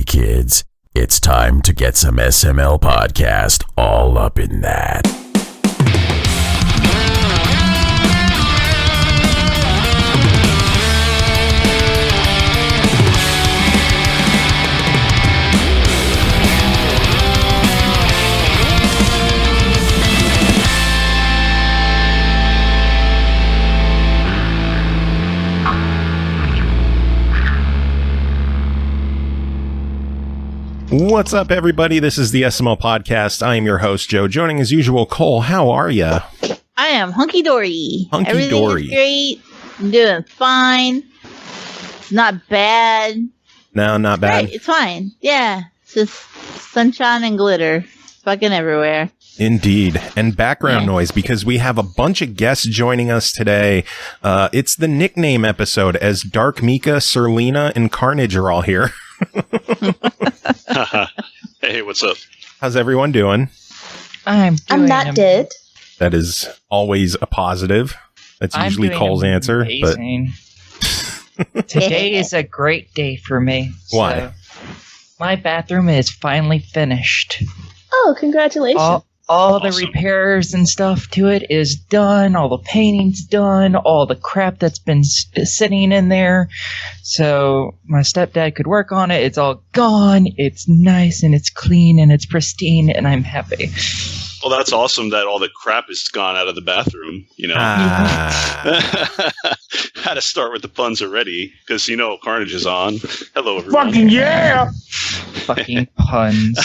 kids. It's time to get some SML podcast all up in that. What's up, everybody? This is the SML podcast. I am your host, Joe. Joining as usual, Cole. How are ya? I am hunky-dory. Hunky-dory. Everything is great. I'm doing fine. It's not bad. No, not bad. Right, it's fine. Yeah. It's just sunshine and glitter. Fucking everywhere. Indeed. And background noise, because we have a bunch of guests joining us today. It's the nickname episode, as DarkMika, Surlyna, and Carnage are all here. Hey, what's up? How's everyone doing? I'm not dead. That is always a positive. That's usually Cole's answer. Amazing. But today is a great day for me. Why? So my bathroom is finally finished. Oh, congratulations. All the repairs and stuff to it is done. All the painting's done. All the crap that's been sitting in there. So my stepdad could work on it. It's all gone. It's nice and it's clean and it's pristine and I'm happy. Well, that's awesome that all the crap is gone out of the bathroom, you know. Had to start with the puns already, because, you know, Carnage is on. Hello, everyone. Fucking yeah! Fucking puns.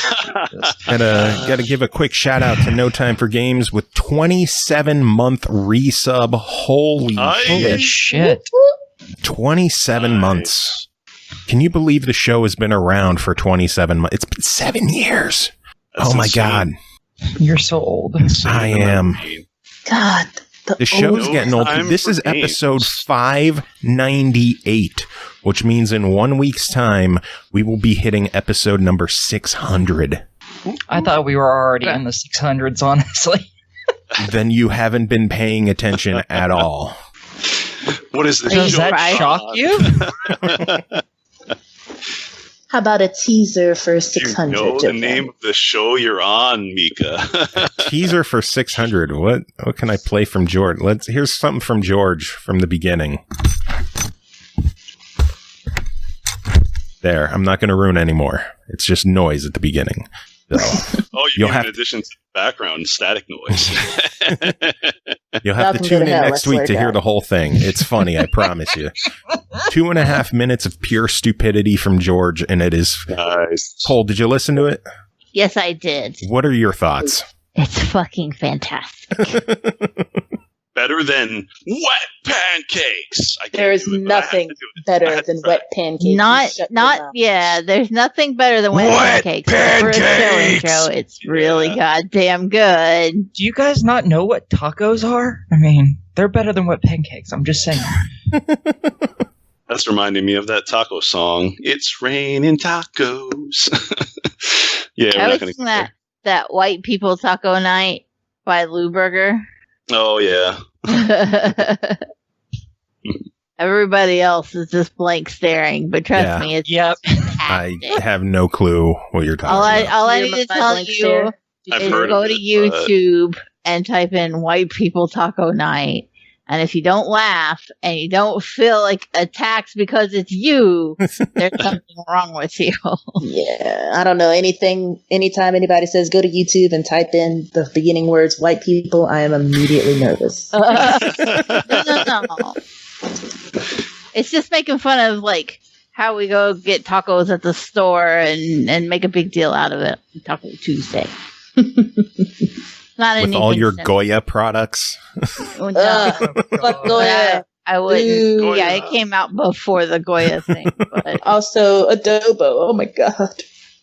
Gotta give a quick shout out to No Time for Games with 27-month resub. Holy shit. 27 months. Can you believe the show has been around for 27 months? It's been 7 years. That's my insane. God. You're so old. I am. God. The show's getting old. This is episode 598, which means in 1 week's time, we will be hitting episode number 600. I thought we were already in the 600s, honestly. Then you haven't been paying attention at all. What is this? Does that shock you? How about a teaser for 600? You know the name of the show you're on, Mika. Teaser for 600. What can I play from George? Here's something from George from the beginning. There. I'm not going to ruin any more. It's just noise at the beginning. So, you mean in addition to the background static noise. You'll have to tune in next week to hear the whole thing. It's funny, I promise you. 2.5 minutes of pure stupidity from George, and it is nice. Cole, did you listen to it? Yes, I did. What are your thoughts? It's fucking fantastic. Better than wet pancakes. There is nothing better than wet pancakes. There's nothing better than wet pancakes. For a show, it's really goddamn good. Do you guys not know what tacos are? I mean, they're better than wet pancakes. I'm just saying. That's reminding me of that taco song. It's raining tacos. I was thinking that White People Taco Night by Lou Burger. Oh, yeah. Everybody else is just blank staring, but trust me, it's I have no clue what you're talking about. All I need to tell you is go to YouTube and type in White People Taco Night. And if you don't laugh and you don't feel like attacked because it's you, there's something wrong with you. Yeah, I don't know anything. Anytime anybody says go to YouTube and type in the beginning words white people, I am immediately nervous. No. It's just making fun of like how we go get tacos at the store and make a big deal out of it. Taco Tuesday. Not with all your Goya products. Fuck Goya. I wouldn't. Goya. Yeah, it came out before the Goya thing. But also adobo. Oh my god.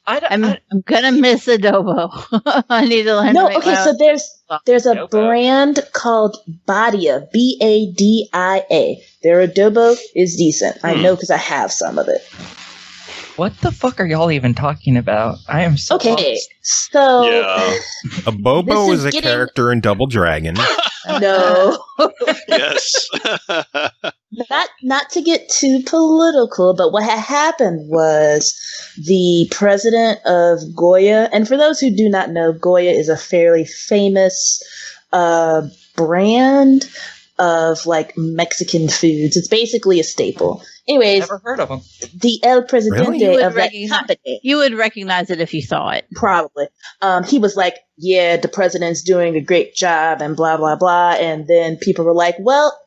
I'm gonna miss adobo. I need to learn. No, okay. So there's a brand called Badia. Badia. Their adobo is decent. I know because I have some of it. What the fuck are y'all even talking about? I am so lost. So a Bobo is a character in Double Dragon. No. Yes. Not to get too political, but what had happened was the president of Goya, and for those who do not know, Goya is a fairly famous brand of like Mexican foods. It's basically a staple. Anyways, Never heard of them. The El Presidente Really? of that company. You would recognize it if you saw it. Probably. He was like, yeah, the president's doing a great job and blah, blah, blah. And then people were like, well,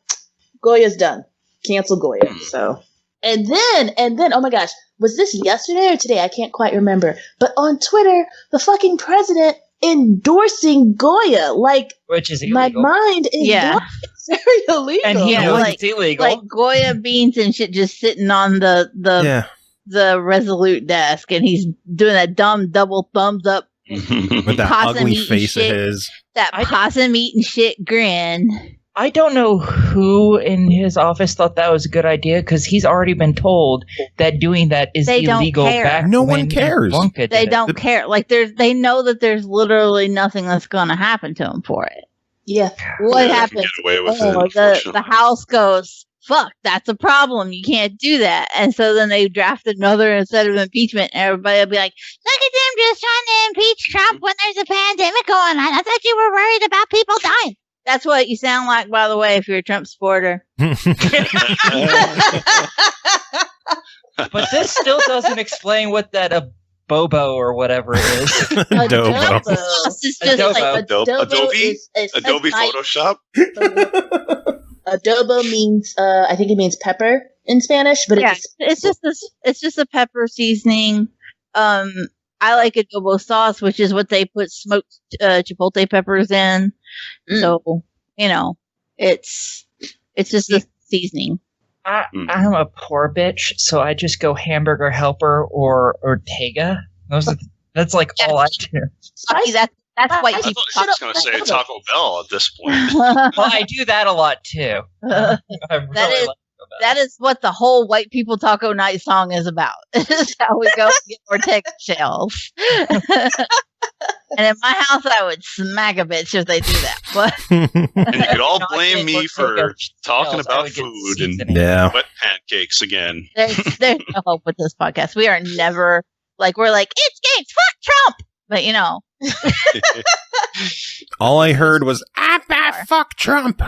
Goya's done. Cancel Goya. So, and then, oh my gosh, was this yesterday or today? I can't quite remember. But on Twitter, the fucking president endorsing Goya. Like, which is illegal. My mind is Yeah. It's very illegal. And he knows like, it's illegal. Like Goya beans and shit just sitting on the Resolute desk, and he's doing that dumb double thumbs up with that ugly face of his. That possum eating shit grin. I don't know who in his office thought that was a good idea, because he's already been told that doing that is illegal. Back no one cares. They don't care. Like they know that there's literally nothing that's going to happen to him for it. Yeah. What happens? Get away with The House goes, fuck, that's a problem. You can't do that. And so then they draft another set of impeachment, and everybody will be like, look at them just trying to impeach Trump when there's a pandemic going on. I thought you were worried about people dying. That's what you sound like, by the way, if you're a Trump supporter. But this still doesn't explain what that Bobo or whatever it is. Adobo. It's just like Adobe Photoshop. Adobo means, I think it means pepper in Spanish, but it's just a pepper seasoning. I like adobo sauce, which is what they put smoked chipotle peppers in. So, it's just a seasoning. I'm a poor bitch, so I just go Hamburger Helper or Ortega. That's like all I do. That's white people. I was going to say Taco Bell at this point. Well, I do that a lot too. That is what the whole white people taco night song is about. Is how we go get Ortega shells. And in my house, I would smack a bitch if they do that. But and you could all blame me for talking about food and wet pancakes again. There's no hope with this podcast. We are never we're like, it's games, fuck Trump. But all I heard was, fuck Trump.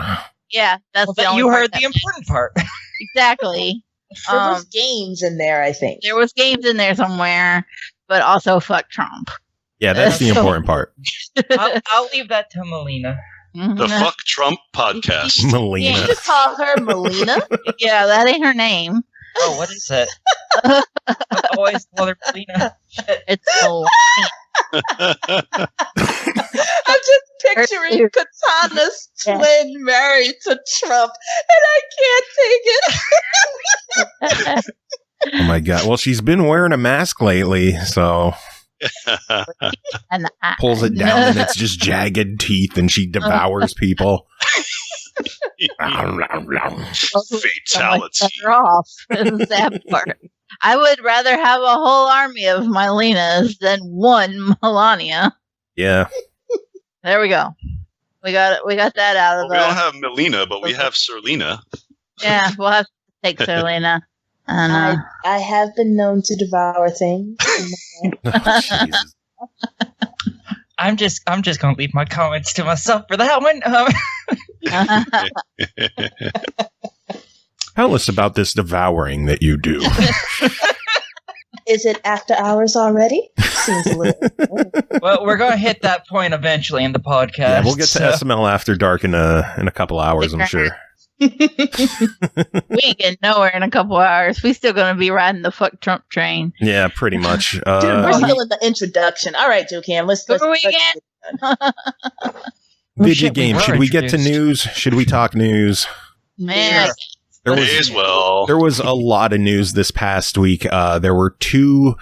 Yeah, that's the only you part heard the important part. Exactly. There was games in there, I think. There was games in there somewhere, but also fuck Trump. Yeah, that's the important part. I'll leave that to Melina. The Fuck Trump podcast. Melina. You just call her Melina? Yeah, that ain't her name. Oh, what is it? I always call her Melina. It's Melina. I'm just picturing Katana's twin married to Trump, and I can't take it. Oh my god. Well, she's been wearing a mask lately, so pulls it down and it's just jagged teeth and she devours people. Fatality. Off. The sad part. I would rather have a whole army of Mylenas than one Melania. Yeah. There we go. We got that out of we don't have Melina, but we have Surlyna. Yeah, we'll have to take Surlyna. And, I have been known to devour things. I'm just gonna leave my comments to myself for that one. Tell us about this devouring that you do. Is it after hours already? Seems a little. Well, we're gonna hit that point eventually in the podcast. Yeah, we'll get to SML After Dark in a couple hours, I'm sure. We ain't getting nowhere in a couple hours. We still gonna be riding the fuck Trump train. Yeah, pretty much. Dude, we're still in the introduction. All right, Joe let's Video game. Should we get to news? Should we talk news? Man, there was a lot of news this past week. There were 2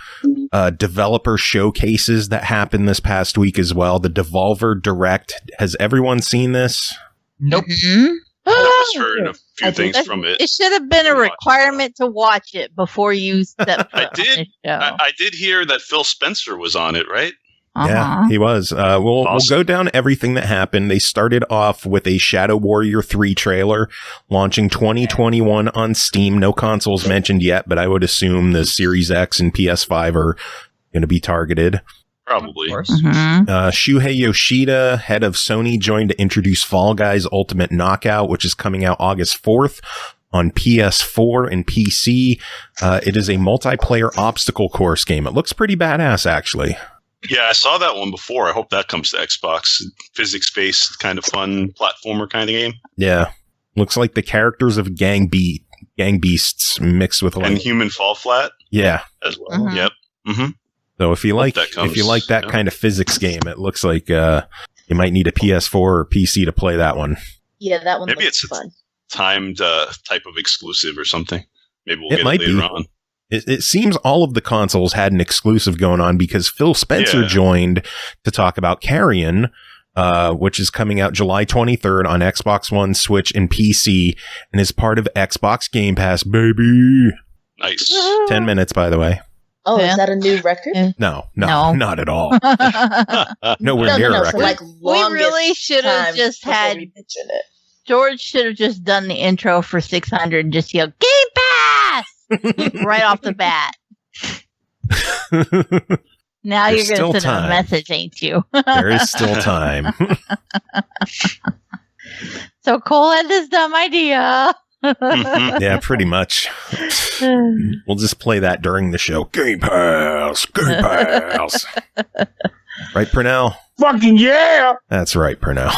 developer showcases that happened this past week as well. The Devolver Direct. Has everyone seen this? Nope. Mm-hmm. I've heard a few things from it. It should have been a requirement to watch it before you step foot on this show. I did hear that Phil Spencer was on it, right? Yeah, he was. We'll go down everything that happened. They started off with a Shadow Warrior 3 trailer launching 2021 on Steam. No consoles mentioned yet, but I would assume the Series X and PS5 are going to be targeted. Probably. Shuhei Yoshida, head of Sony, joined to introduce Fall Guys Ultimate Knockout, which is coming out August 4th on PS4 and PC. It is a multiplayer obstacle course game. It looks pretty badass, actually. Yeah, I saw that one before. I hope that comes to Xbox. Physics-based, kind of fun platformer kind of game. Yeah. Looks like the characters of gang beasts mixed with and Human Fall Flat. Yeah. As well. Yep. So if you like that kind of physics game, it looks like you might need a PS4 or PC to play that one. Yeah, that one. Maybe it's fun. A timed type of exclusive or something. Maybe we'll get it later on. It seems all of the consoles had an exclusive going on because Phil Spencer joined to talk about Carrion, which is coming out July 23rd on Xbox One, Switch, and PC, and is part of Xbox Game Pass, baby. Nice. 10 minutes, by the way. Oh, is that a new record? No, not at all. Nowhere near a record. So like we really should have just had George should have just done the intro for 600 and just yelled Game Pass right off the bat. Now you're going to send a message, ain't you? There is still time. So Cole had this dumb idea. Yeah, pretty much. We'll just play that during the show. Game Pass. Right, Purnell? Fucking yeah! That's right, Purnell.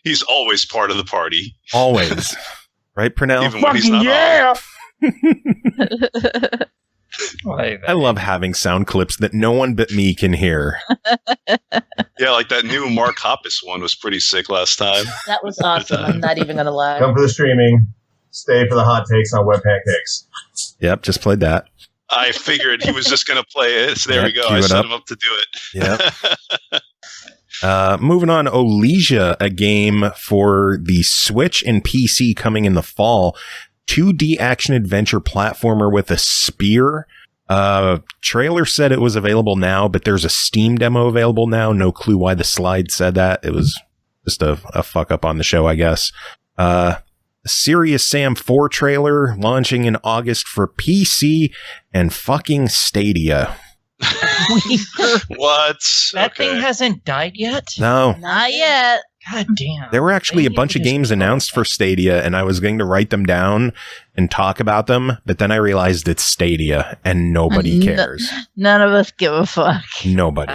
He's always part of the party. Always. Right, Purnell? Even when he's not on. I love having sound clips that no one but me can hear. Yeah, like that new Mark Hoppus one was pretty sick last time. That was awesome. I'm not even going to lie. Come for the streaming. Stay for the hot takes on web pancakes. Yep, just played that. I figured he was just going to play it. So there we go. I set him up to do it. Yep. Moving on, Olesia, a game for the Switch and PC coming in the fall. 2D action-adventure platformer with a spear. Trailer said it was available now, but there's a Steam demo available now. No clue why the slide said that. It was just a fuck-up on the show, I guess. Serious Sam 4 trailer launching in August for PC and fucking Stadia. What? That thing hasn't died yet? No. Not yet. God damn. There were actually a bunch of games announced for Stadia, and I was going to write them down and talk about them, but then I realized it's Stadia, and nobody cares. None of us give a fuck. Nobody.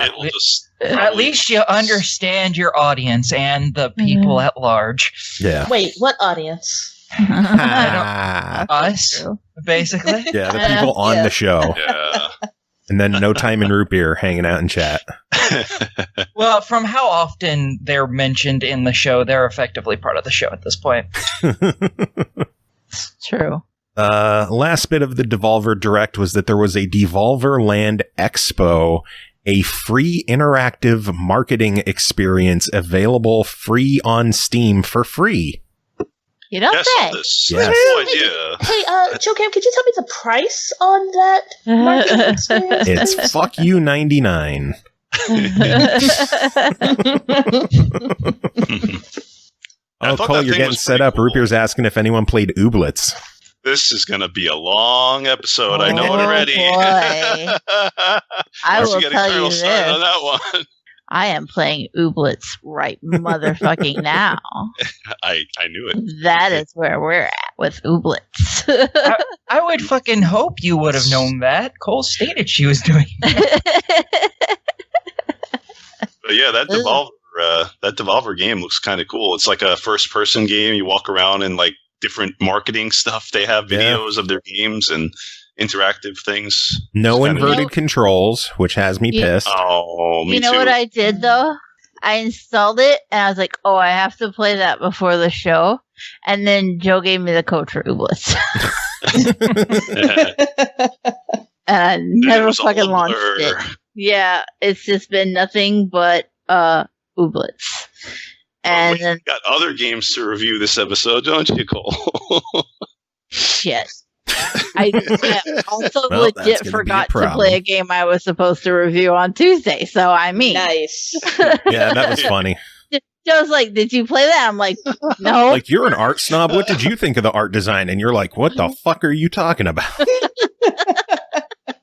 At least you understand your audience and the people at large. Yeah. Wait, what audience? Us, basically. Yeah, the people on the show. Yeah. And then No Time in Root Beer hanging out in chat. Well, from how often they're mentioned in the show, they're effectively part of the show at this point. True. Last bit of the Devolver Direct was that there was a Devolverland Expo, a free interactive marketing experience available free on Steam for free. You don't say. Yes. No idea. Hey, Joe Cam, could you tell me the price on that marketing experience? It's fuck you 99. Oh, Cole, you're getting set up. Cool. Root Beer's asking if anyone played Ooblets. This is going to be a long episode. I know already. I will tell you this. On that one. I am playing Ooblets right motherfucking now. I knew it. That is where we're at with Ooblets. I would fucking hope you would have known that. Cole stated she was doing it. But yeah, that Devolver game looks kind of cool. It's like a first-person game. You walk around and like different marketing stuff. They have videos of their games and interactive things. No inverted controls, which has me pissed. Oh, me You know too. what I did though? I installed it and I was like, "Oh, I have to play that before the show." And then Joe gave me the code for Ooblets. And I never fucking launched it. Yeah, it's just been nothing but Ooblets. And then got other games to review this episode, don't you, Cole? shit. I also legit forgot to play a game I was supposed to review on Tuesday. So, I mean. Nice. Yeah, that was funny. Joe's like, did you play that? I'm like, no. Like, you're an art snob. What did you think of the art design? And you're like, what the fuck are you talking about?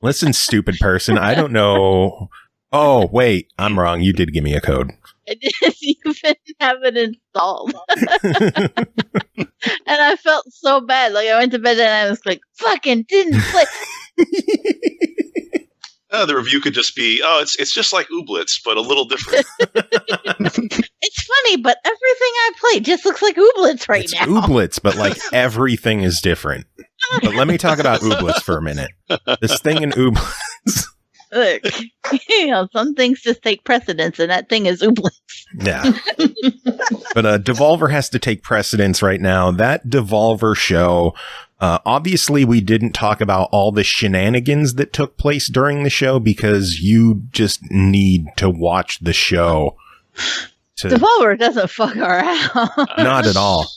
Listen, stupid person. I don't know. Oh, wait. I'm wrong. You did give me a code. You didn't have it installed. And I felt so bad. Like, I went to bed and I was like, fucking didn't play. The review could just be, it's just like Ooblets, but a little different. It's funny, but everything I played just looks like Ooblets right now. Ooblets, but like everything is different. But let me talk about Ooblets for a minute. This thing in Ooblets. Look, some things just take precedence, and that thing is Ooblets. Yeah. But Devolver has to take precedence right now. That Devolver show, obviously we didn't talk about all the shenanigans that took place during the show because you just need to watch the show. Devolver doesn't fuck around. Not at all.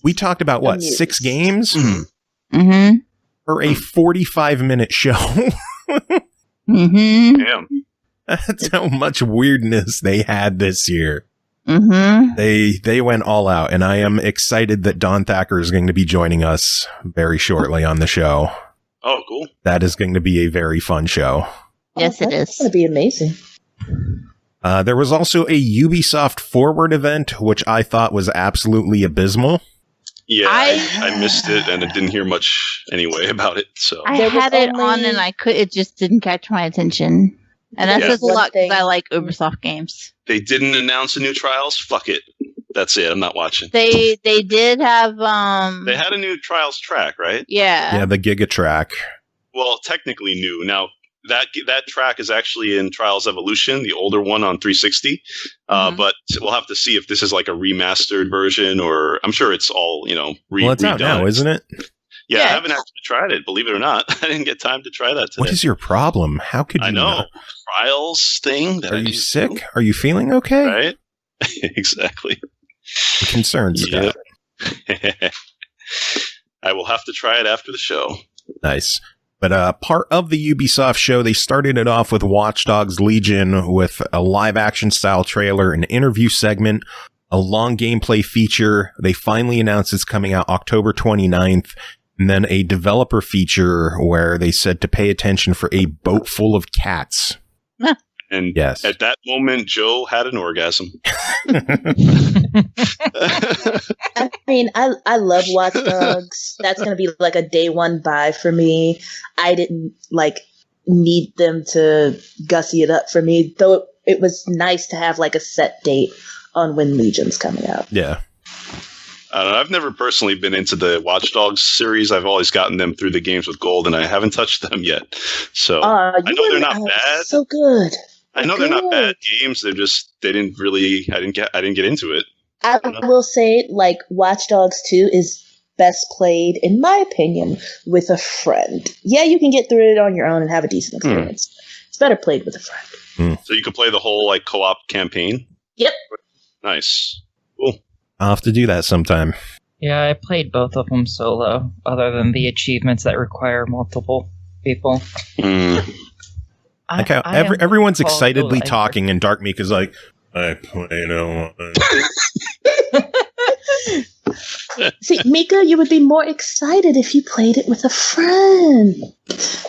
We talked about what, 6 games? Mm-hmm. For a 45-minute show. Mm-hmm. Damn. That's how much weirdness they had this year. Mm-hmm. They went all out, and I am excited that Don Thacker is going to be joining us very shortly on the show. Oh, cool. That is going to be a very fun show. Yes, it is. It's going to be amazing. There was also a Ubisoft Forward event, which I thought was absolutely abysmal. Yeah, I missed it, and I didn't hear much anyway about it. So I had it on, and it just didn't catch my attention. And that says a lot because I like Ubisoft games. They didn't announce the new Trials. Fuck it. That's it. I'm not watching. They did have They had a new Trials track, right? Yeah. Yeah, the Giga track. Well, technically new. Now that track is actually in Trials Evolution, the older one on 360. But we'll have to see if this is like a remastered version, or I'm sure it's all well, it's out now, isn't it? Yeah, I haven't actually tried it. Believe it or not, I didn't get time to try that today. What is your problem? How could you? I know not? Trials thing. Are you sick? Are you feeling okay? Right. Exactly. I'm concerned, Scott. I will have to try it after the show. Nice. But part of the Ubisoft show, they started it off with Watch Dogs Legion with a live-action style trailer, an interview segment, a long gameplay feature. They finally announced it's coming out October 29th, and then a developer feature where they said to pay attention for a boat full of cats. And yes. At that moment, Joe had an orgasm. I mean, I love Watch Dogs. That's going to be like a day one buy for me. I didn't need them to gussy it up for me, though it was nice to have like a set date on when Legion's coming out. Yeah. I don't know, I've never personally been into the Watch Dogs series. I've always gotten them through the games with gold, and I haven't touched them yet. So I know they're not bad. So good. I know they're not bad games. They're just I didn't get into it. I will say, Watch Dogs 2 is best played, in my opinion, with a friend. Yeah, you can get through it on your own and have a decent experience. It's better played with a friend. So you can play the whole co-op campaign? Yep. Nice. Cool. I'll have to do that sometime. Yeah, I played both of them solo, other than the achievements that require multiple people. Everyone's excitedly talking, and DarkMika's like, I play no one. See, Mika, you would be more excited if you played it with a friend.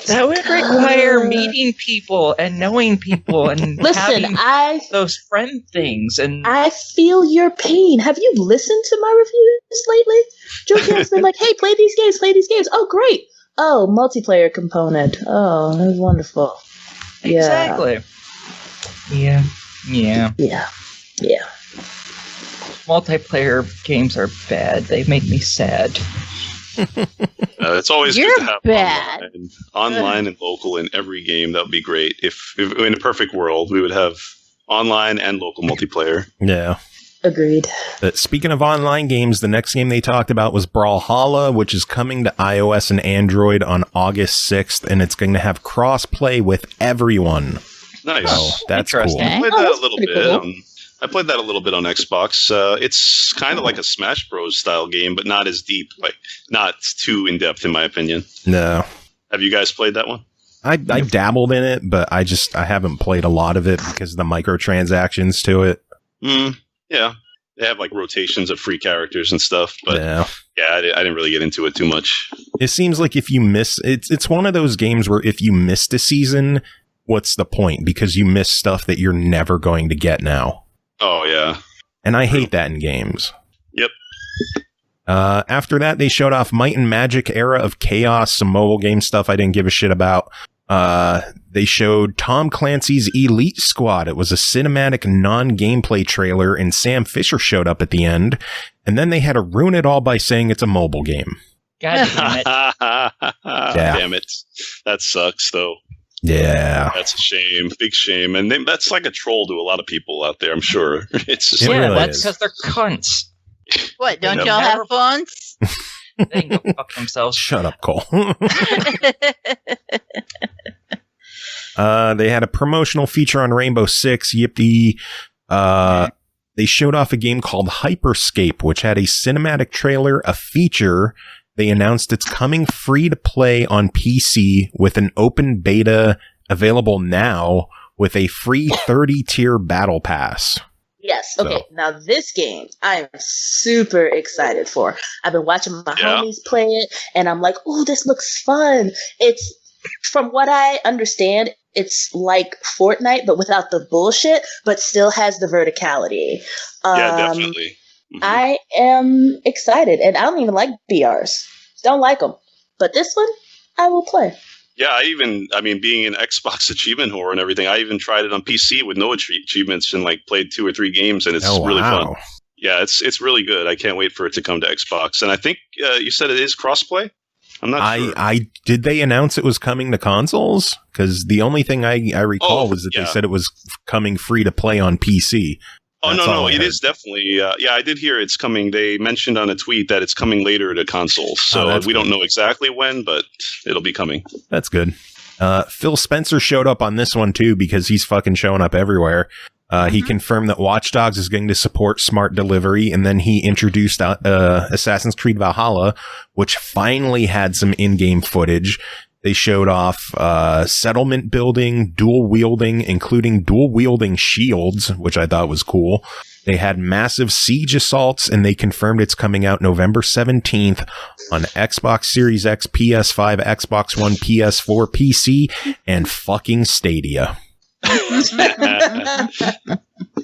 That would require meeting people and knowing people and having those friend things. And I feel your pain. Have you listened to my reviews lately? Joe has been like, hey, play these games. Oh, great. Oh, multiplayer component. Oh, that was wonderful. Yeah. Exactly. Yeah. Multiplayer games are bad. They make me sad. It's always good to have bad. online and local in every game. That would be great. If in a perfect world, we would have online and local multiplayer. Yeah. Agreed. Speaking of online games, the next game they talked about was Brawlhalla, which is coming to iOS and Android on August 6th, and it's going to have cross-play with everyone. Nice. So that's cool. I played that a little bit. Cool. I played that a little bit on Xbox. It's kind of like a Smash Bros. Style game, but not as deep. Like, not too in-depth, in my opinion. No. Have you guys played that one? I dabbled in it, but I haven't played a lot of it because of the microtransactions to it. Yeah. They have like rotations of free characters and stuff, but yeah, I didn't really get into it too much. It seems like if you miss, it's one of those games where if you missed a season, what's the point? Because you miss stuff that you're never going to get now. Oh, yeah. And I hate that in games. Yep. After that, they showed off Might and Magic Era of Chaos, some mobile game stuff I didn't give a shit about. They showed Tom Clancy's Elite Squad. It was a cinematic non-gameplay trailer, and Sam Fisher showed up at the end. And then they had to ruin it all by saying it's a mobile game. God damn it. Damn it. That sucks, though. Yeah. That's a shame. Big shame. And that's like a troll to a lot of people out there, I'm sure. It's just that's because they're cunts. What, don't y'all have phones? They can go fuck themselves. Shut up, Cole. They had a promotional feature on Rainbow Six. Yippee. They showed off a game called Hyperscape, which had a cinematic trailer, a feature. They announced it's coming free to play on PC with an open beta available now with a free 30-tier battle pass. Yes. Okay. Now this game, I am super excited for. I've been watching my homies play it, and I'm like, "Oh, this looks fun." It's, from what I understand, it's like Fortnite, but without the bullshit, but still has the verticality. Yeah, definitely. Mm-hmm. I am excited, and I don't even like BRs. Don't like them, but this one I will play. Yeah, being an Xbox achievement whore and everything, I even tried it on PC with no achievements and like played 2 or 3 games, and it's really fun. Yeah, it's really good. I can't wait for it to come to Xbox. And I think you said it is crossplay? I'm not sure. Did they announce it was coming to consoles? Because the only thing I recall was that they said it was coming free to play on PC. Oh, no, it is definitely. I did hear it's coming. They mentioned on a tweet that it's coming later to consoles. So we don't know exactly when, but it'll be coming. That's good. Phil Spencer showed up on this one, too, because he's fucking showing up everywhere. He confirmed that Watch Dogs is going to support smart delivery, and then he introduced Assassin's Creed Valhalla, which finally had some in-game footage. They showed off settlement building, dual wielding, including dual wielding shields, which I thought was cool. They had massive siege assaults, and they confirmed it's coming out November 17th on Xbox Series X, PS5, Xbox One, PS4, PC, and fucking Stadia.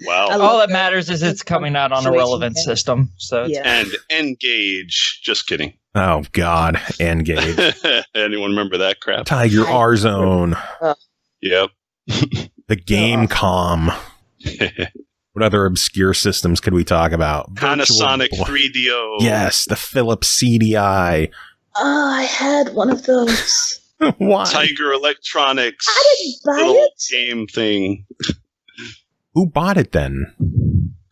Wow. All that matters is it's coming out on a relevant system. So And Engage. Just kidding. Oh, God. Engage. Anyone remember that crap? Tiger R-Zone. Yep. The Gamecom. What other obscure systems could we talk about? Panasonic 3DO. Yes, the Philips CDI. Oh, I had one of those. Why? Tiger Electronics. I didn't buy it. Game thing. Who bought it then?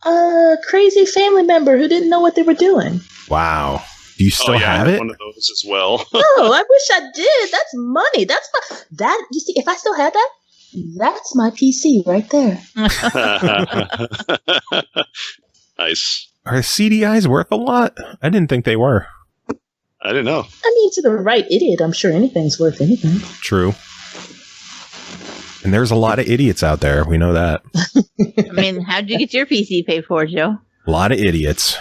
A crazy family member who didn't know what they were doing. Wow. Do you still have it? One of those as well. Oh, I wish I did. That's money. That's you see, if I still had that, that's my PC right there. Nice. Are CDIs worth a lot? I didn't think they were. I didn't know. I mean, to the right idiot, I'm sure anything's worth anything. True. And there's a lot of idiots out there. We know that. I mean, how'd you get your PC paid for, Joe? A lot of idiots.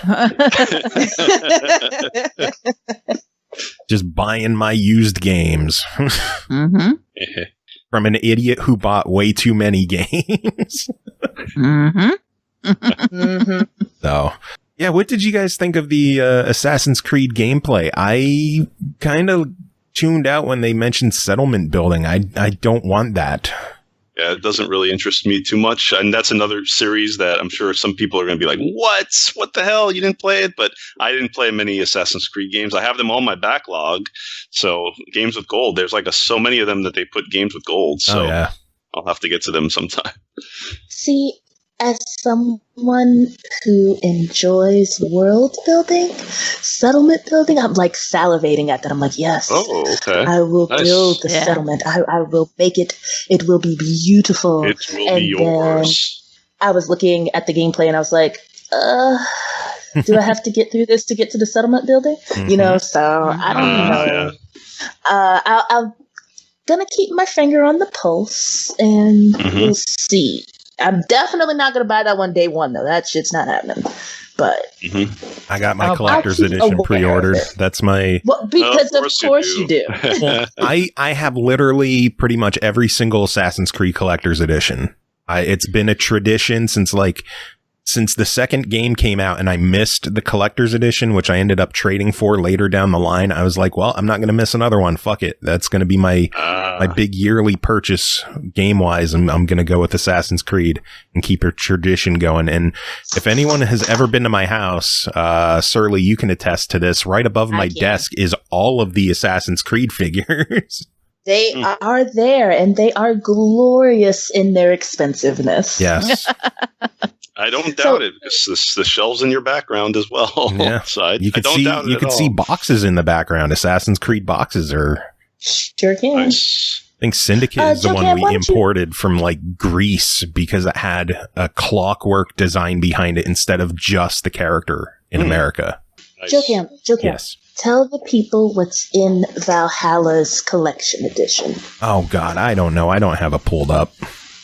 Just buying my used games. Mm-hmm. From an idiot who bought way too many games. Mm-hmm. Mm-hmm. So, yeah, what did you guys think of the Assassin's Creed gameplay? I kind of tuned out when they mentioned settlement building. I don't want that. Yeah, it doesn't really interest me too much. And that's another series that I'm sure some people are going to be like, what? What the hell? You didn't play it? But I didn't play many Assassin's Creed games. I have them on my backlog. So games with gold, there's like so many of them that they put games with gold. So I'll have to get to them sometime. See, as someone who enjoys world building, settlement building, I'm like salivating at that. I'm like, yes, I will build the settlement. I will make it. It will be beautiful. It will be yours. I was looking at the gameplay and I was like, do I have to get through this to get to the settlement building? You know, so I don't know. Yeah. I'm gonna keep my finger on the pulse and we'll see. I'm definitely not gonna buy that one day one though. That shit's not happening. But I got my collector's edition pre-ordered. That's my because of course you do. Well, I have literally pretty much every single Assassin's Creed collector's edition. It's been a tradition since the second game came out, and I missed the collector's edition, which I ended up trading for later down the line. I was like, well, I'm not going to miss another one. Fuck it. That's going to be my big yearly purchase game-wise, and I'm going to go with Assassin's Creed and keep a tradition going. And if anyone has ever been to my house, Surly, you can attest to this. Right above my desk is all of the Assassin's Creed figures. They are there, and they are glorious in their expensiveness. Yes. I don't doubt it because the shelves in your background as well. Yeah. So you can see boxes in the background. Assassin's Creed boxes are sure can. Nice. I think Syndicate is the one we imported from like Greece because it had a clockwork design behind it instead of just the character in America. Nice. Joe Cam. Yes. Tell the people what's in Valhalla's collection edition. Oh God, I don't know. I don't have it pulled up.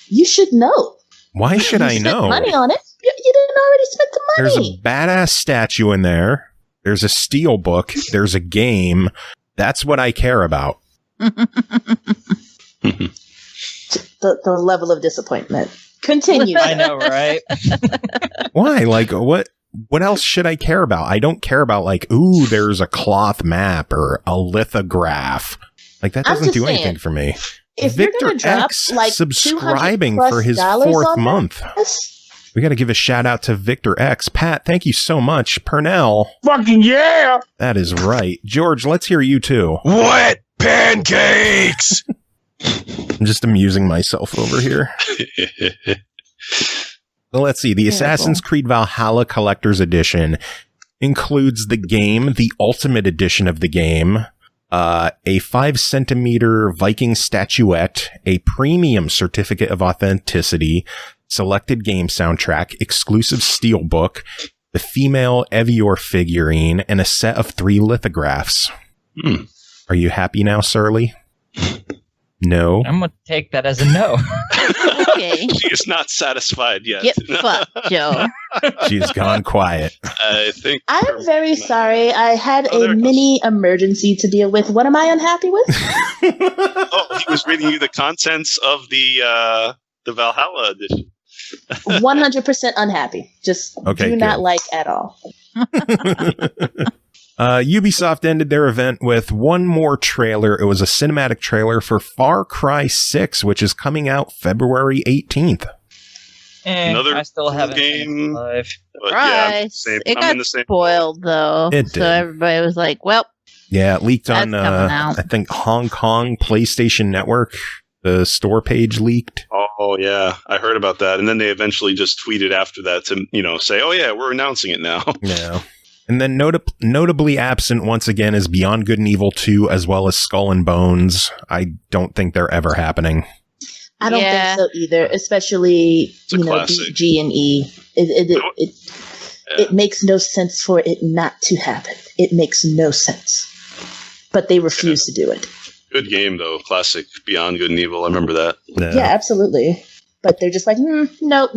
You should know. Why should I know? Money on it. You didn't already spend the money. There's a badass statue in there. There's a steel book. There's a game. That's what I care about. The level of disappointment. Continue. I know, right? Why? Like, what else should I care about? I don't care about, like, ooh, there's a cloth map or a lithograph. Like, that doesn't do anything for me. If Victor X subscribing for his 4th month. We got to give a shout out to Victor X. Pat, thank you so much. Purnell. Fucking yeah! That is right. George, let's hear you too. Wet pancakes! I'm just amusing myself over here. Well, let's see. The Assassin's Creed Valhalla Collector's Edition includes the game, the Ultimate Edition of the game, a 5-centimeter Viking statuette, a premium certificate of authenticity, selected game soundtrack, exclusive steelbook, the female Evior figurine, and a set of 3 lithographs. Are you happy now, Surly? No. I'm going to take that as a no. Okay. She is not satisfied yet. Get fucked, Joe. She's gone quiet. I think. I'm very sorry. I had a mini emergency to deal with. What am I unhappy with? He was reading you the contents of the Valhalla edition. 100% unhappy. Just do not like at all. Ubisoft ended their event with one more trailer. It was a cinematic trailer for Far Cry 6, which is coming out February 18th. Another I still haven't game. Surprise! It got spoiled though. It did. So everybody was like, "Well." Yeah, it leaked on I think Hong Kong PlayStation Network. The store page leaked. Oh yeah, I heard about that, and then they eventually just tweeted after that to say, "Oh yeah, we're announcing it now." Yeah. And then notably absent once again is Beyond Good and Evil 2 as well as Skull and Bones. I don't think they're ever happening. I don't think so either, especially G and E. It makes no sense for it not to happen. It makes no sense. But they refuse to do it. Good game though, classic Beyond Good and Evil. I remember that. Yeah, absolutely. But they're just like, no,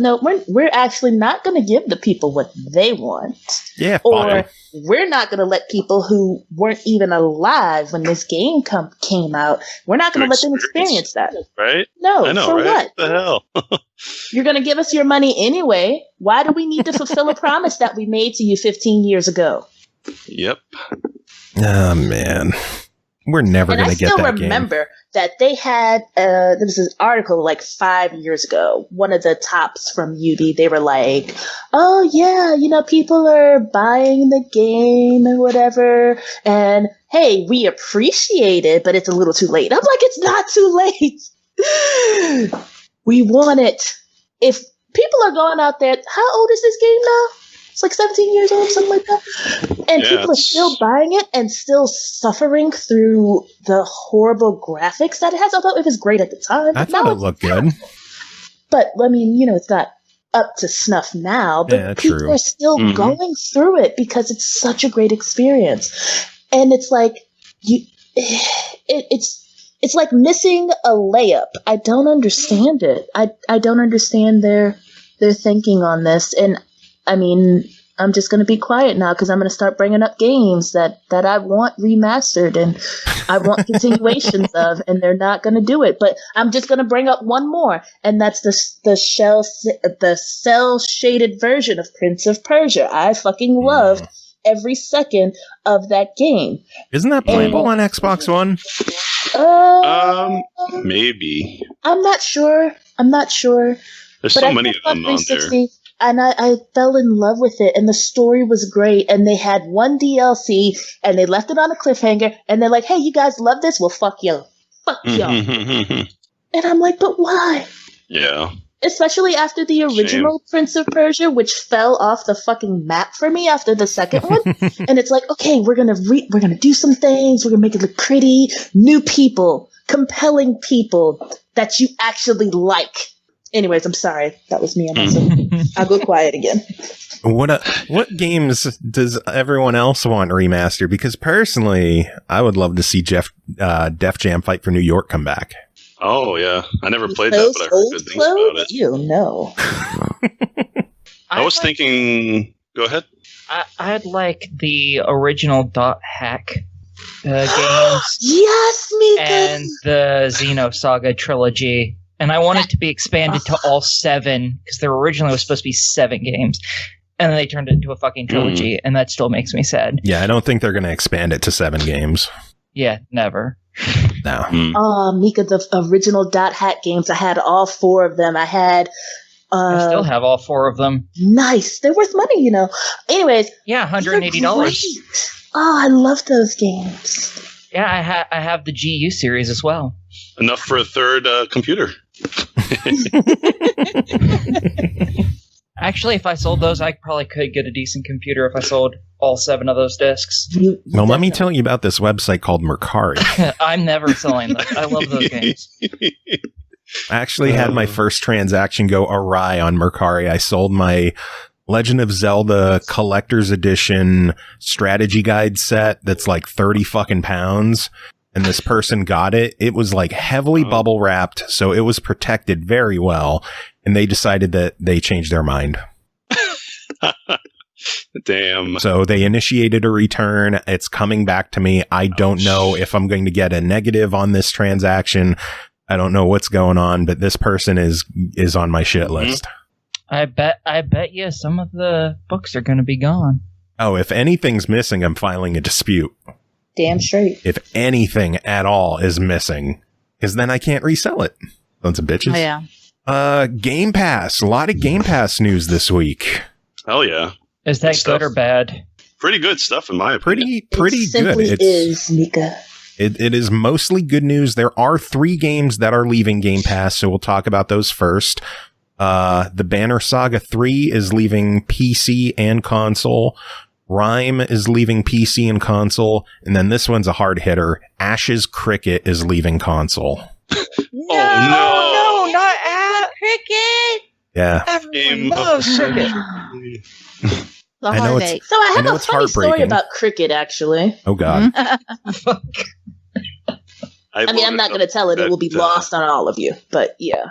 we're actually not going to give the people what they want. Yeah, or we're not going to let people who weren't even alive when this game came out, we're not going to let them experience that. Right? No, I know, for right? what? What the hell? You're going to give us your money anyway. Why do we need to fulfill a promise that we made to you 15 years ago? Yep. Oh, man. We're never going to get that game. I still remember that they had, there was this article like 5 years ago, one of the tops from Ubi, they were like, oh yeah, people are buying the game and whatever, and hey, we appreciate it, but it's a little too late. I'm like, it's not too late. We want it. If people are going out there, how old is this game now? It's like 17 years old, something like that. And people are still buying it and still suffering through the horrible graphics that it has, although it was great at the time. I thought it looked good. But, I mean, it's not up to snuff now, but people are still going through it because it's such a great experience. And it's like it's like missing a layup. I don't understand it. I don't understand their thinking on this. And I mean, I'm just going to be quiet now because I'm going to start bringing up games that I want remastered and I want continuations of, and they're not going to do it. But I'm just going to bring up one more, and that's the cell shaded version of Prince of Persia. I fucking loved every second of that game. Isn't that playable on Xbox One? Maybe. I'm not sure. There's so many of them on there. And I fell in love with it, and the story was great, and they had one DLC, and they left it on a cliffhanger, and they're like, hey, you guys love this? Well, fuck you. Fuck y'all. And I'm like, but why? Yeah. Especially after the original Prince of Persia, which fell off the fucking map for me after the second one. And it's like, okay, we're gonna do some things, we're gonna make it look pretty, new people, compelling people that you actually like. Anyways, I'm sorry. That was me. I'll go quiet again. What games does everyone else want remastered? Because personally, I would love to see Def Jam Fight for New York come back. Oh, yeah. I never played that, but I heard good things about it. You know. I was thinking... Go ahead. I'd like the original .hack games. Yes, Mika! And the Xenosaga trilogy. And I want it to be expanded to all 7, because there originally was supposed to be 7 games. And then they turned it into a fucking trilogy, and that still makes me sad. Yeah, I don't think they're going to expand it to 7 games. Yeah, never. No. Oh, Mika, the original .hack games, I had all 4 of them. I still have all 4 of them. Nice. They're worth money, you know. Anyways. Yeah, $180. Oh, I love those games. Yeah, I have the GU series as well. Enough for a third computer. Actually, if I sold those, I probably could get a decent computer if I sold all 7 of those discs. Well, let me tell you about this website called Mercari. I'm never selling those. I love those games. I actually had my first transaction go awry on Mercari. I sold my Legend of Zelda Collector's Edition strategy guide set that's like 30 fucking pounds. And this person got it. It was like heavily bubble wrapped, so it was protected very well. And they decided that they changed their mind. Damn. So they initiated a return. It's coming back to me. I don't know if I'm going to get a negative on this transaction. I don't know what's going on, but this person is on my shit list. I bet you some of the books are going to be gone. Oh, if anything's missing, I'm filing a dispute. Damn straight. If anything at all is missing, because then I can't resell it. Sons of bitches. Oh, yeah. Game Pass. A lot of Game Pass news this week. Hell yeah. Is that good or bad? Pretty good stuff, in my opinion. Pretty good. It is, Mika. It is mostly good news. There are 3 games that are leaving Game Pass, so we'll talk about those first. The Banner Saga 3 is leaving PC and console. Rime is leaving PC and console. And then this one's a hard hitter. Ash's Cricket is leaving console. No, not Cricket. Yeah. Everyone loves Cricket. I know it's, so I have a it's funny story about Cricket, actually. Oh, God. I mean, I'm not going to tell it. It will be lost on all of you. But, yeah.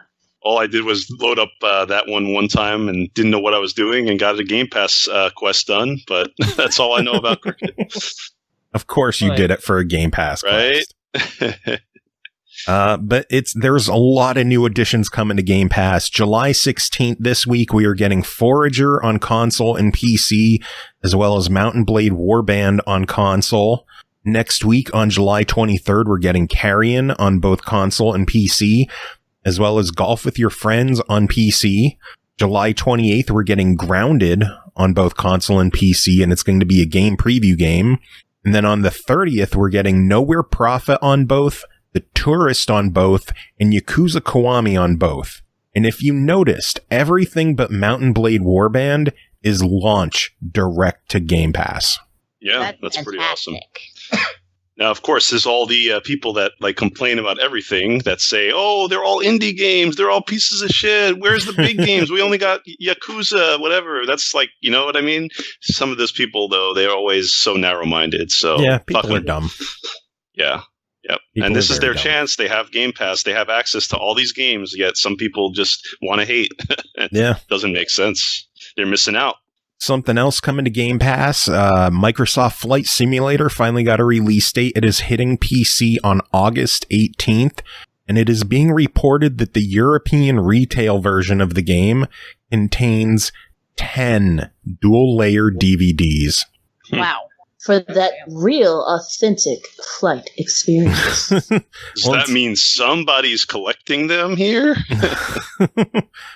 All I did was load up that one time and didn't know what I was doing and got a Game Pass quest done. But that's all I know about Cricket. Of course you did it for a Game Pass quest. Right? But there's a lot of new additions coming to Game Pass. July 16th this week, we are getting Forager on console and PC, as well as Mountain Blade Warband on console. Next week, on July 23rd, we're getting Carrion on both console and PC, as well as Golf with Your Friends on PC. July 28th, we're getting Grounded on both console and PC, and it's going to be a game preview game. And then on the 30th, we're getting Nowhere Prophet on both, The Tourist on both, and Yakuza Kiwami on both. And if you noticed, everything but Mountain Blade Warband is launch direct to Game Pass. Yeah, that's pretty awesome. Now, of course, there's all the people that like complain about everything that say, "Oh, they're all indie games. They're all pieces of shit. Where's the big games? We only got Yakuza, whatever." That's like, you know what I mean? Some of those people, though, they're always so narrow-minded. So yeah, people are dumb. Yeah. Yep. People and this is their dumb. chance. They have Game Pass. They have access to all these games. Yet some people just want to hate. Yeah, doesn't make sense. They're missing out. Something else coming to Game Pass, Microsoft Flight Simulator finally got a release date. It is hitting PC on August 18th, and it is being reported that the European retail version of the game contains 10 dual-layer DVDs. Wow. For that real, authentic flight experience. Does that mean somebody's collecting them here?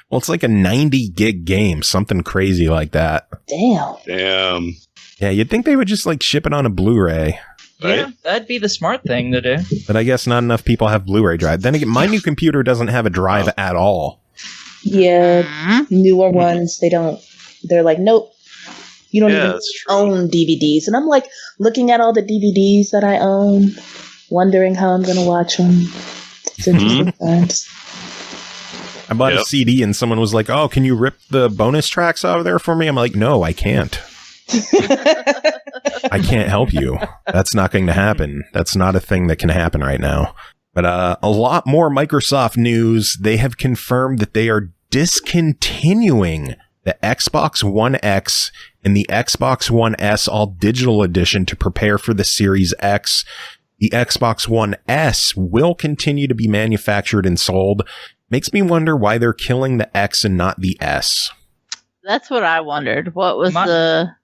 Well, it's like a 90 gig game, something crazy like that. Damn. Yeah, you'd think they would just like ship it on a Blu-ray. Yeah, Right? that'd be the smart thing to do. But I guess not enough people have Blu-ray drive. Then again, my new computer doesn't have a drive at all. Yeah, newer ones, they're like, nope. You don't even own DVDs. And I'm like looking at all the DVDs that I own, wondering how I'm going to watch them. It's interesting times. I bought a CD and someone was like, "Oh, can you rip the bonus tracks out of there for me?" I'm like, "No, I can't. I can't help you. That's not going to happen. That's not a thing that can happen right now." But a lot more Microsoft news. They have confirmed that they are discontinuing the Xbox One X and the Xbox One S all digital edition to prepare for the Series X. The Xbox One S will continue to be manufactured and sold. Makes me wonder why they're killing the X and not the S. That's what I wondered. What was My the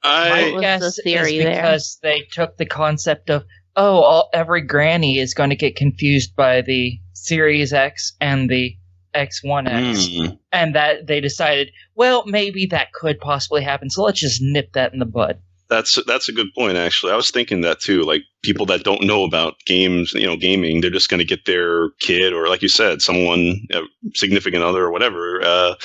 theory is there? because they took the concept of, every granny is going to get confused by the Series X and the X1X, and that they decided, well, maybe that could possibly happen, so let's just nip that in the bud. That's a good point, actually. I was thinking that too. Like people that don't know about games, gaming, they're just going to get their kid, or like you said, someone, a significant other, or whatever,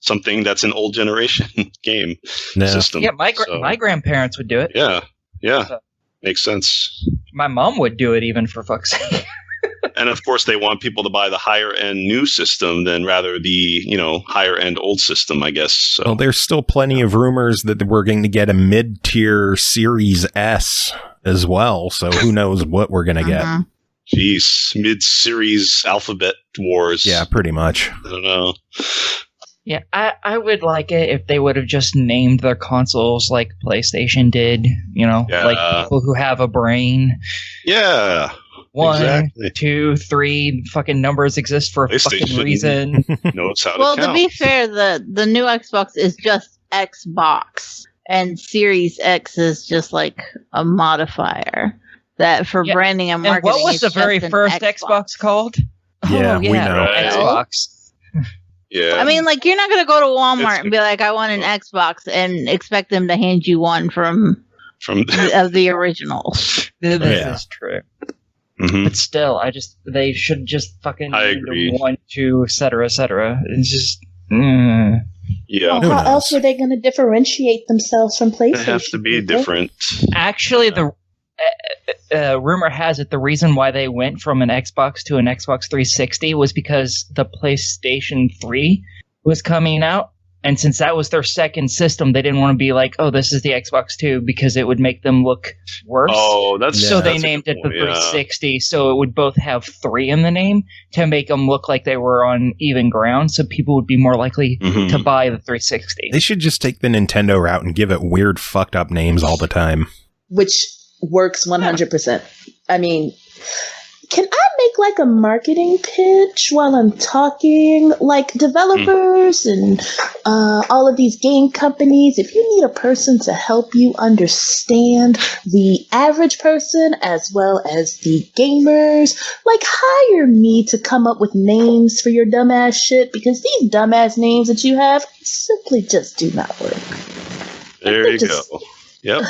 something that's an old generation game system. Yeah, my grandparents would do it. Yeah, so, makes sense. My mom would do it, even, for fuck's sake. And of course, they want people to buy the higher end new system than rather the higher end old system, I guess. So. Well, there's still plenty of rumors that we're going to get a mid-tier Series S as well. So who knows what we're going to get? Jeez, mid-series alphabet wars. Yeah, pretty much. I don't know. Yeah, I would like it if they would have just named their consoles like PlayStation did. Like people who have a brain. Yeah. 1, 2, 3 fucking numbers exist for a fucking reason. Knows how well, to count. to be fair, the new Xbox is just Xbox, and Series X is just like a modifier that for branding and marketing. And what was the very first Xbox called? Yeah, we know. Xbox. Yeah. I mean, like, you're not going to go to Walmart and be like, I want an Xbox, and expect them to hand you one from the originals. This is true. Mm-hmm. But still, they should just fucking I agree. 1, 2, etc., etc. It's just, Yeah. Well, how else are they going to differentiate themselves from PlayStation? They have to be different. Actually, the rumor has it the reason why they went from an Xbox to an Xbox 360 was because the PlayStation 3 was coming out. And since that was their second system, they didn't want to be like, oh, this is the Xbox 2, because it would make them look worse. Oh, so they named it the 360, so it would both have 3 in the name to make them look like they were on even ground, so people would be more likely to buy the 360. They should just take the Nintendo route and give it weird, fucked up names all the time. Which works 100%. I mean, can I make like a marketing pitch while I'm talking? Like developers and all of these game companies, if you need a person to help you understand the average person as well as the gamers, like hire me to come up with names for your dumbass shit, because these dumbass names that you have simply just do not work. There you go. Yep.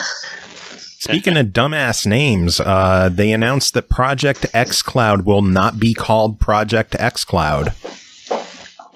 Speaking of dumbass names, they announced that Project xCloud will not be called Project xCloud.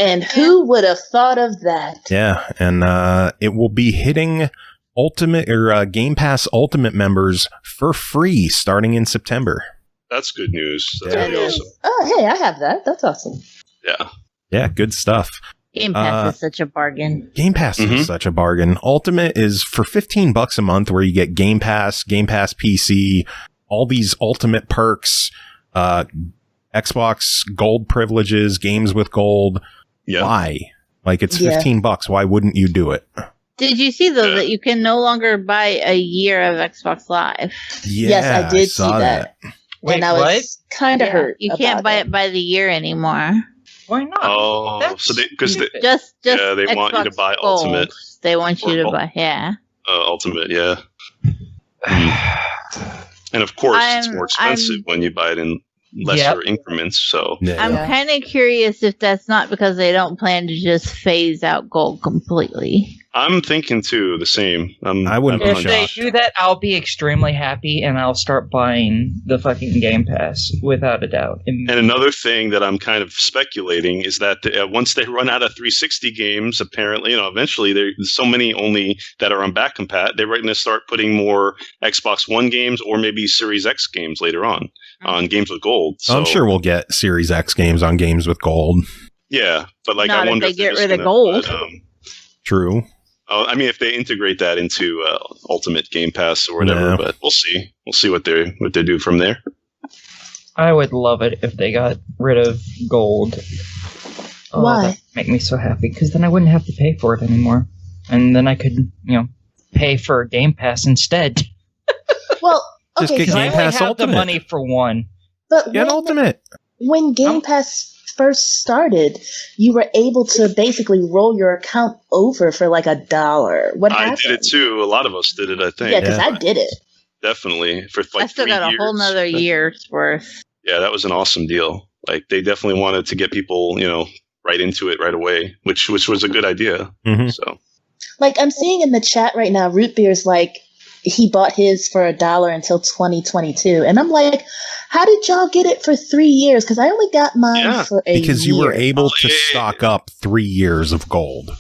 And who would have thought of that? Yeah, and it will be hitting Ultimate or Game Pass Ultimate members for free starting in September. That's good news. That's pretty awesome. Oh, hey, I have that. That's awesome. Yeah. Yeah, good stuff. Game Pass is such a bargain. Game Pass is such a bargain. Ultimate is for $15 a month, where you get Game Pass PC, all these Ultimate perks, Xbox Gold privileges, games with gold. Yeah. Why? Like, it's $15. Why wouldn't you do it? Did you see, though, that you can no longer buy a year of Xbox Live? Yeah, yes, I did see that. Wait, and I was kind of hurt. You can't buy it by the year anymore. Why not? Oh, That's so because they Xbox want you to buy Gold. Ultimate. They want you to buy, Ultimate, yeah. And of course, it's more expensive when you buy it in lesser increments. So I'm kind of curious if that's not because they don't plan to just phase out gold completely. I'm thinking too the same. I wouldn't. If they do that, I'll be extremely happy, and I'll start buying the fucking Game Pass without a doubt. And another thing that I'm kind of speculating is that once they run out of 360 games, apparently, eventually there's so many only that are on back compat. They're going to start putting more Xbox One games or maybe Series X games later on games with gold. So I'm sure we'll get Series X games on games with gold. Yeah, but like not I wonder if they get rid of gold. True. I mean, if they integrate that into Ultimate Game Pass or whatever, but we'll see. We'll see what they do from there. I would love it if they got rid of gold. Oh, Why? That'd make me so happy, because then I wouldn't have to pay for it anymore, and then I could, pay for Game Pass instead. Well, okay, just get Because I Game only Pass have Ultimate. the money for one. but Get Ultimate. when Game Pass first started, you were able to basically roll your account over for like $1. What happened? I did it too. A lot of us did it, I think. Yeah, because I did it. Definitely. For like I still 3 got a years. whole nother year's worth. Yeah, that was an awesome deal. Like, they definitely wanted to get people, right into it right away, which was a good idea. Mm-hmm. So, Like, I'm seeing in the chat right now, Root Beer's like, he bought his for $1 until 2022. And I'm like, how did y'all get it for 3 years? Because I only got mine for a year. Because you were able to stock up 3 years of gold.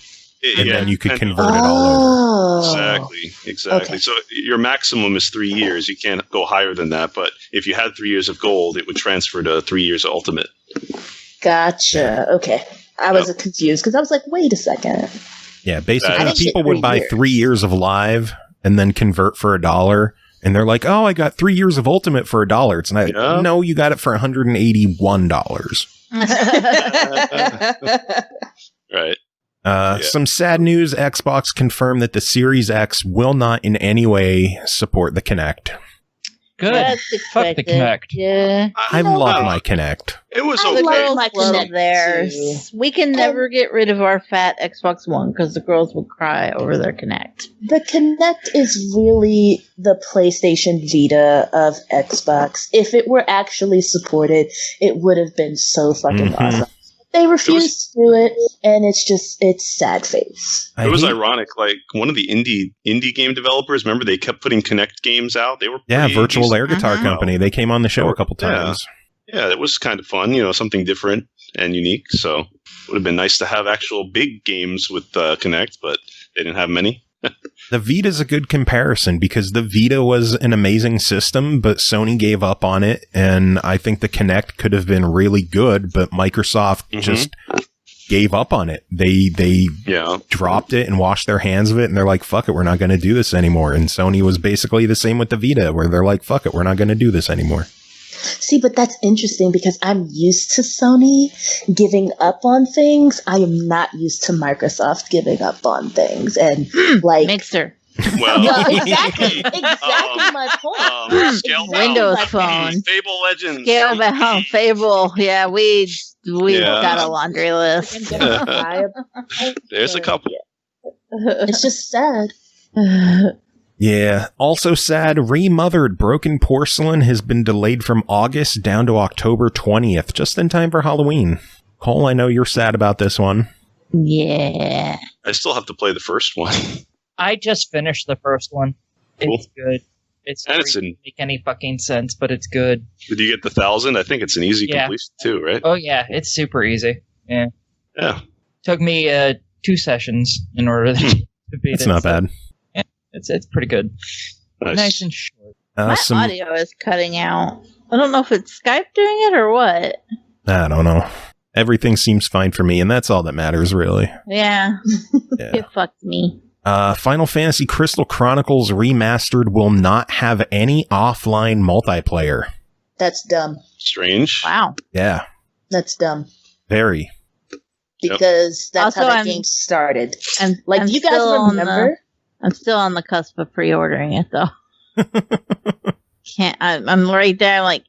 And then you could convert it all over. Exactly. Okay. So your maximum is 3 years. You can't go higher than that. But if you had 3 years of gold, it would transfer to 3 years of Ultimate. Gotcha. Okay. I was confused because I was like, wait a second. Yeah, basically didn't people get would 3 buy years. 3 years of Live and then convert for $1. And they're like, oh, I got 3 years of Ultimate for $1. It's not, no, you got it for $181. Right. Some sad news. Xbox confirmed that the Series X will not in any way support the Kinect. Good. That's Fuck the expected. Kinect. Yeah. I love my Kinect. It was I okay. love Girls my love Kinect theirs. too. We can never get rid of our fat Xbox One because the girls will cry over their Kinect. The Kinect is really the PlayStation Vita of Xbox. If it were actually supported, it would have been so fucking awesome. They refused to do it, and it's sad face. It was ironic. Like, one of the indie game developers, remember, they kept putting Kinect games out. They were Virtual Air Guitar Company. They came on the show a couple times. Yeah, it was kind of fun. Something different and unique. So it would have been nice to have actual big games with Kinect, but they didn't have many. The Vita's a good comparison because the Vita was an amazing system, but Sony gave up on it, and I think the Kinect could have been really good, but Microsoft just gave up on it. They dropped it and washed their hands of it, and they're like, fuck it, we're not going to do this anymore. And Sony was basically the same with the Vita, where they're like, fuck it, we're not going to do this anymore. See, but that's interesting because I'm used to Sony giving up on things. I am not used to Microsoft giving up on things. And like Mixer. Well, exactly my point. Scalebound, Windows Phone. Fable Legends. Scalebound, Fable. Yeah, we got a laundry list. There's a couple. It's just sad. Yeah. Also sad, Remothered Broken Porcelain has been delayed from August down to October 20th, just in time for Halloween. Cole, I know you're sad about this one. Yeah. I still have to play the first one. I just finished the first one. Cool. It's good. It doesn't make any fucking sense, but it's good. Did you get the 1,000? I think it's an easy completion too, right? Oh yeah, it's super easy. Yeah. Yeah. Took me 2 sessions in order to beat it. It's not bad. Yeah. It's pretty good. Nice and short. My audio is cutting out. I don't know if it's Skype doing it or what. I don't know. Everything seems fine for me, and that's all that matters, really. Yeah. It fucked me. Final Fantasy Crystal Chronicles Remastered will not have any offline multiplayer. That's dumb. Strange. Wow. Yeah. That's dumb. Very. Because that's Also, how that game started. Do you guys remember? I'm still on the cusp of pre-ordering it, though. I'm right there, like,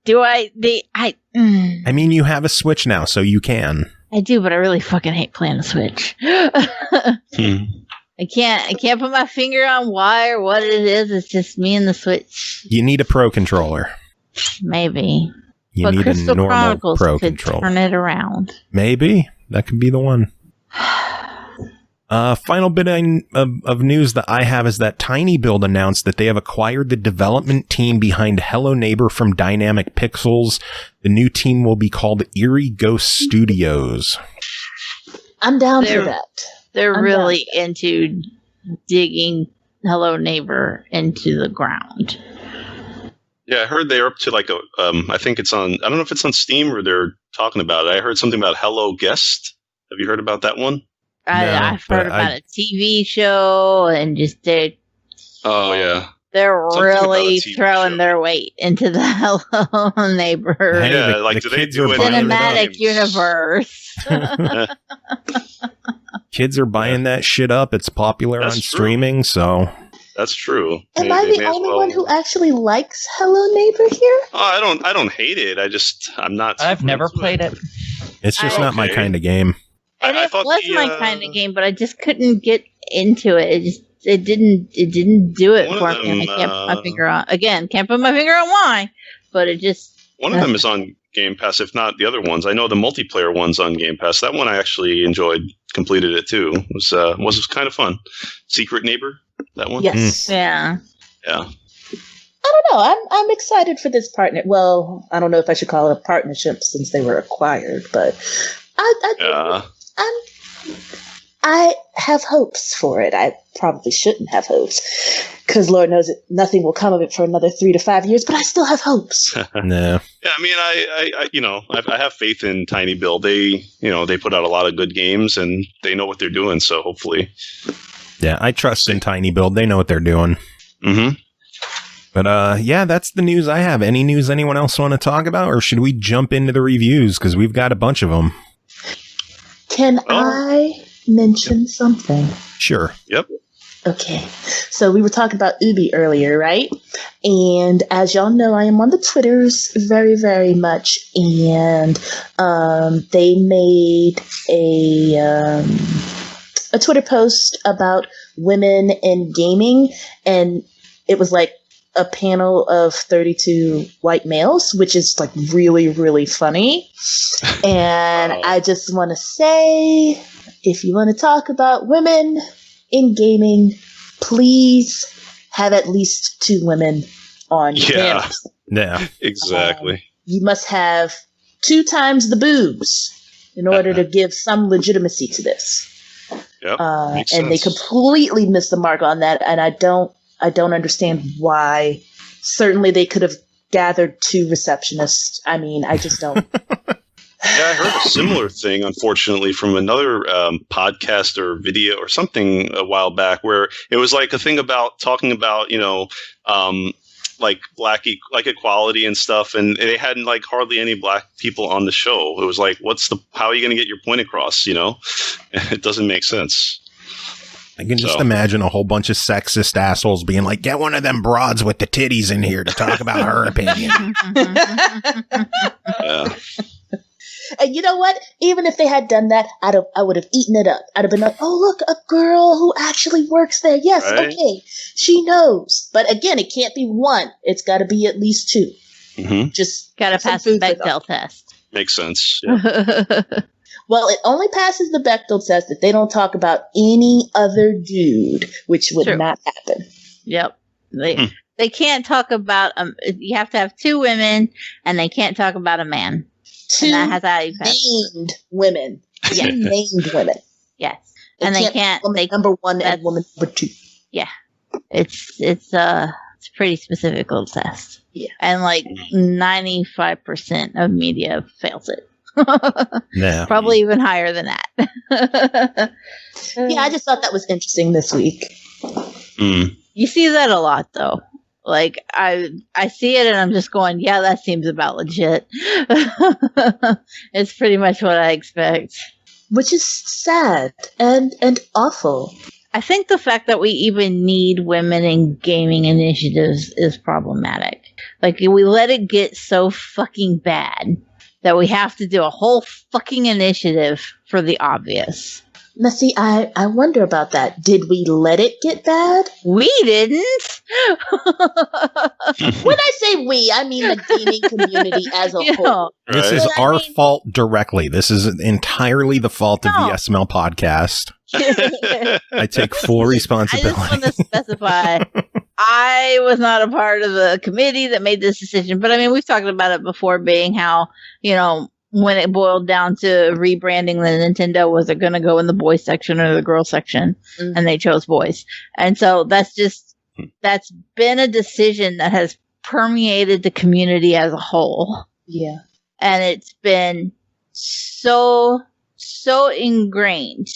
I mean, you have a Switch now, so you can. I do, but I really fucking hate playing the Switch. I can't put my finger on why or what it is. It's just me and the Switch. You need a Pro controller. Maybe. You need Crystal a normal Chronicles Pro could controller. Turn it around. Maybe. That could be the one. Final bit of news that I have is that tinyBuild announced that they have acquired the development team behind Hello Neighbor from Dynamic Pixels. The new team will be called Eerie Ghost Studios. I'm down for that. They're really into digging Hello Neighbor into the ground. Yeah, I heard they're up to like I think it's on, I don't know if it's on Steam or they're talking about it. I heard something about Hello Guest. Have you heard about that one? I've heard about a TV show and just they're really throwing their weight into the Hello Neighbor do they do cinematic universe. Kids are buying that shit up. It's popular on streaming, so that's true. Am I the only one who actually likes Hello Neighbor here? Oh, I don't hate it. I've never played it. It's just not my kind of game. And it was my kind of game, but I just couldn't get into it. It didn't do it for me. I can't put my finger on. Again, can't put my finger on why, but it just. One of them is on Game Pass, if not the other ones. I know the multiplayer one's on Game Pass. That one I actually enjoyed. Completed it too. It was kind of fun. Secret Neighbor. That one. Yes. Yeah. Yeah. I don't know. I'm excited for this partner. Well, I don't know if I should call it a partnership since they were acquired, but I have hopes for it. I probably shouldn't have hopes because Lord knows nothing will come of it for another 3 to 5 years, but I still have hopes. No. Yeah, I mean, I have faith in tinyBuild. They put out a lot of good games and they know what they're doing. So hopefully. Yeah, I trust in tinyBuild. They know what they're doing. Mm-hmm. But yeah, that's the news I have. Any news anyone else want to talk about, or should we jump into the reviews because we've got a bunch of them? Can I mention something? Sure. Yep. Okay. So we were talking about Ubi earlier, right? And as y'all know, I am on the Twitters very, very much. And they made a Twitter post about women in gaming. And it was like a panel of 32 white males, which is like really, really funny. And I just want to say, if you want to talk about women in gaming, please have at least 2 women on your panels. Yeah, exactly. You must have 2 times the boobs in order to give some legitimacy to this. Yep, and they completely missed the mark on that, and I don't understand why. Certainly they could have gathered 2 receptionists. I mean, I just don't. Yeah, I heard a similar thing, unfortunately, from another podcast or video or something a while back, where it was like a thing about talking about, like black equality and stuff, and they hadn't like hardly any black people on the show. It was like, how are you going to get your point across? It doesn't make sense. I can just imagine a whole bunch of sexist assholes being like, get one of them broads with the titties in here to talk about her opinion. Yeah. And you know what? Even if they had done that, I would have eaten it up. I'd have been like, oh, look, a girl who actually works there. Yes, right? Okay. She knows. But again, it can't be 1. It's got to be at least 2. Mm-hmm. Just got to pass the Bechdel test. Makes sense. Yeah. Well, it only passes the Bechdel test if they don't talk about any other dude, which would not happen. Yep. They can't talk about, you have to have 2 women, and they can't talk about a man. 2 named women. Yes. Named women. Yes. And they can't. Woman number 1 and woman number 2. Yeah. It's pretty specific little test. Yeah. And like 95% of media fails it. Yeah. Probably even higher than that. Yeah, I just thought that was interesting this week. You see that a lot though. Like I see it and I'm just going, yeah, that seems about legit. It's pretty much what I expect. Which is sad and awful. I think the fact that we even need women in gaming initiatives is problematic. Like, we let it get so fucking bad that we have to do a whole fucking initiative for the obvious. Now, see, I wonder about that. Did we let it get bad? We didn't. When I say we, I mean the gaming community as a whole. This is our fault directly. This is entirely the fault of the SML podcast. I take full responsibility. I just want to specify, I was not a part of the committee that made this decision. But I mean, we've talked about it before, being how, when it boiled down to rebranding the Nintendo, was it going to go in the boys section or the girls section? Mm-hmm. And they chose boys. And so that's been a decision that has permeated the community as a whole. Yeah. And it's been so ingrained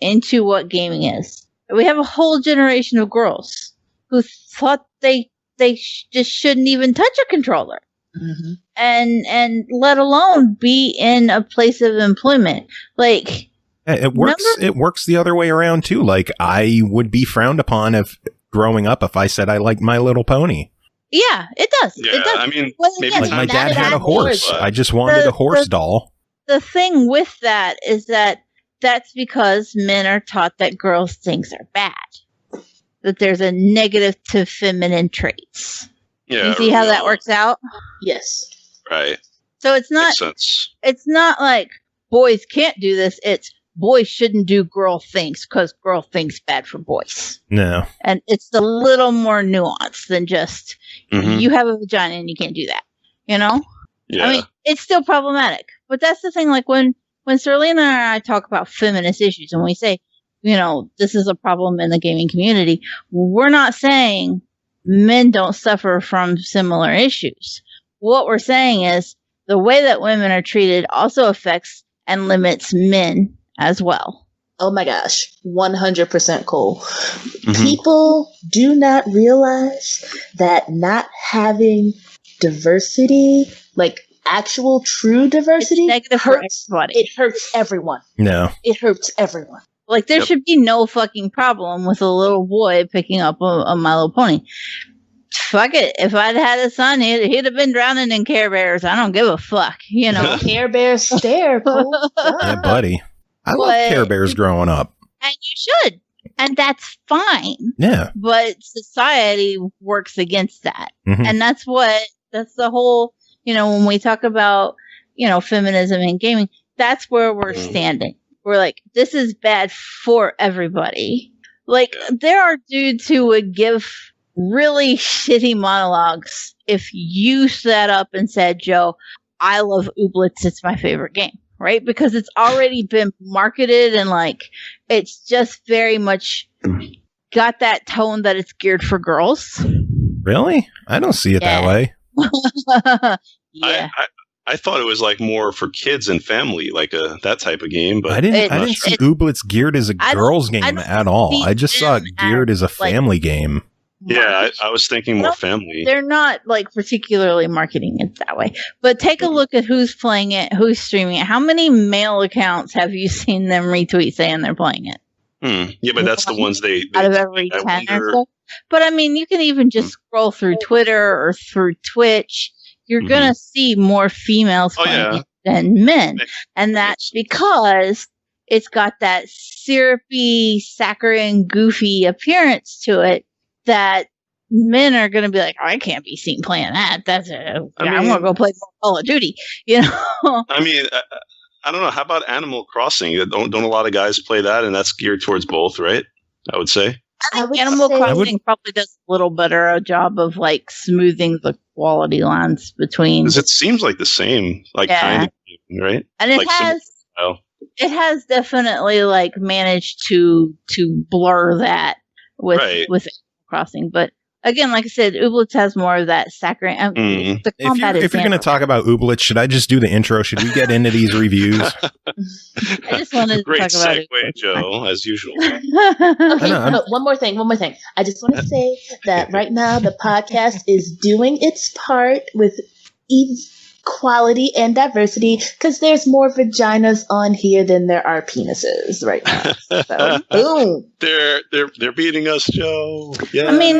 into what gaming is. We have a whole generation of girls who thought they just shouldn't even touch a controller. Mm-hmm. And let alone be in a place of employment. Like, it works the other way around too. Like, I would be frowned upon growing up if I said I liked My Little Pony. Yeah, it does. Yeah, it does. I mean, maybe like my dad had a horse. I just wanted a horse doll. The thing with that is that's because men are taught that girls' things are bad. That there's a negative to feminine traits. Yeah, you see how that works out? Yes. Right. So it's not like boys can't do this. It's boys shouldn't do girl things because girl things bad for boys. No. And it's a little more nuanced than just you have a vagina and you can't do that. Yeah. I mean, it's still problematic. But that's the thing, like when Surlyna and I talk about feminist issues and we say, this is a problem in the gaming community, we're not saying men don't suffer from similar issues. What we're saying is the way that women are treated also affects and limits men as well. Oh my gosh, 100% Cole. Mm-hmm. People do not realize that not having diversity, like actual true diversity, hurts everyone. No. It hurts everyone. Like, there should be no fucking problem with a little boy picking up a My Little Pony. Fuck it. If I'd had a son, he'd have been drowning in Care Bears. I don't give a fuck, Care Bears stare, Cole. Yeah, buddy. I love Care Bears growing up. And you should. And that's fine. Yeah. But society works against that. Mm-hmm. And that's the whole, when we talk about, feminism in gaming, that's where we're standing. We're like, this is bad for everybody. Like, there are dudes who would give really shitty monologues if you sat up and said, Joe, I love Ooblets, it's my favorite game, right? Because it's already been marketed and like, it's just very much got that tone that it's geared for girls. Really? I don't see it that way. Yeah. I thought it was like more for kids and family, like that type of game. But I didn't see Ooblets geared as a girls game at all. I just saw it geared as a family game. Yeah, I was thinking more family. They're not like particularly marketing it that way. But take a look at who's playing it, who's streaming it. How many male accounts have you seen them retweet saying they're playing it? Yeah, but that's the ones they out of every 10 or so. But I mean, you can even just scroll through Twitter or through Twitch. You're going to see more females playing it than men. And that's because it's got that syrupy, saccharine, goofy appearance to it that men are going to be like, I can't be seen playing that. I'm going to go play Call of Duty, I mean, I don't know. How about Animal Crossing? Don't a lot of guys play that? And that's geared towards both, right? I would say. I think Animal Crossing probably does a little better a job of like smoothing the quality lines between. Because it seems like the same, kind of, right? And it it has definitely like managed to blur that with Animal Crossing. But again, like I said, Ooblets has more of that saccharine. The combat if you're going to talk about Ooblets, should I just do the intro? Should we get into these reviews? I just wanted to Great talk about it. segue, Joe, as usual. Okay, one more thing. I just want to say that right now the podcast is doing its part with equality and diversity because there's more vaginas on here than there are penises right now. So, boom. They're beating us, Joe. Yeah. I mean,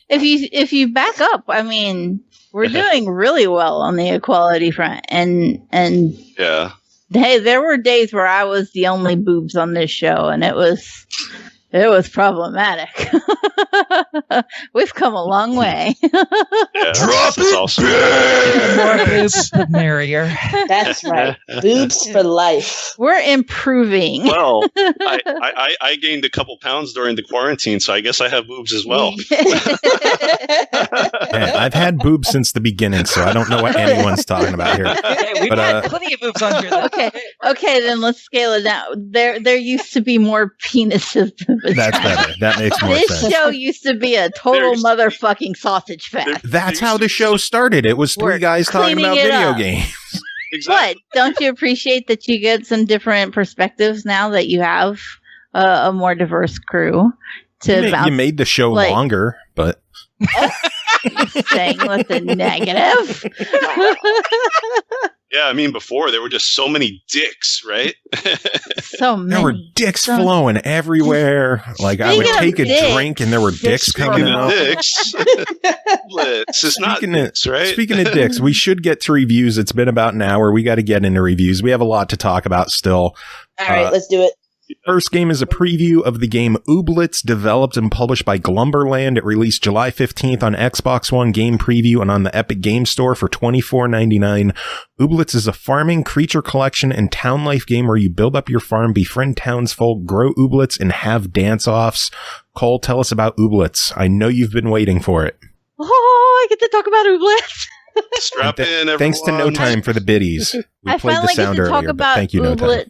if you back up, I mean, we're doing really well on the equality front, and yeah. Hey, there were days where I was the only boobs on this show, and it was problematic. We've come a long way. Yeah, Drop it! Awesome. The more boobs, the merrier. That's right. Boobs for life. We're improving. Well, I gained a couple pounds during the quarantine, so I guess I have boobs as well. Man, I've had boobs since the beginning, so I don't know what anyone's talking about here. Hey, we've had plenty of boobs on here. Though. Okay, then let's scale it down. There used to be more penises than vaginas. That's better. That makes more sense. This show used to be a total motherfucking sausage fest. That's how the show started. It was three guys talking about video games. Exactly. But don't you appreciate that you get some different perspectives now that you have a more diverse crew to bounce? You made the show longer, but saying with the negative. Yeah, I mean, before there were just so many dicks, right? So many. There were dicks flowing everywhere. Like I would take a drink and there were dicks coming out. Dicks. It's not dicks, right? Speaking of dicks, we should get to reviews. It's been about an hour. We got to get into reviews. We have a lot to talk about still. All right, let's do it. First game is a preview of the game Ooblets, developed and published by Glumberland. It released July 15th on Xbox One Game Preview and on the Epic Game Store for $24.99. Ooblets is a farming, creature collection, and town life game where you build up your farm, befriend townsfolk, grow ooblets, and have dance-offs. Cole, tell us about Ooblets. I know you've been waiting for it. Oh, I get to talk about Ooblets. Strap in, everyone. Thanks to No Time for the biddies. We played the sound earlier, but thank you, No Time.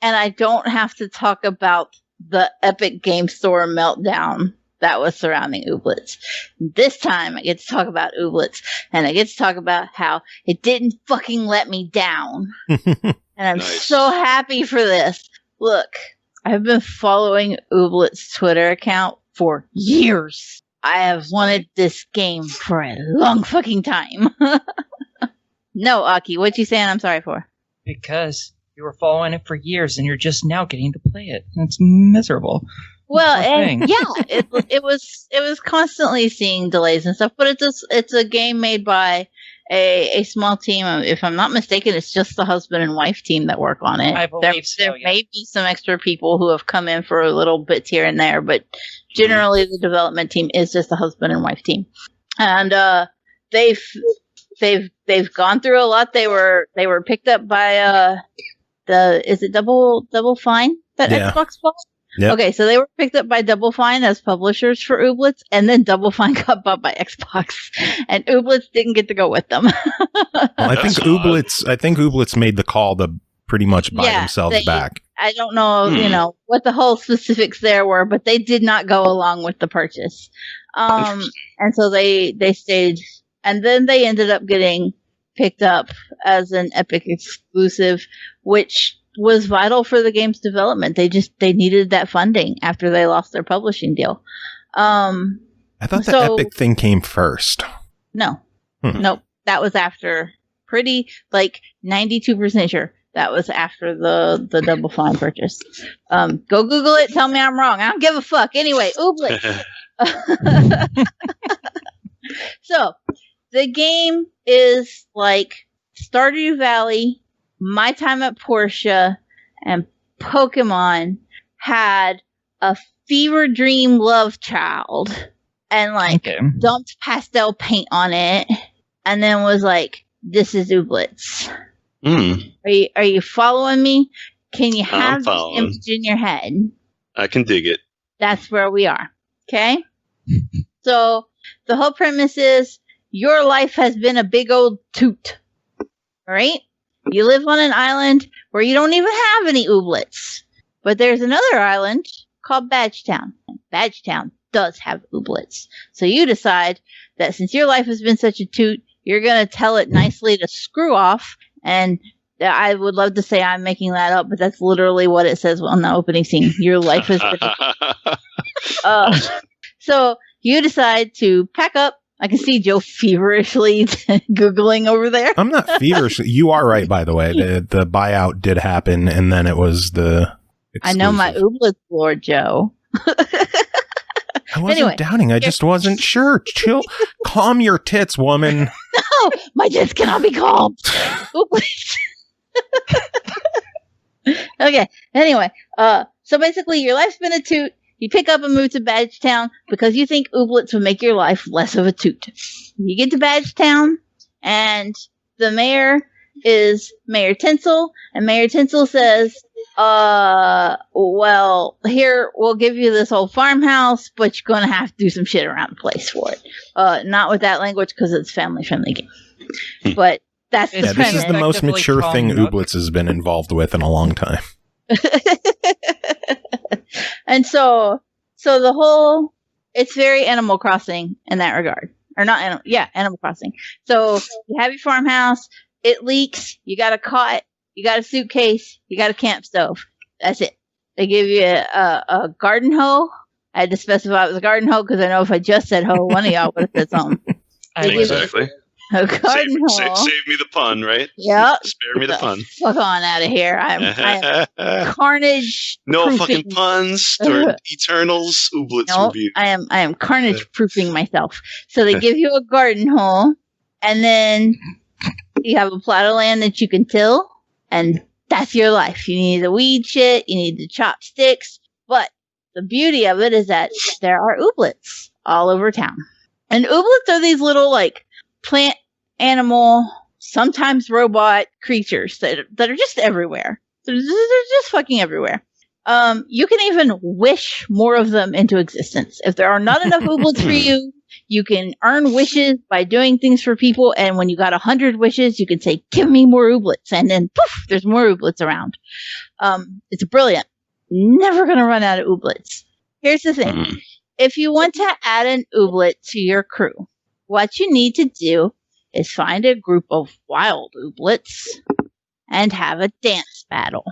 And I don't have to talk about the Epic Game Store meltdown that was surrounding Ooblets. This time I get to talk about Ooblets, and I get to talk about how it didn't fucking let me down. And I'm so happy for this. Look, I've been following Ooblets' Twitter account for years. I have wanted this game for a long fucking time. No, Aki, what you saying I'm sorry for? Because you were following it for years, and you're just now getting to play it. It's miserable. Well, and it was constantly seeing delays and stuff. But it's a game made by a small team. If I'm not mistaken, it's just the husband and wife team that work on it. I believe there may be some extra people who have come in for a little bits here and there, but generally the development team is just the husband and wife team. And they've gone through a lot. They were picked up by is it Double Fine that Xbox bought? Yep. Okay, so they were picked up by Double Fine as publishers for Ooblets, and then Double Fine got bought by Xbox, and Ooblets didn't get to go with them. Well, I think Ooblets made the call to pretty much buy themselves back. I don't know, what the whole specifics there were, but they did not go along with the purchase. And so they stayed, and then they ended up getting picked up as an Epic exclusive, which was vital for the game's development. They needed that funding after they lost their publishing deal. I thought the Epic thing came first. No. Nope. That was after. Pretty, 92% sure. That was after the Double Fine purchase. Go Google it. Tell me I'm wrong. I don't give a fuck. Anyway, Ooblets. So, the game is like Stardew Valley, My Time at Portia, and Pokemon had a fever dream love child and dumped pastel paint on it and then was like, this is Ooblets. Are you following me? Can you have this image in your head? I can dig it. That's where we are. Okay? So the whole premise is your life has been a big old toot. Alright? You live on an island where you don't even have any Ooblets. But there's another island called Badgetown. Badgetown does have ooblets. So you decide that since your life has been such a toot, you're going to tell it nicely to screw off. And I would love to say I'm making that up, but that's literally what it says on the opening scene. Your life has been so you decide to pack up. I can see Joe feverishly Googling over there. I'm not feverishly. You are right, by the way. The buyout did happen, and then it was the exclusive. I know my ooblets lord, Joe. I wasn't doubting. I just wasn't sure. Chill. Calm your tits, woman. No, my tits cannot be calmed. Ooblets. Okay. Anyway, so basically your life's been a toot. You pick up and move to Badgetown because you think ooblets would make your life less of a toot. You get to Badgetown, and the mayor is Mayor Tinsel, and Mayor Tinsel says, well, here, we'll give you this old farmhouse, but you're going to have to do some shit around the place for it. Not with that language, because it's a family-friendly game. But that's the premise. This is the most mature thing Ooblets has been involved with in a long time. And so the whole, it's very Animal Crossing in that regard. Or not Animal Crossing. So you have your farmhouse, it leaks, you got a cot, you got a suitcase, you got a camp stove. That's it. They give you a garden hoe. I had to specify it was a garden hoe because I know if I just said hoe, one of y'all would have said something. Exactly. A garden hoe. Save me the pun, right? Yeah. Spare me the pun. Fuck on out of here. I am carnage. No fucking puns or Eternals Ooblets review. I am carnage proofing myself. So they give you a garden hole, and then you have a plot of land that you can till, and that's your life. You need the weed shit, you need the chopsticks, but the beauty of it is that there are ooblets all over town. And ooblets are these little, like, plant, animal, sometimes robot creatures that are just everywhere. They're just fucking everywhere. You can even wish more of them into existence. If there are not enough ooblets for you, you can earn wishes by doing things for people, and when you got 100 wishes, you can say, give me more ooblets, and then poof, there's more ooblets around. It's brilliant. Never gonna run out of ooblets. Here's the thing. If you want to add an ooblet to your crew, what you need to do is find a group of wild ooblets and have a dance battle.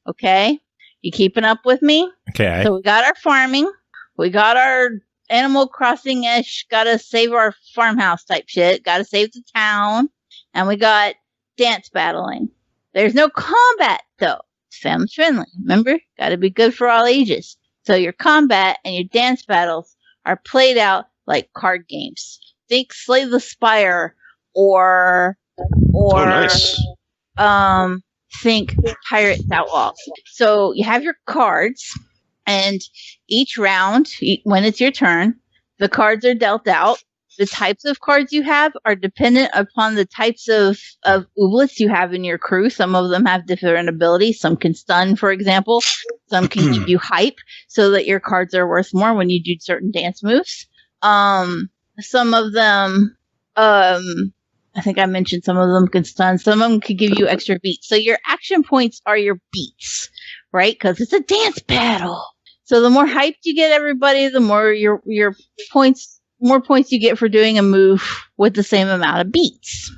Okay? You keeping up with me? Okay. So we got our farming. We got our Animal Crossing-ish, gotta save our farmhouse type shit. Gotta save the town. And we got dance battling. There's no combat, though. It's family friendly. Remember? Gotta be good for all ages. So your combat and your dance battles are played out like card games. Think Slay the Spire or nice. Think Pirates Outlaw. So you have your cards, and each round, when it's your turn, the cards are dealt out. The types of cards you have are dependent upon the types of ooblets you have in your crew. Some of them have different abilities. Some can stun, for example. Some can give you hype so that your cards are worth more when you do certain dance moves. Some of them, I think I mentioned some of them can stun. Some of them could give you extra beats. So your action points are your beats, right? Because it's a dance battle. So the more hyped you get everybody, the more your points, more points you get for doing a move with the same amount of beats.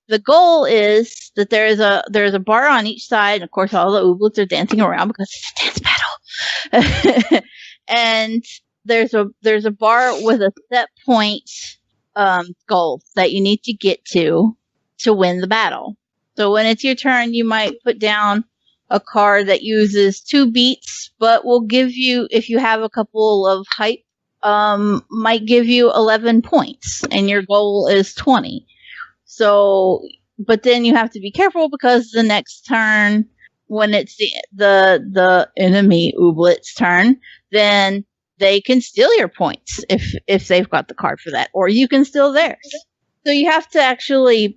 The goal is that there's a bar on each side. And of course, all the ooblets are dancing around because it's a dance battle. And there's a bar with a set point goal that you need to get to win the battle. So when it's your turn, you might put down a card that uses 2 beats, but will give you, if you have a couple of hype, might give you 11 points, and your goal is 20. So, but then you have to be careful because the next turn, when it's the enemy ooblet's turn, then they can steal your points if they've got the card for that, or you can steal theirs. So you have to actually,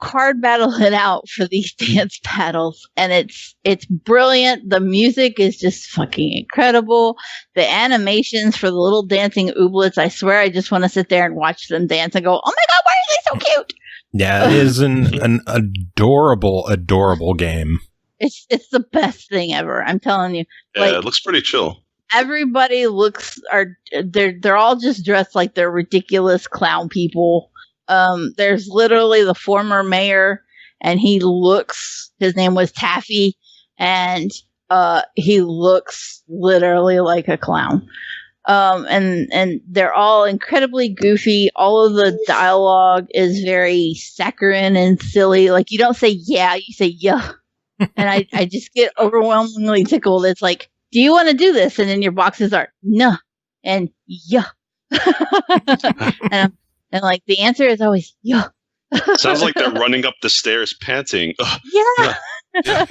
card battle it out for these dance battles, and it's brilliant. The music is just fucking incredible. The animations for the little dancing ooblets, I swear I just want to sit there and watch them dance and go, oh my god, why are they so cute? Yeah, it is an adorable, adorable game. It's the best thing ever, I'm telling you. Yeah, it looks pretty chill. everybody they're all just dressed like they're ridiculous clown people. There's literally the former mayor, and his name was Taffy, and he looks literally like a clown. And they're all incredibly goofy. All of the dialogue is very saccharine and silly. Like, you don't say yeah, you say yeah. And I just get overwhelmingly tickled. It's like, do you want to do this? And then your boxes are no and yeah. and like the answer is always yeah. Sounds like they're running up the stairs panting. Yeah.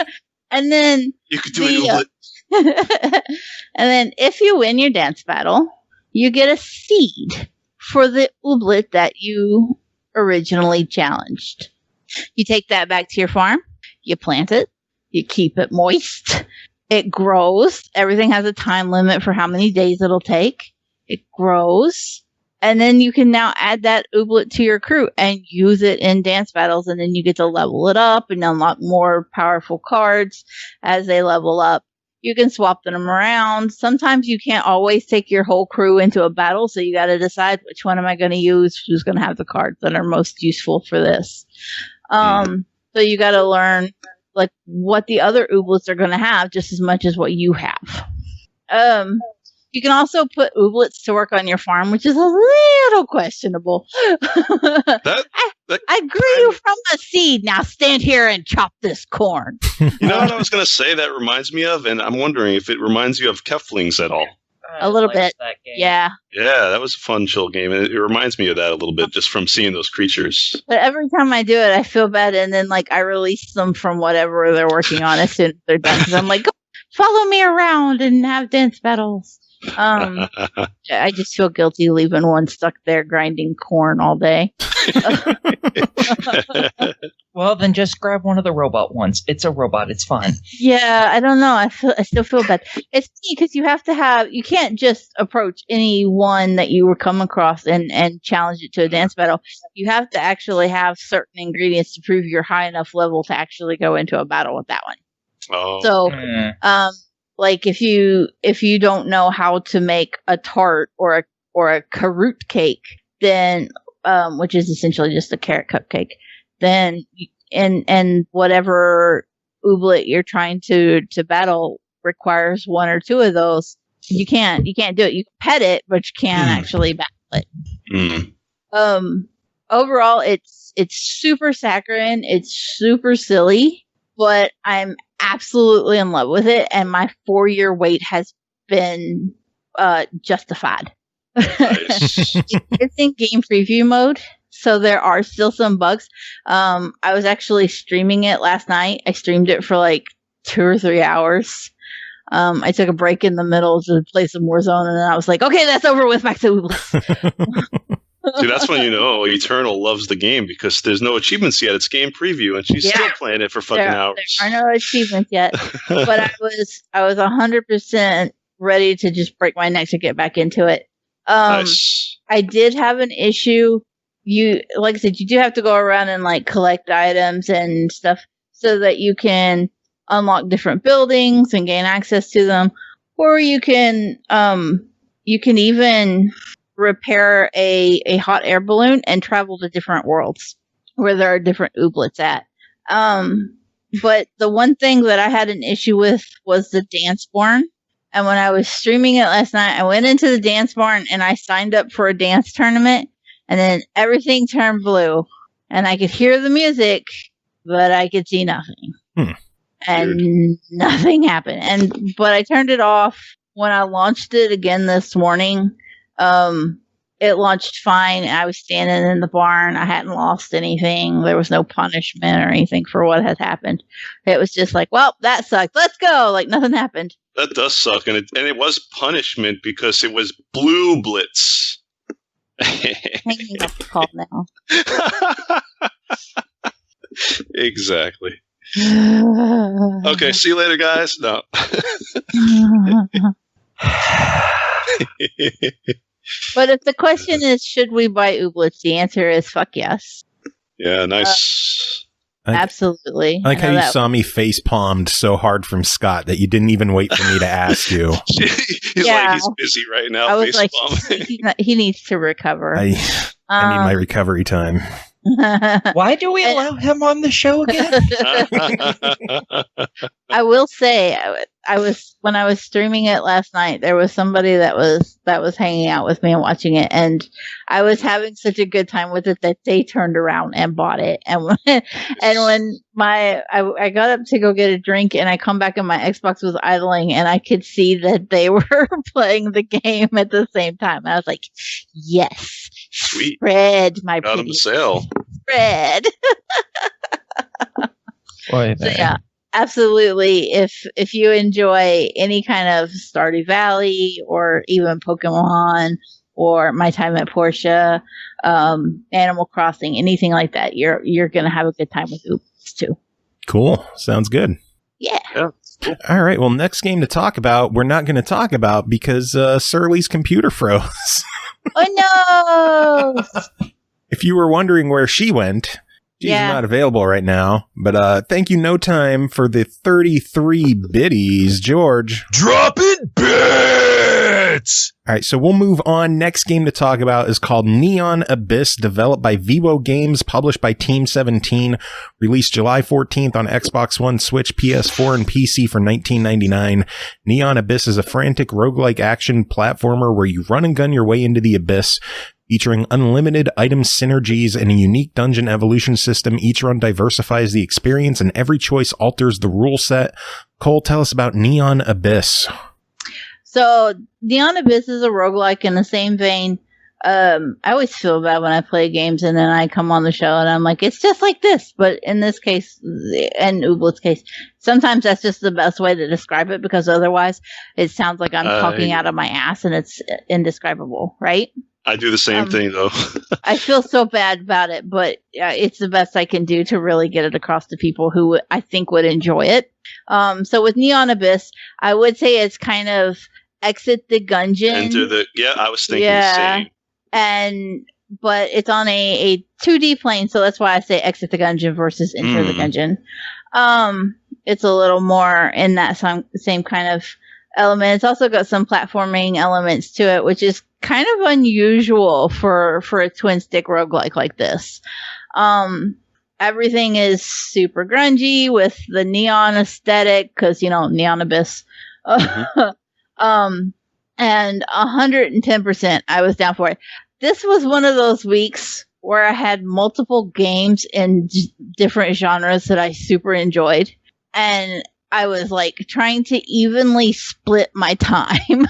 And then you could do it. And then if you win your dance battle, you get a seed for the ooblet that you originally challenged. You take that back to your farm, you plant it, you keep it moist, it grows. Everything has a time limit for how many days it'll take. It grows. And then you can now add that ooblet to your crew and use it in dance battles. And then you get to level it up and unlock more powerful cards as they level up. You can swap them around. Sometimes you can't always take your whole crew into a battle, so you got to decide which one am I going to use, who's going to have the cards that are most useful for this. So you got to learn like what the other ooblets are going to have just as much as what you have. You can also put ooblets to work on your farm, which is a little questionable. I grew you from a seed. Now stand here and chop this corn. You know what I was going to say that reminds me of? And I'm wondering if it reminds you of Keflings at all. A little bit. Yeah. Yeah, that was a fun, chill game. It reminds me of that a little bit just from seeing those creatures. But every time I do it, I feel bad. And then like I release them from whatever they're working on as soon as they're done. Because I'm like, go follow me around and have dance battles. I just feel guilty leaving one stuck there grinding corn all day. Well, then just grab one of the robot ones. It's a robot. It's fine. Yeah, I don't know. I still feel bad. It's because you can't just approach any one that you were come across and challenge it to a dance battle. You have to actually have certain ingredients to prove you're high enough level to actually go into a battle with that one. Oh. So, like if you don't know how to make a tart or a carrot cake, then which is essentially just a carrot cupcake, then and whatever ooblet you're trying to battle requires one or two of those, you can't do it. You can pet it, but you can't actually battle it. Overall, it's super saccharine. It's super silly, but I'm absolutely in love with it, and my 4-year wait has been justified. Nice. It's in game preview mode, so there are still some bugs. I was actually streaming it last night. I streamed it for like 2 or 3 hours. I took a break in the middle to play some Warzone, and then I was like, okay, that's over with, back to Ooblets. Dude, that's when you know Eternal loves the game, because there's no achievements yet. It's game preview, and she's still playing it for fucking hours. There are no achievements yet, but I was 100% ready to just break my neck to get back into it. Nice. I did have an issue. Like I said, you do have to go around and like collect items and stuff so that you can unlock different buildings and gain access to them, or you can even repair a hot air balloon and travel to different worlds where there are different ooblets at. But the one thing that I had an issue with was the dance barn. And when I was streaming it last night, I went into the dance barn and I signed up for a dance tournament, and then everything turned blue and I could hear the music, but I could see nothing. And nothing happened. But I turned it off when I launched it again this morning. It launched fine. I was standing in the barn. I hadn't lost anything. There was no punishment or anything for what had happened. It was just like, well, that sucked. Let's go. Like nothing happened. That does suck. And it was punishment because it was blue blitz. Hanging up the call now. Exactly. Okay, see you later, guys. No. But if the question is, should we buy ooblets? The answer is fuck yes. Yeah, nice. Absolutely. I like how you saw me face palmed so hard from Scott that you didn't even wait for me to ask you. He's like, he's busy right now. I was like, he needs to recover. I need my recovery time. Why do we allow him on the show again? I will say, when I was streaming it last night, there was somebody that was hanging out with me and watching it, and I was having such a good time with it that they turned around and bought it. And when I got up to go get a drink, and I come back and my Xbox was idling, and I could see that they were playing the game at the same time. I was like, yes. Sweet. Spread my out of the sale. Spread. Boy, so, yeah, absolutely. If you enjoy any kind of Stardew Valley or even Pokemon or My Time at Portia, Animal Crossing, anything like that, you're gonna have a good time with Ooblets too. Cool. Sounds good. Yeah. Cool. All right. Well, next game to talk about, we're not going to talk about because Surly's computer froze. Oh no! If you were wondering where she went, she's not available right now. But thank you, No Time, for the 33 biddies, George. Dropping bits! All right, so we'll move on. Next game to talk about is called Neon Abyss, developed by Veewo Games, published by Team17, released July 14th on Xbox One, Switch, PS4, and PC for $19.99. Neon Abyss is a frantic roguelike action platformer where you run and gun your way into the abyss, featuring unlimited item synergies and a unique dungeon evolution system. Each run diversifies the experience and every choice alters the rule set. Cole, tell us about Neon Abyss. So Neon Abyss is a roguelike in the same vein. I always feel bad when I play games and then I come on the show and I'm like, it's just like this. But in this case, and Ooblet's case, sometimes that's just the best way to describe it, because otherwise it sounds like I'm talking out of my ass and it's indescribable, right? I do the same thing, though. I feel so bad about it, but it's the best I can do to really get it across to people who I think would enjoy it. So with Neon Abyss, I would say it's kind of Exit the Gungeon. I was thinking the same. But it's on a 2D plane, so that's why I say Exit the Gungeon versus Enter the Gungeon. It's a little more in that same kind of element. It's also got some platforming elements to it, which is kind of unusual for a twin stick roguelike like this. Everything is super grungy with the neon aesthetic, because Neon Abyss. And 110%, I was down for it. This was one of those weeks where I had multiple games in different genres that I super enjoyed, and I was like trying to evenly split my time.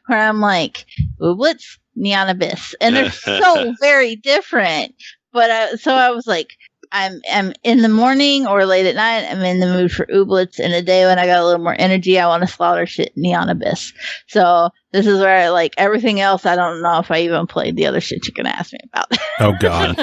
Where I'm like, Ooblets, Neon Abyss, and they're so very different. But so I was like, I'm in the morning or late at night, I'm in the mood for Ooblets. In a day when I got a little more energy, I want to slaughter shit Neon Abyss. So this is where, like, everything else, I don't know if I even played the other shit you're going to ask me about. Oh, God.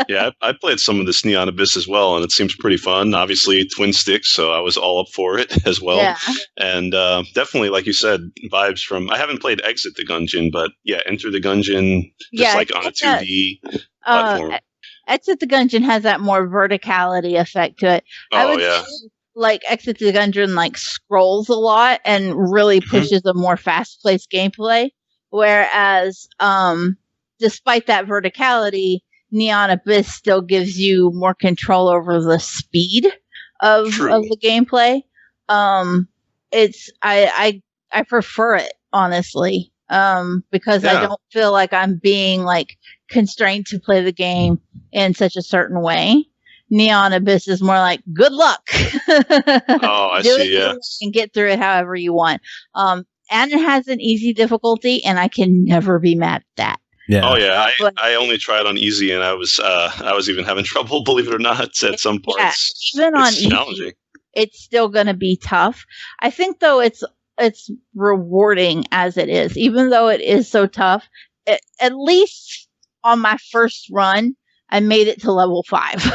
Yeah, I played some of this Neon Abyss as well, and it seems pretty fun. Obviously, twin sticks, so I was all up for it as well. Yeah. And definitely, like you said, vibes from... I haven't played Exit the Gungeon, but yeah, Enter the Gungeon, just like on a 2D platform. Exit the Gungeon has that more verticality effect to it. I would say, like, Exit the Gungeon, like, scrolls a lot and really pushes a more fast-paced gameplay. Whereas, despite that verticality, Neon Abyss still gives you more control over the speed of the gameplay. I prefer it, honestly, because I don't feel like I'm being, like, constrained to play the game in such a certain way. Neon Abyss is more like, good luck. I see, and get through it however you want. And it has an easy difficulty, and I can never be mad at that. Yeah. Oh yeah, I only tried on easy, and I was even having trouble, believe it or not, at some parts. Yeah, even on easy, challenging. It's still going to be tough. I think though it's rewarding as it is, even though it is so tough. At least on my first run, I made it to level 5.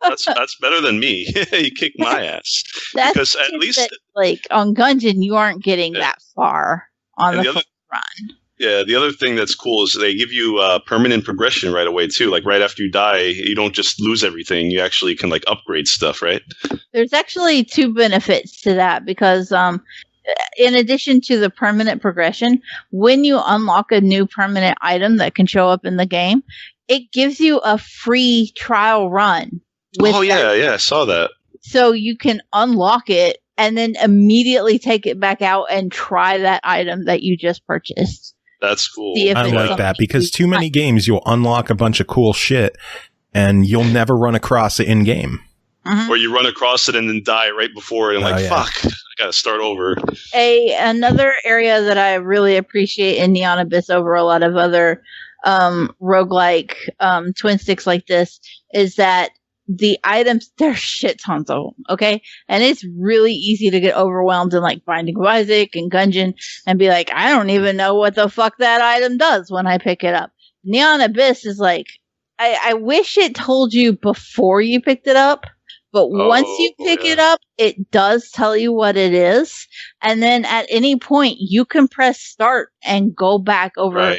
That's better than me. You kicked my ass. Because at least like on Gungeon, you aren't getting that far on the first run. Yeah, the other thing that's cool is they give you permanent progression right away too. Like right after you die, you don't just lose everything. You actually can like upgrade stuff, right? There's actually 2 benefits to that because in addition to the permanent progression, when you unlock a new permanent item that can show up in the game, it gives you a free trial run. I saw that. So you can unlock it and then immediately take it back out and try that item that you just purchased. That's cool. I like that because too many games you'll unlock a bunch of cool shit and you'll never run across it in game. Mm-hmm. Or you run across it and then die right before it and fuck, I gotta start over. Another area that I really appreciate in Neon Abyss over a lot of other roguelike twin sticks like this is that the items, there's shit tons of them, okay? And it's really easy to get overwhelmed in like Binding of Isaac and Gungeon and be like, I don't even know what the fuck that item does when I pick it up. Neon Abyss is like, I wish it told you before you picked it up, but once you pick it up, it does tell you what it is. And then at any point, you can press start and go back over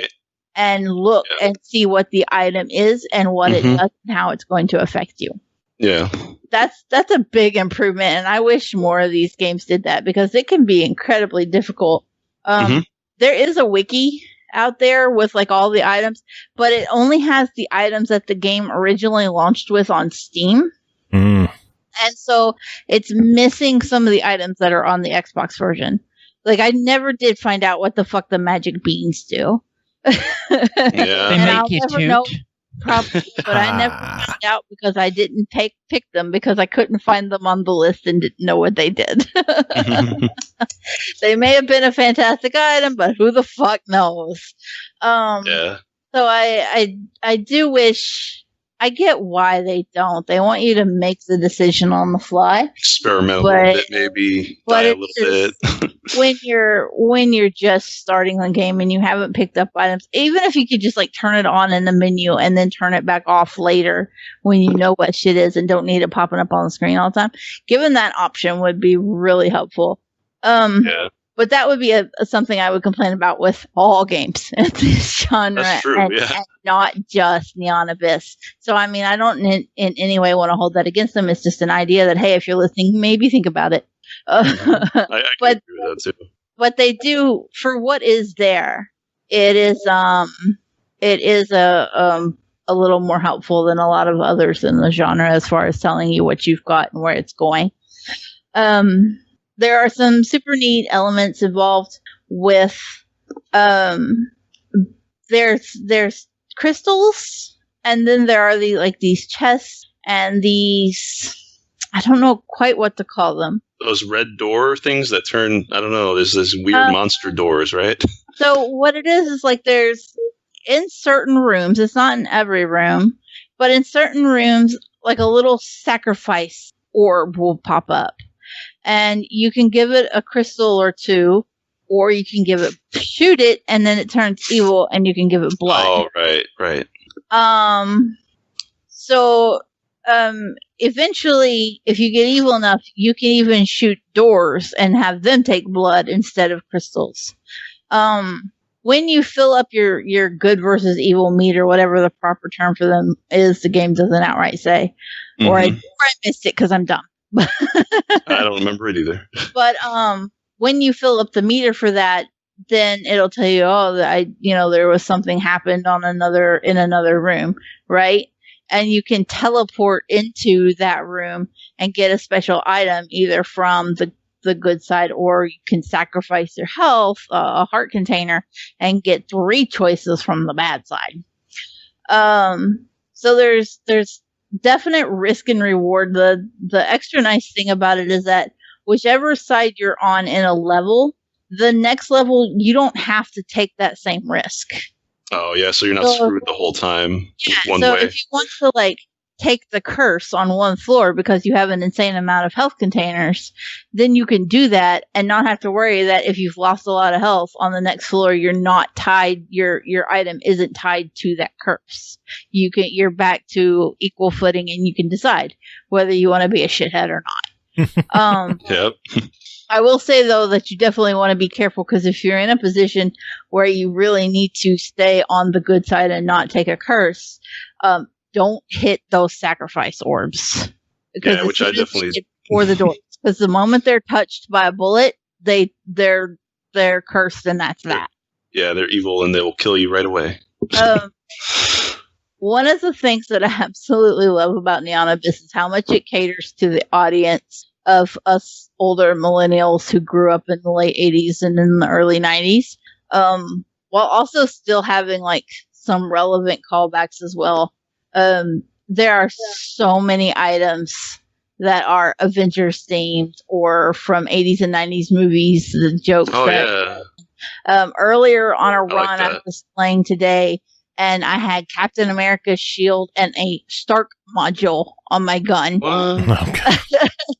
and look and see what the item is and what it does and how it's going to affect you. Yeah. That's a big improvement, and I wish more of these games did that because it can be incredibly difficult. There is a wiki out there with like all the items, but it only has the items that the game originally launched with on Steam. And so it's missing some of the items that are on the Xbox version. Like I never did find out what the fuck the magic beans do. They make you toot. Probably, but I never found out because I didn't pick them because I couldn't find them on the list and didn't know what they did. They may have been a fantastic item, but who the fuck knows? So I do wish. I get why they don't. They want you to make the decision on the fly. Experiment a little bit, maybe die a little bit. when you're just starting the game and you haven't picked up items, even if you could just like turn it on in the menu and then turn it back off later when you know what shit is and don't need it popping up on the screen all the time, given that option would be really helpful. But that would be something I would complain about with all games in this genre. That's true, and not just Neon Abyss. So, I mean, I don't in any way want to hold that against them. It's just an idea that, hey, if you're listening, maybe think about it. I agree with that too. But they do, for what is there, it is a little more helpful than a lot of others in the genre as far as telling you what you've got and where it's going. There are some super neat elements involved with there's crystals, and then there are these chests and these, I don't know quite what to call them. Those red door things that turn, I don't know, there's this weird monster doors, right? So what it is like there's, in certain rooms, it's not in every room, but in certain rooms, like a little sacrifice orb will pop up. And you can give it a crystal or two, or you can shoot it, and then it turns evil, and you can give it blood. Oh, right. So, eventually, if you get evil enough, you can even shoot doors and have them take blood instead of crystals. When you fill up your good versus evil meter, whatever the proper term for them is, the game doesn't outright say, or I missed it because I'm dumb. I don't remember it either. But when you fill up the meter for that, then it'll tell you, there was something happened in another room, right? And you can teleport into that room and get a special item either from the good side, or you can sacrifice your health, a heart container, and get 3 choices from the bad side. So there's definite risk and reward. The extra nice thing about it is that whichever side you're on in a level, the next level you don't have to take that same risk. Oh yeah, so you're not screwed the whole time. One way. If you want to take the curse on one floor because you have an insane amount of health containers, then you can do that and not have to worry that if you've lost a lot of health on the next floor, you're not tied. Your item isn't tied to that curse. You're back to equal footing, and you can decide whether you want to be a shithead or not. Yep. I will say, though, that you definitely want to be careful, because if you're in a position where you really need to stay on the good side and not take a curse, don't hit those sacrifice orbs. Yeah, which I definitely... For the doors. Because the moment they're touched by a bullet, they're cursed, and that's that. Yeah, they're evil, and they will kill you right away. One of the things that I absolutely love about Neon Abyss is how much it caters to the audience of us older millennials who grew up in the late 80s and in the early 90s, while also still having like some relevant callbacks as well. There are so many items that are Avengers themed or from 80s and 90s movies, the jokes. Earlier on a run I was playing today, and I had Captain America's shield and a Stark module on my gun. What?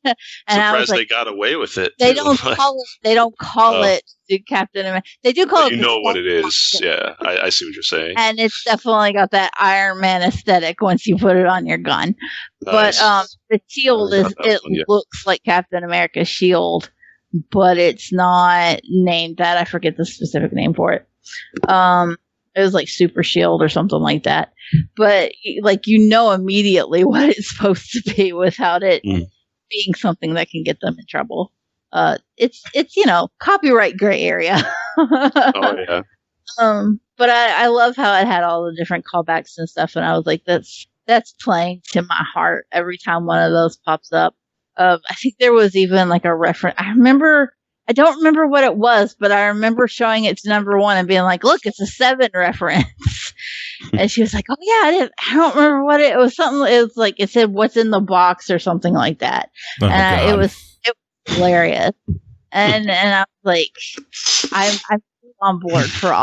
And I was like, they got away with it. They don't call it the Captain America. They do call it. You know what it is. Yeah, I see what you're saying. And it's definitely got that Iron Man aesthetic once you put it on your gun. Nice. But the shield looks like Captain America's shield, but it's not named that. I forget the specific name for it. It was like Super Shield or something like that. But like, you know immediately what it's supposed to be without it being something that can get them in trouble. It's copyright gray area. Oh yeah. But I love how it had all the different callbacks and stuff, and I was like, that's playing to my heart every time one of those pops up. I think there was even like a reference. I don't remember what it was, but I remember showing it to number one and being like, look, it's a 7 reference. And she was like, oh yeah, I don't remember what it was. Something, it was like, it said what's in the box or something like that. Oh, and it was hilarious. And I was like, I'm on board for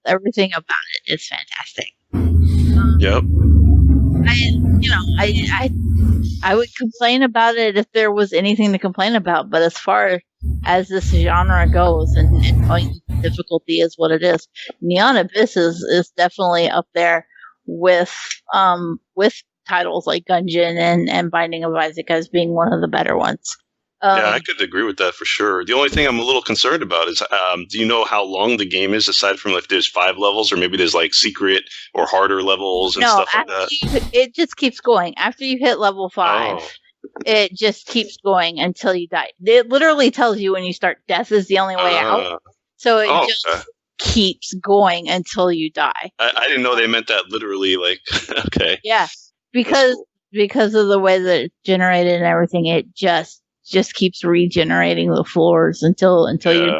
everything about it. It's fantastic. Yep. I would complain about it if there was anything to complain about, but as far as this genre goes, and difficulty is what it is, Neon Abyss is definitely up there with titles like Gungeon and Binding of Isaac as being one of the better ones. Yeah, I could agree with that for sure. The only thing I'm a little concerned about is, do you know how long the game is, aside from if there's 5 levels, or maybe there's like secret or harder levels and stuff like that? It just keeps going. After you hit level 5, it just keeps going until you die. It literally tells you when you start, death is the only way out. So it just keeps going until you die. I didn't know they meant that literally, like, okay. Yeah, because of the way that it's generated and everything, it just keeps regenerating the floors until you're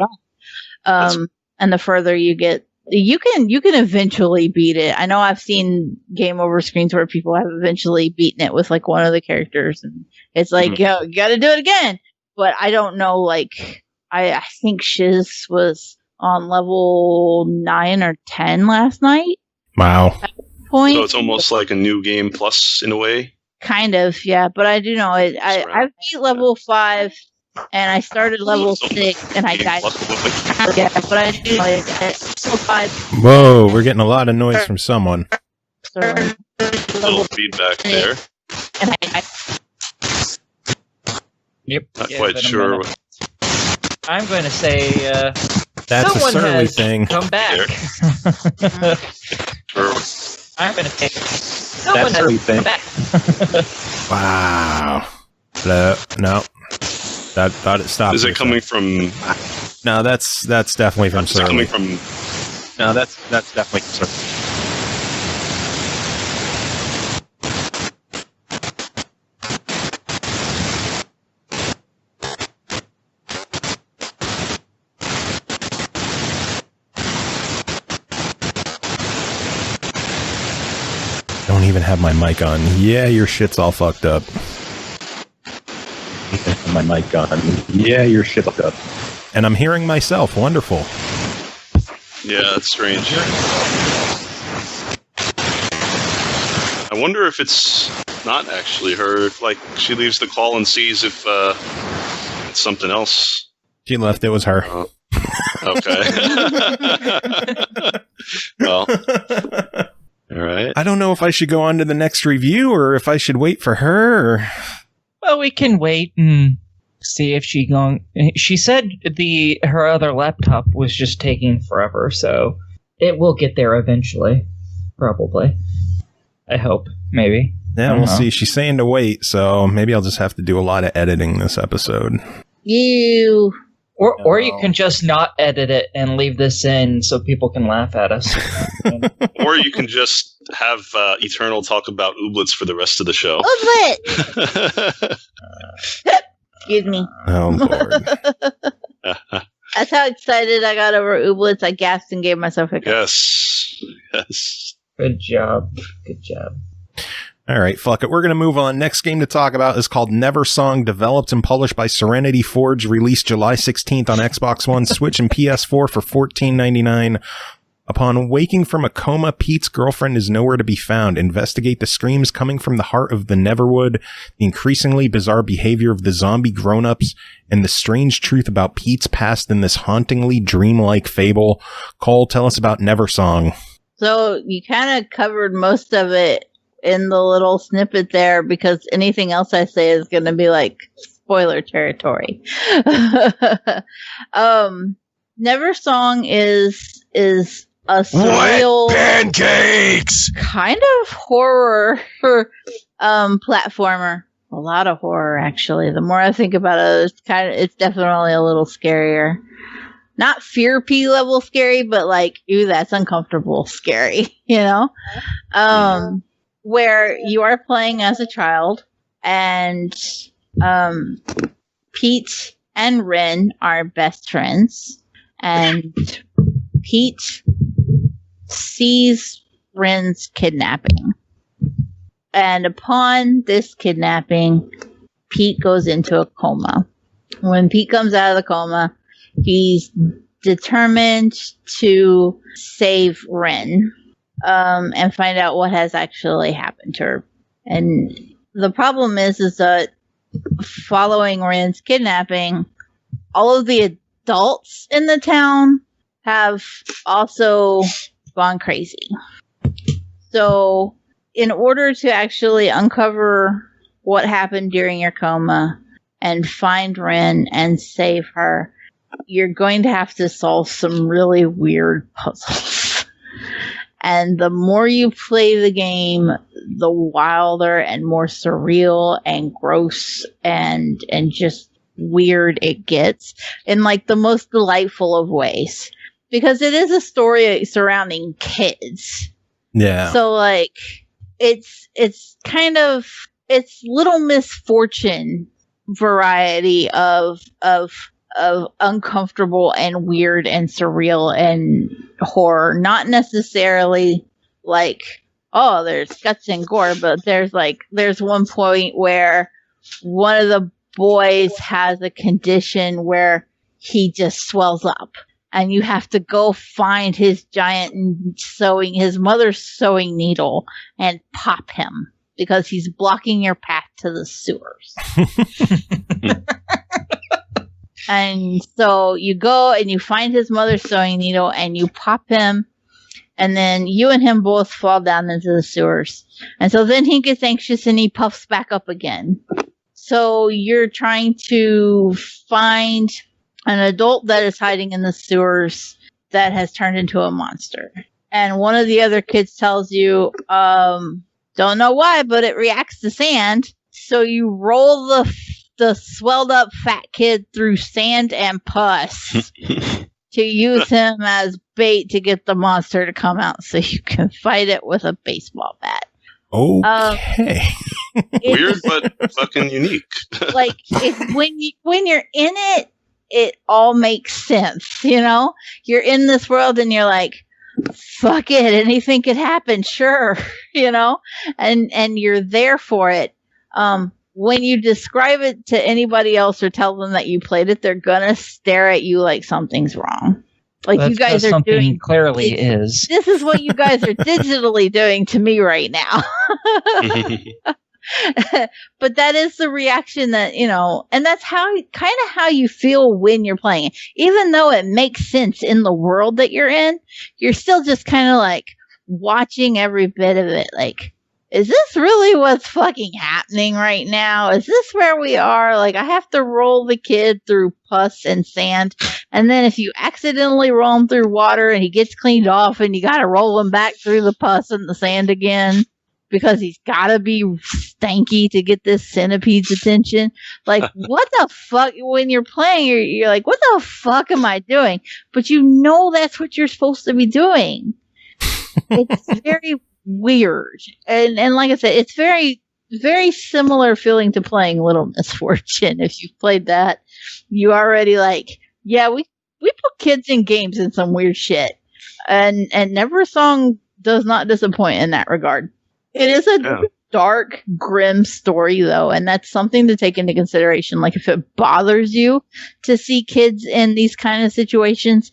done. And the further you get, you can eventually beat it. I know I've seen game over screens where people have eventually beaten it with like one of the characters, and it's like, yo, you gotta do it again. But I don't know, like, I think Shiz was on level 9 or 10 last night. Wow. Point. So it's almost like a new game plus in a way. Kind of, yeah, but I do know it. I beat level 5, and I started level 6, and I died. Yeah, but I do know it. Level 5. Whoa, we're getting a lot of noise from someone. A little feedback there. And I died. Yep. Not quite sure. I'm going to say that's someone a Surly has thing. Come back. I'm going to take someone has come back. Wow. No. That thought it stopped. Is it coming from? No, that's definitely from Surly. No, that's definitely from Surly. Don't even have my mic on. Yeah, your shit's all fucked up. My mic on. Yeah, your shit's fucked up. And I'm hearing myself. Wonderful. Yeah, that's strange. I wonder if it's not actually her. If, like, she leaves the call and sees if it's something else. She left. It was her. Okay. Well. All right. I don't know if I should go on to the next review or if I should wait for her. Well, we can wait and see if she said her other laptop was just taking forever, so it will get there eventually. Probably. I hope. Maybe. Yeah, we'll see. She's saying to wait, so maybe I'll just have to do a lot of editing this episode. You. Or you can just not edit it and leave this in so people can laugh at us. Or you can just have Eternal talk about Ooblets for the rest of the show. Ooblet! Excuse me. Oh, Lord. That's how excited I got over Ooblets. I gasped and gave myself a Yes. Good job. All right, fuck it. We're going to move on. Next game to talk about is called Neversong, developed and published by Serenity Forge, released July 16th on Xbox One, Switch, and PS4 for $14.99. Upon waking from a coma, Pete's girlfriend is nowhere to be found. Investigate the screams coming from the heart of the Neverwood, the increasingly bizarre behavior of the zombie grown-ups, and the strange truth about Pete's past in this hauntingly dreamlike fable. Cole, tell us about Neversong. So you kind of covered most of it in the little snippet there, because anything else I say is going to be like spoiler territory. Neversong is a surreal pancakes kind of horror platformer. A lot of horror, actually. The more I think about it, it's definitely a little scarier. Not fear P level scary, but like, ooh, that's uncomfortable scary, you know? Where you are playing as a child, and Pete and Ren are best friends, and Pete sees Ren's kidnapping. And upon this kidnapping, Pete goes into a coma. When Pete comes out of the coma, he's determined to save Ren. And find out what has actually happened to her. And the problem is that following Ren's kidnapping, all of the adults in the town have also gone crazy. So, in order to actually uncover what happened during your coma and find Ren and save her, you're going to have to solve some really weird puzzles. And the more you play the game, the wilder and more surreal and gross and just weird it gets, in like the most delightful of ways. Because it is a story surrounding kids. Yeah. So like it's kind of, it's Little Misfortune variety of uncomfortable and weird and surreal and horror. Not necessarily like, oh, there's guts and gore, but there's one point where one of the boys has a condition where he just swells up, and you have to go find his mother's sewing needle and pop him because he's blocking your path to the sewers. And so you go and you find his mother's sewing needle and you pop him, and then you and him both fall down into the sewers. And so then he gets anxious and he puffs back up again. So you're trying to find an adult that is hiding in the sewers that has turned into a monster. And one of the other kids tells you, don't know why, but it reacts to sand. So you roll the swelled up fat kid through sand and pus to use him as bait to get the monster to come out so you can fight it with a baseball bat. Okay. Weird, but fucking unique. Like, when you're in it, it all makes sense, you know? You're in this world and you're like, fuck it, anything could happen, sure, you know? And you're there for it. When you describe it to anybody else or tell them that you played it, they're gonna stare at you like something's wrong. Like, you guys are something doing clearly is. This is what you guys are digitally doing to me right now. But that is the reaction that, you know, and that's how you feel when you're playing it. Even though it makes sense in the world that you're in, you're still just kind of like watching every bit of it. Like, is this really what's fucking happening right now? Is this where we are? Like, I have to roll the kid through pus and sand, and then if you accidentally roll him through water and he gets cleaned off, and you gotta roll him back through the pus and the sand again because he's gotta be stanky to get this centipede's attention. Like, what the fuck? When you're playing, you're like, what the fuck am I doing? But you know that's what you're supposed to be doing. It's very weird, and like I said, it's very, very similar feeling to playing Little Misfortune. If you've played that, you already like, yeah, we put kids in games in some weird shit, and Neversong does not disappoint in that regard. It is a dark, grim story though, and that's something to take into consideration. Like, if it bothers you to see kids in these kind of situations.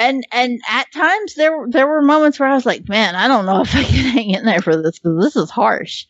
And at times there were moments where I was like, man, I don't know if I can hang in there for this because this is harsh.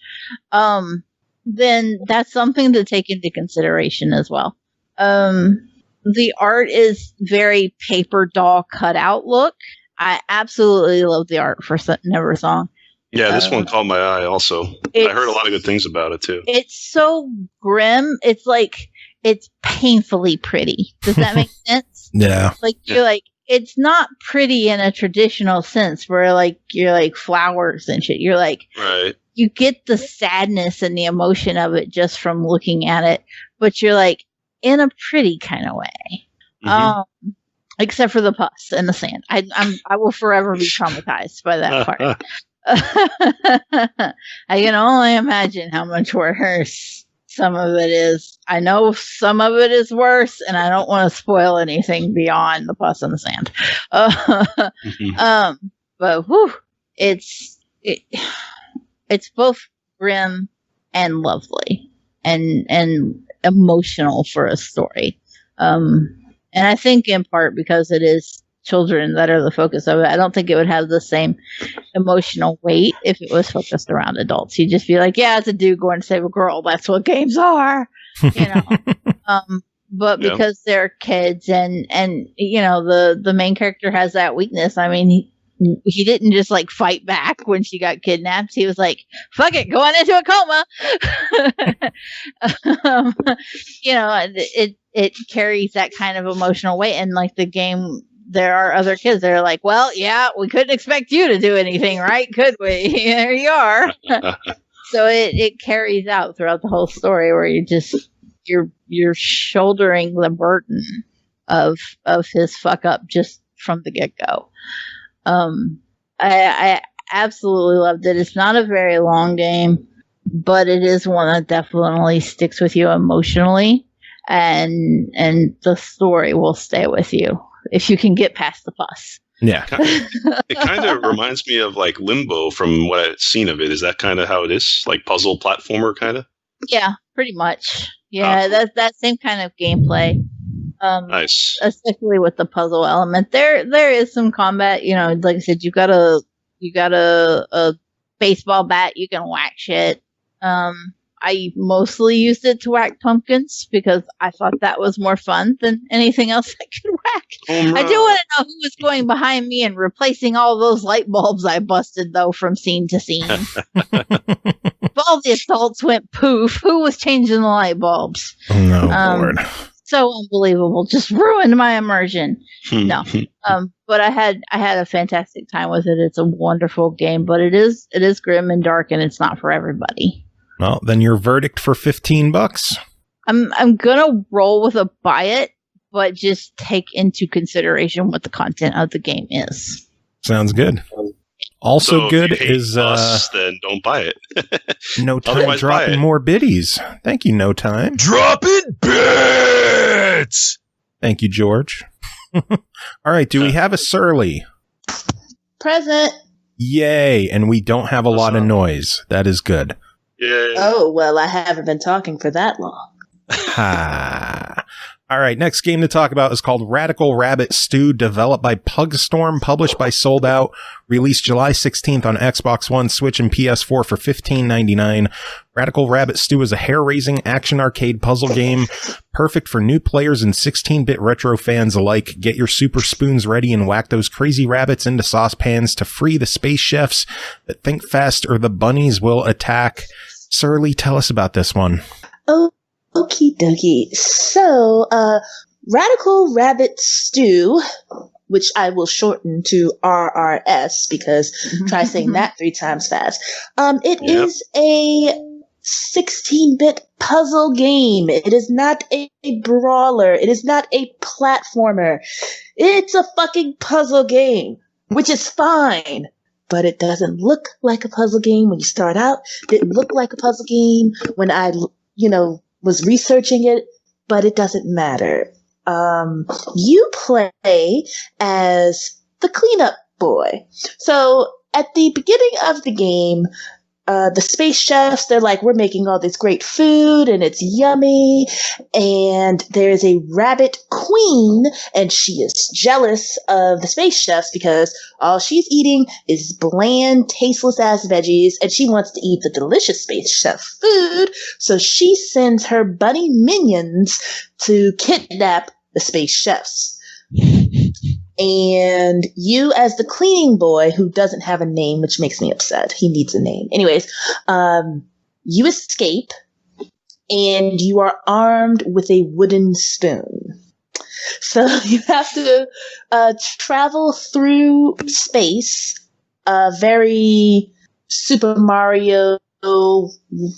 Then that's something to take into consideration as well. The art is very paper doll cutout look. I absolutely love the art for Neversong. Yeah, this one caught my eye also. I heard a lot of good things about it too. It's so grim. It's like, it's painfully pretty. Does that make sense? Yeah. Like, you're like, it's not pretty in a traditional sense where like you're like flowers and shit. You're like, right. You get the sadness and the emotion of it just from looking at it, but you're like in a pretty kind of way. Mm-hmm. Except for the pus and the sand. I will forever be traumatized by that part. I can only imagine how much worse some of it is. I know some of it is worse, and I don't want to spoil anything beyond the pus and the sand. But whew, it's both grim and lovely, and emotional for a story. And I think in part because it is children that are the focus of it. I don't think it would have the same emotional weight if it was focused around adults. You'd just be like, yeah, it's a dude going to save a girl. That's what games are, you know. But because they're kids and you know, the main character has that weakness. I mean, he didn't just like fight back when she got kidnapped. He was like, fuck it, going into a coma. You know, it carries that kind of emotional weight. And like the game, there are other kids that are like, well, yeah, we couldn't expect you to do anything, right? Could we? There you are. So it carries out throughout the whole story where you're shouldering the burden of his fuck up just from the get go. I absolutely loved it. It's not a very long game, but it is one that definitely sticks with you emotionally, and the story will stay with you if you can get past the pus. Yeah. It kind of reminds me of like Limbo from what I've seen of it. Is that kind of how it is? Like puzzle platformer kind of? Yeah, pretty much. Yeah, that's that same kind of gameplay. Nice. Especially with the puzzle element. There is some combat, you know, like I said, you got a baseball bat, you can whack shit. I mostly used it to whack pumpkins because I thought that was more fun than anything else I could whack. Oh, no. I do want to know who was going behind me and replacing all those light bulbs I busted, though, from scene to scene. If all the adults went poof, who was changing the light bulbs? No, Lord. So unbelievable. Just ruined my immersion. No. But I had a fantastic time with it. It's a wonderful game, but it is grim and dark, and it's not for everybody. Well, then your verdict for $15. I'm gonna roll with a buy it, but just take into consideration what the content of the game is. Sounds good. Also so good if you hate is us, then don't buy it. No Time dropping more biddies. Thank you, No Time. Dropping bits. Thank you, George. All right, do we have a Surly? Present. Yay, and we don't have a lot of noise. That is good. Yay. Oh, well, I haven't been talking for that long. Ha. All right, next game to talk about is called Radical Rabbit Stew, developed by Pugstorm, published by Sold Out, released July 16th on Xbox One, Switch, and PS4 for $15.99. Radical Rabbit Stew is a hair-raising action arcade puzzle game, perfect for new players and 16-bit retro fans alike. Get your super spoons ready and whack those crazy rabbits into saucepans to free the space chefs that think fast or the bunnies will attack. Surly, tell us about this one. Oh. Okie dokie. So, Radical Rabbit Stew, which I will shorten to RRS because try saying that 3 times fast. It is a 16-bit puzzle game. It is not a brawler. It is not a platformer. It's a fucking puzzle game, which is fine. But it doesn't look like a puzzle game when you start out. It didn't look like a puzzle game when I, was researching it, but it doesn't matter. You play as the cleanup boy. So at the beginning of the game, the space chefs, they're like, we're making all this great food and it's yummy. And there's a rabbit queen and she is jealous of the space chefs because all she's eating is bland, tasteless ass veggies. And she wants to eat the delicious space chef food. So she sends her bunny minions to kidnap the space chefs. And you, as the cleaning boy, who doesn't have a name, which makes me upset. He needs a name. Anyways, you escape, and you are armed with a wooden spoon. So you have to travel through space, very Super Mario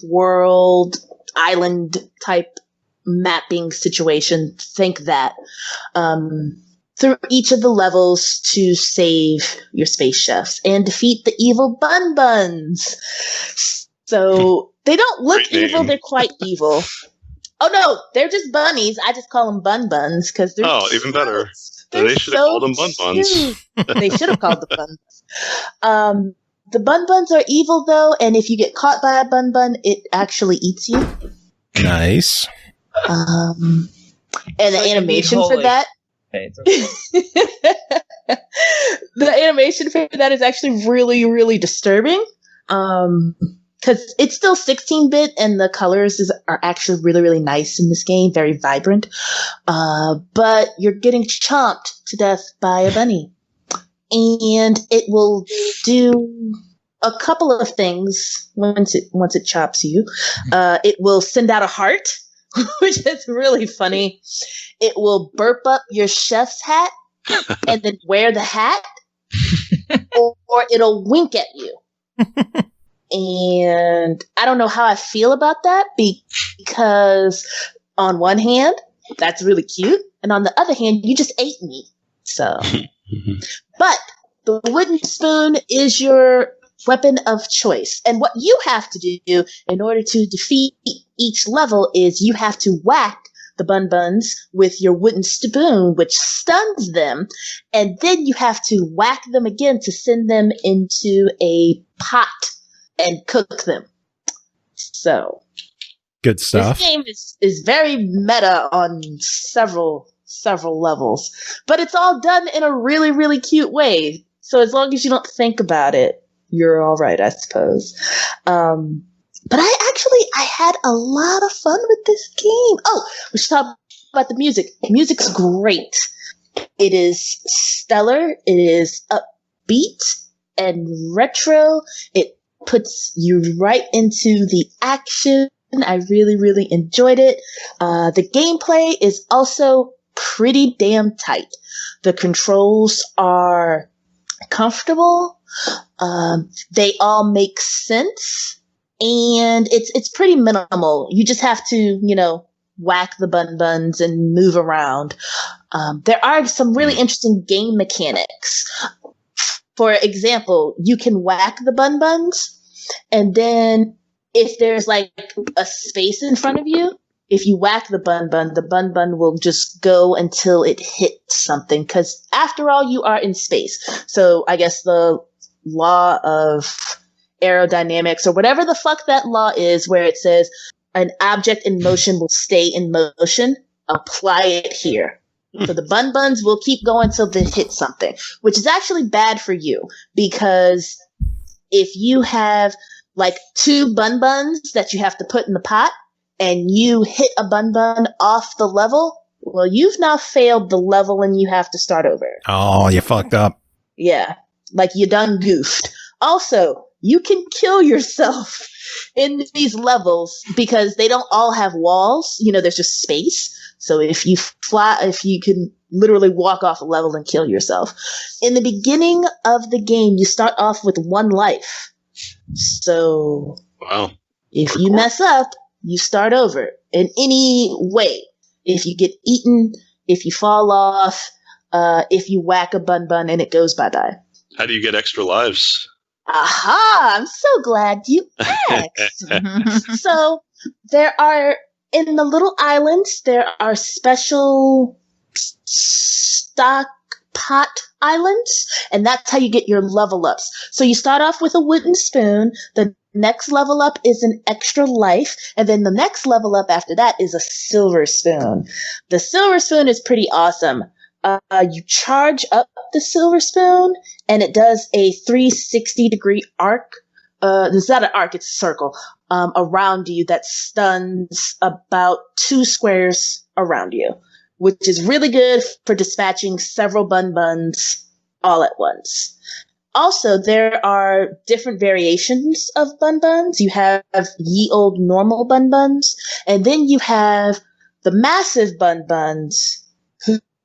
World island type mapping situation. Think that. Through each of the levels to save your space chefs and defeat the evil Bun Buns. So they don't look evil, they're quite evil. Oh no, they're just bunnies. I just call them Bun Buns because they're even better. They should have called them Bun Buns. They should have called them Bun Buns. The Bun Buns are evil though, and if you get caught by a Bun Bun, it actually eats you. Nice. And the animation for that. Okay. The animation for that is actually really, really disturbing. Because it's still 16-bit and the colors are actually really, really nice in this game, very vibrant. But you're getting chomped to death by a bunny. And it will do a couple of things once it chops you. It will send out a heart, which is really funny. It will burp up your chef's hat and then wear the hat, or it'll wink at you. And I don't know how I feel about that because on one hand, that's really cute. And on the other hand, you just ate me. So, but the wooden spoon is your weapon of choice. And what you have to do in order to defeat each level is you have to whack the Bun Buns with your wooden spoon, which stuns them. And then you have to whack them again to send them into a pot and cook them. So good stuff. This game is very meta on several levels, but it's all done in a really, really cute way. So as long as you don't think about it, you're all right, I suppose. But I had a lot of fun with this game. Oh, we should talk about the music. Music's great. It is stellar. It is upbeat and retro. It puts you right into the action. I really, really enjoyed it. The gameplay is also pretty damn tight. The controls are comfortable. They all make sense. And it's pretty minimal. You just have to, whack the Bun Buns and move around. There are some really interesting game mechanics. For example, you can whack the Bun Buns, and then if there's like a space in front of you, if you whack the Bun Bun will just go until it hits something. Because after all, you are in space. So I guess the law of aerodynamics or whatever the fuck that law is where it says an object in motion will stay in motion. apply it here. So the bun buns will keep going till they hit something, which is actually bad for you because if you have like 2 bun buns that you have to put in the pot and you hit a bun bun off the level, well, you've now failed the level and you have to start over. Oh, you fucked up. Yeah, like you done goofed. Also, you can kill yourself in these levels because they don't all have walls. There's just space. So if you can literally walk off a level and kill yourself. In the beginning of the game, you start off with 1 life. So if you mess up, you start over in any way. If you get eaten, if you fall off, if you whack a bun and it goes bye-bye. How do you get extra lives? Aha! I'm so glad you asked. So there are, in the little islands, there are special stock pot islands, and that's how you get your level ups. So you start off with a wooden spoon, the next level up is an extra life, and then the next level up after that is a silver spoon. The silver spoon is pretty awesome. You charge up the silver spoon, and it does a 360-degree arc. It's not an arc, it's a circle, around you that stuns about 2 squares around you, which is really good for dispatching several bun buns all at once. Also, there are different variations of bun buns. You have ye old normal bun buns, and then you have the massive bun buns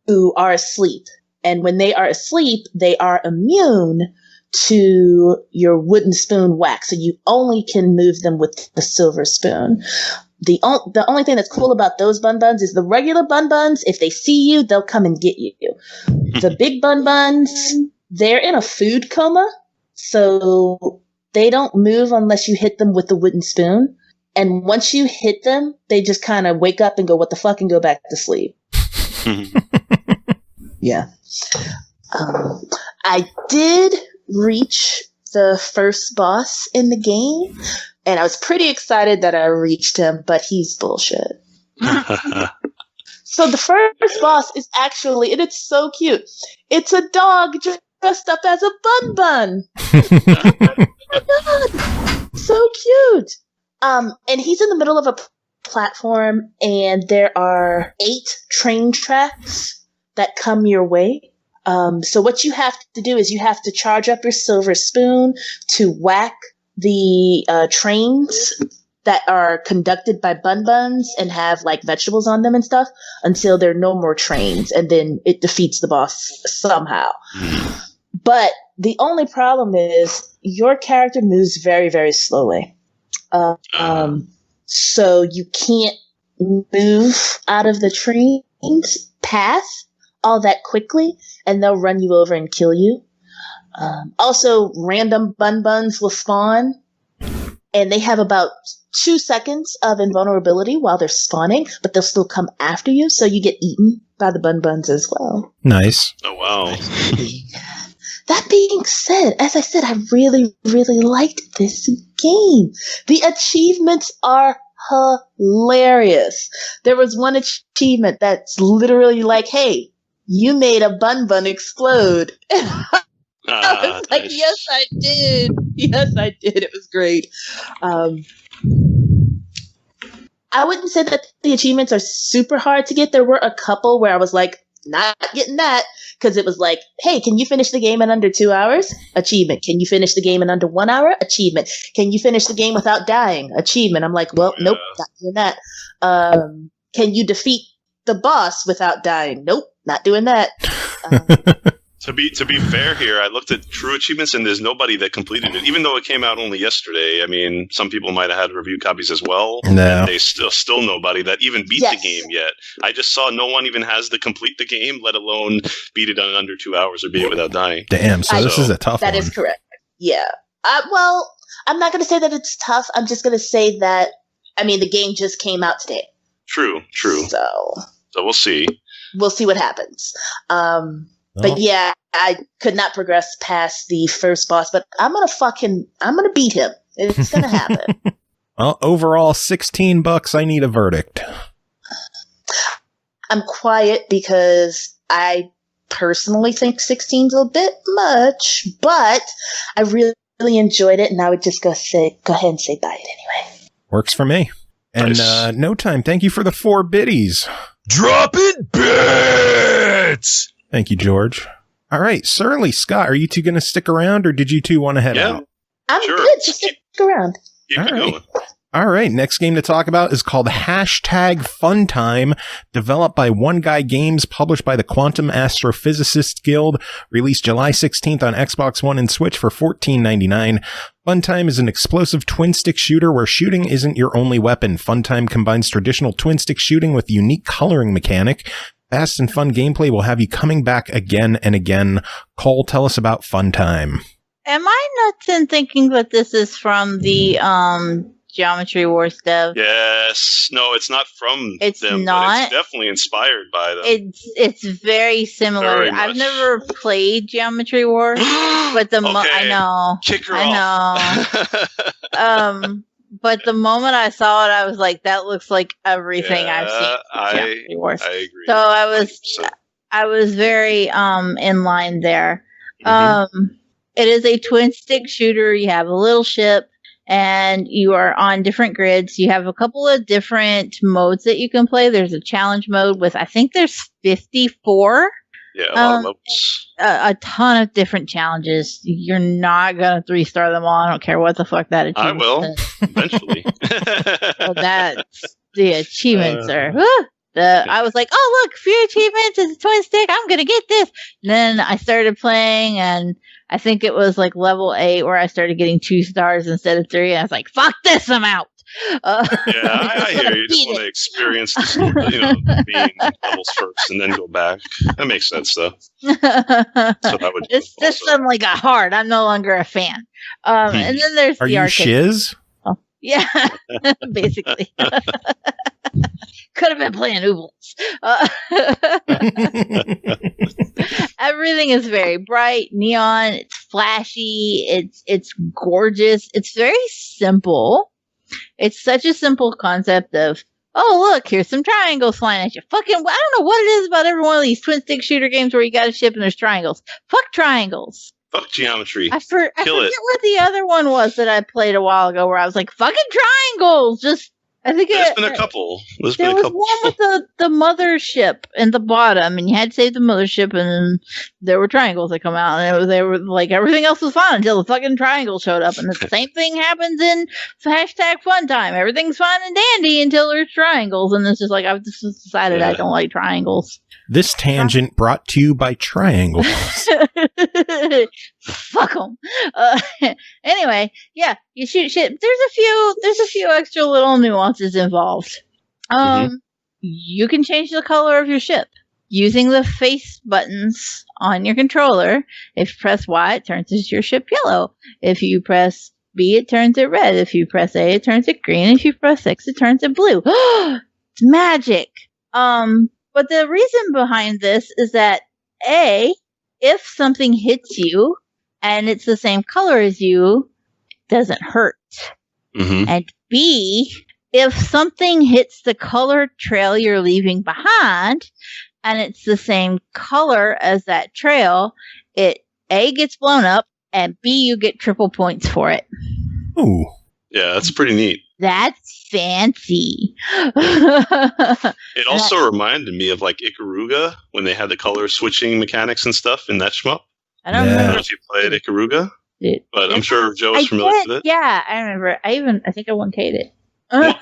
who are asleep. And when they are asleep, they are immune to your wooden spoon whack, so you only can move them with the silver spoon. The only thing that's cool about those bun buns is the regular bun buns, if they see you, they'll come and get you. The big bun buns, they're in a food coma, so they don't move unless you hit them with the wooden spoon. And once you hit them, they just kind of wake up and go, what the fuck, and go back to sleep. Yeah. I did reach the first boss in the game, and I was pretty excited that I reached him, but he's bullshit. So the first boss is actually, and it's so cute, it's a dog dressed up as a bun. Oh my god! So cute! And he's in the middle of a platform, and there are 8 train tracks that come your way. So what you have to do is you have to charge up your silver spoon to whack the trains that are conducted by bun buns and have like vegetables on them and stuff until there are no more trains, and then it defeats the boss somehow. But the only problem is your character moves very, very slowly. So you can't move out of the train's path all that quickly, and they'll run you over and kill you. Also, random bun buns will spawn, and they have about 2 seconds of invulnerability while they're spawning, but they'll still come after you, so you get eaten by the bun buns as well. Nice. Oh, wow. That being said, as I said, I really, really liked this game. The achievements are hilarious. There was one achievement that's literally like, hey, you made a bun explode. I was like, nice. Yes, I did. Yes, I did. It was great. I wouldn't say that the achievements are super hard to get. There were a couple where I was like, not getting that, because it was like, hey, can you finish the game in under 2 hours? Achievement. Can you finish the game in under 1 hour? Achievement. Can you finish the game without dying? Achievement. I'm like, well, nope, not doing that. Can you defeat the boss without dying? Nope, not doing that. To be fair here, I looked at true achievements, and there's nobody that completed it, even though it came out only yesterday. I mean, some people might have had review copies as well. No. And there's still nobody that even beat the game yet. I just saw no one even has to complete the game, let alone beat it in under 2 hours or beat it without dying. Damn, so this is a tough one. That is correct. Yeah. Well, I'm not going to say that it's tough. I'm just going to say that, I mean, the game just came out today. True. So we'll see. We'll see what happens. But yeah, I could not progress past the first boss, but I'm gonna beat him. It's gonna happen. Well, overall, $16. I need a verdict. I'm quiet because I personally think 16's a bit much, but I really enjoyed it, and I would just go ahead and say buy it anyway. Works for me. And No Time, thank you for the 4 biddies. Dropping bits! Thank you, George. All right, Surly, Scott, are you two going to stick around, or did you two want to head out? I'm good. Just stick around. Keep going. All right, next game to talk about is called #Funtime, developed by One Guy Games, published by the Quantum Astrophysicists Guild, released July 16th on Xbox One and Switch for $14.99. Funtime is an explosive twin-stick shooter where shooting isn't your only weapon. Funtime combines traditional twin-stick shooting with unique coloring mechanic. Fast and fun gameplay will have you coming back again and again. Cole, tell us about Funtime. Am I nuts in thinking that this is from the Geometry Wars dev? Yes. No, it's not from it's them, not. but it's definitely inspired by them. It's very similar. Very I've much. never played Geometry Wars, but the I know. Kick her off. But the moment I saw it, I was like, that looks like everything I've seen in Geometry Wars. I agree. So 100%. I was very in line there. Mm-hmm. It is a twin stick shooter. You have a little ship and you are on different grids. You have a couple of different modes that you can play. There's a challenge mode with, I think there's 54. Yeah, a lot of modes. A ton of different challenges. You're not going to 3-star them all. I don't care what the fuck that achievement I will, is. eventually. Well, that's the achievements are. I was like, oh, look, few achievements. It's a twin stick. I'm going to get this. And then I started playing, and I think it was like level 8 where I started getting 2 stars instead of 3. And I was like, fuck this, I'm out. I hear you. Just want to experience this, being levels first and then go back. That makes sense, though. This suddenly got hard. I'm no longer a fan. And then there's Are the you arcade. shiz? Oh, yeah, basically. Could have been playing Ooblets. Everything is very bright, neon. It's flashy. It's gorgeous. It's very simple. It's such a simple concept of, oh, look, here's some triangles flying at you. I don't know what it is about every one of these twin stick shooter games where you got a ship and there's triangles. Fuck triangles. Fuck geometry. I forget what the other one was that I played a while ago where I was like, fucking triangles. There's been a couple. There was one with the mothership in the bottom, and you had to save the mothership, and then there were triangles that come out, and they were like everything else was fine until the fucking triangle showed up, and the same thing happens in #Funtime. Everything's fine and dandy until there's triangles, and it's just like I've just decided I don't like triangles. This tangent brought to you by triangles. Fuck them. Anyway, yeah, you shoot shit. There's a few extra little nuances involved. You can change the color of your ship using the face buttons on your controller. If you press Y, it turns your ship yellow. If you press B, it turns it red. If you press A, it turns it green. If you press X, it turns it blue. It's magic. But the reason behind this is that A, if something hits you and it's the same color as you, it doesn't hurt. Mm-hmm. And B, if something hits the color trail you're leaving behind and it's the same color as that trail, it A, gets blown up, and B, you get triple points for it. Ooh. Yeah, that's pretty neat. That's fancy. It also reminded me of like Ikaruga when they had the color switching mechanics and stuff in that shmup. I don't remember if you played Ikaruga, but I'm sure Joe is familiar with it. Yeah, I remember. I think I 1K'd it. I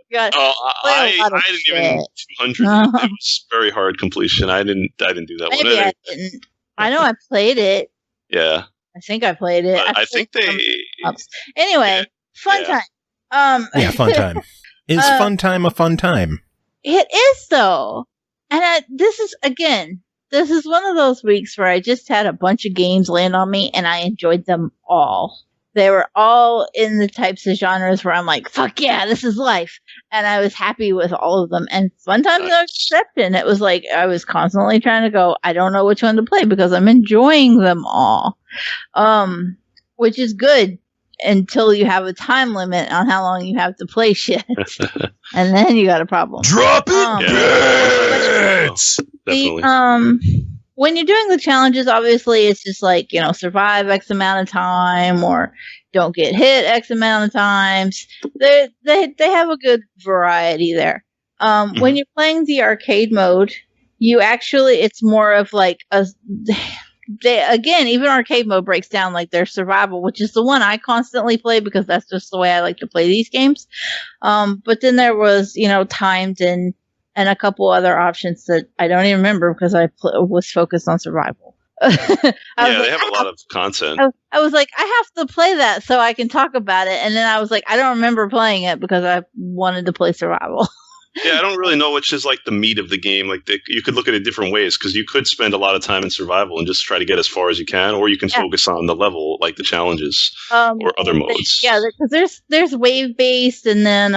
forgot. I didn't even 200. It was very hard completion. I didn't do that Maybe one. I didn't. I know I played it. Yeah. I think I played it. I think they. Anyway, Funtime. Yeah, Funtime. Is Funtime a fun time? It is, though. And this is one of those weeks where I just had a bunch of games land on me, and I enjoyed them all. They were all in the types of genres where I'm like, fuck yeah, this is life. And I was happy with all of them. And Funtime's no exception. It was like I was constantly trying to go, I don't know which one to play because I'm enjoying them all. Which is good. until you have a time limit on how long you have to play shit. And then you got a problem. Drop it, bits! When you're doing the challenges, obviously it's just like, survive X amount of time or don't get hit X amount of times. They have a good variety there. When you're playing the arcade mode, it's more of like even arcade mode breaks down like their survival, which is the one I constantly play because that's just the way I like to play these games. But then there was, timed and a couple other options that I don't even remember because I was focused on survival. They have a lot of content. I was like, I have to play that so I can talk about it. And then I was like, I don't remember playing it because I wanted to play survival. Yeah, I don't really know which is like the meat of the game. Like you could look at it different ways because you could spend a lot of time in survival and just try to get as far as you can, or you can focus on the level, like the challenges or other modes. Yeah, because there's wave based and then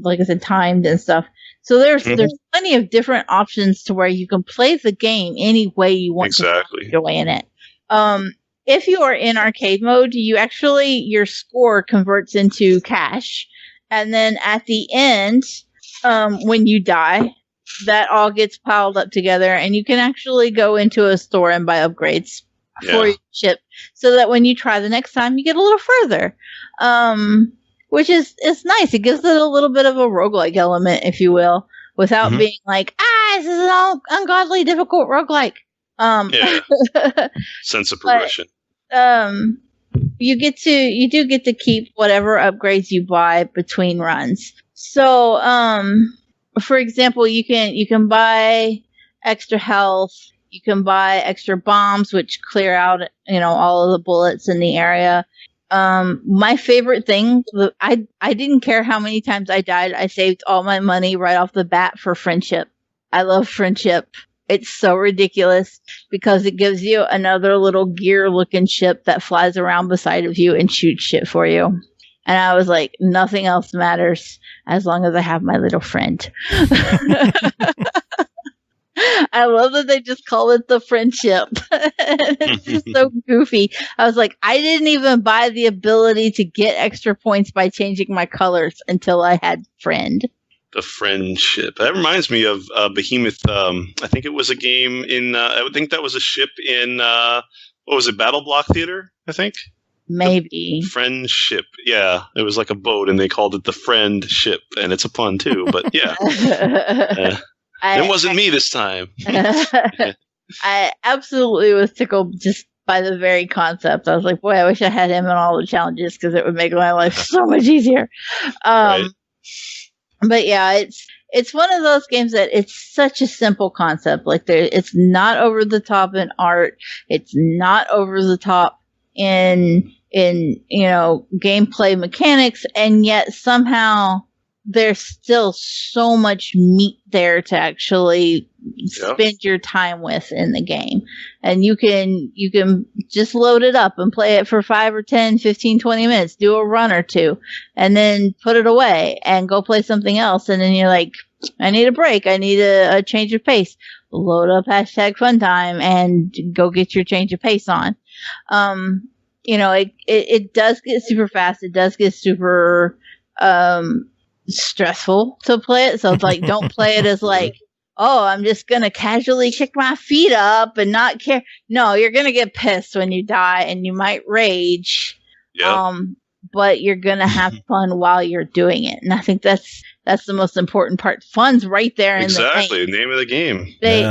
like I said, timed and stuff. So there's plenty of different options to where you can play the game any way you want to enjoy in it. If you are in arcade mode, your score converts into cash, and then at the end, when you die, that all gets piled up together, and you can actually go into a store and buy upgrades for your ship, so that when you try the next time, you get a little further. Which is nice. It gives it a little bit of a roguelike element, if you will, without being like, this is an ungodly difficult roguelike. Sense of progression. You do get to keep whatever upgrades you buy between runs. So, for example, you can buy extra health. You can buy extra bombs, which clear out, all of the bullets in the area. My favorite thing, I didn't care how many times I died. I saved all my money right off the bat for friendship. I love friendship. It's so ridiculous because it gives you another little gear looking ship that flies around beside of you and shoots shit for you. And I was like, nothing else matters as long as I have my little friend. I love that they just call it the friendship. It's just so goofy. I was like, I didn't even buy the ability to get extra points by changing my colors until I had friend. The friendship. That reminds me of Behemoth. I think it was a game in, I would think that was a ship in, what was it, Battle Block Theater, I think? Maybe. Friendship. Yeah. It was like a boat and they called it the friendship. And it's a pun too, but yeah. It wasn't me this time. I absolutely was tickled just by the very concept. I was like, boy, I wish I had him in all the challenges because it would make my life so much easier. But yeah, it's one of those games that it's such a simple concept. Like it's not over the top in art. It's not over the top in gameplay mechanics, and yet somehow there's still so much meat there to actually spend your time with in the game. And you can just load it up and play it for 5 or 10, 15, 20 minutes, do a run or two, and then put it away and go play something else. And then you're like, I need a break. I need a change of pace. Load up #Funtime and go get your change of pace on. It does get super fast. It does get super stressful to play it. So it's like, don't play it as like, oh, I'm just going to casually kick my feet up and not care. No, you're going to get pissed when you die and you might rage. Yeah. But you're going to have fun while you're doing it. And I think that's the most important part. Fun's right there in exactly. the name of the game. They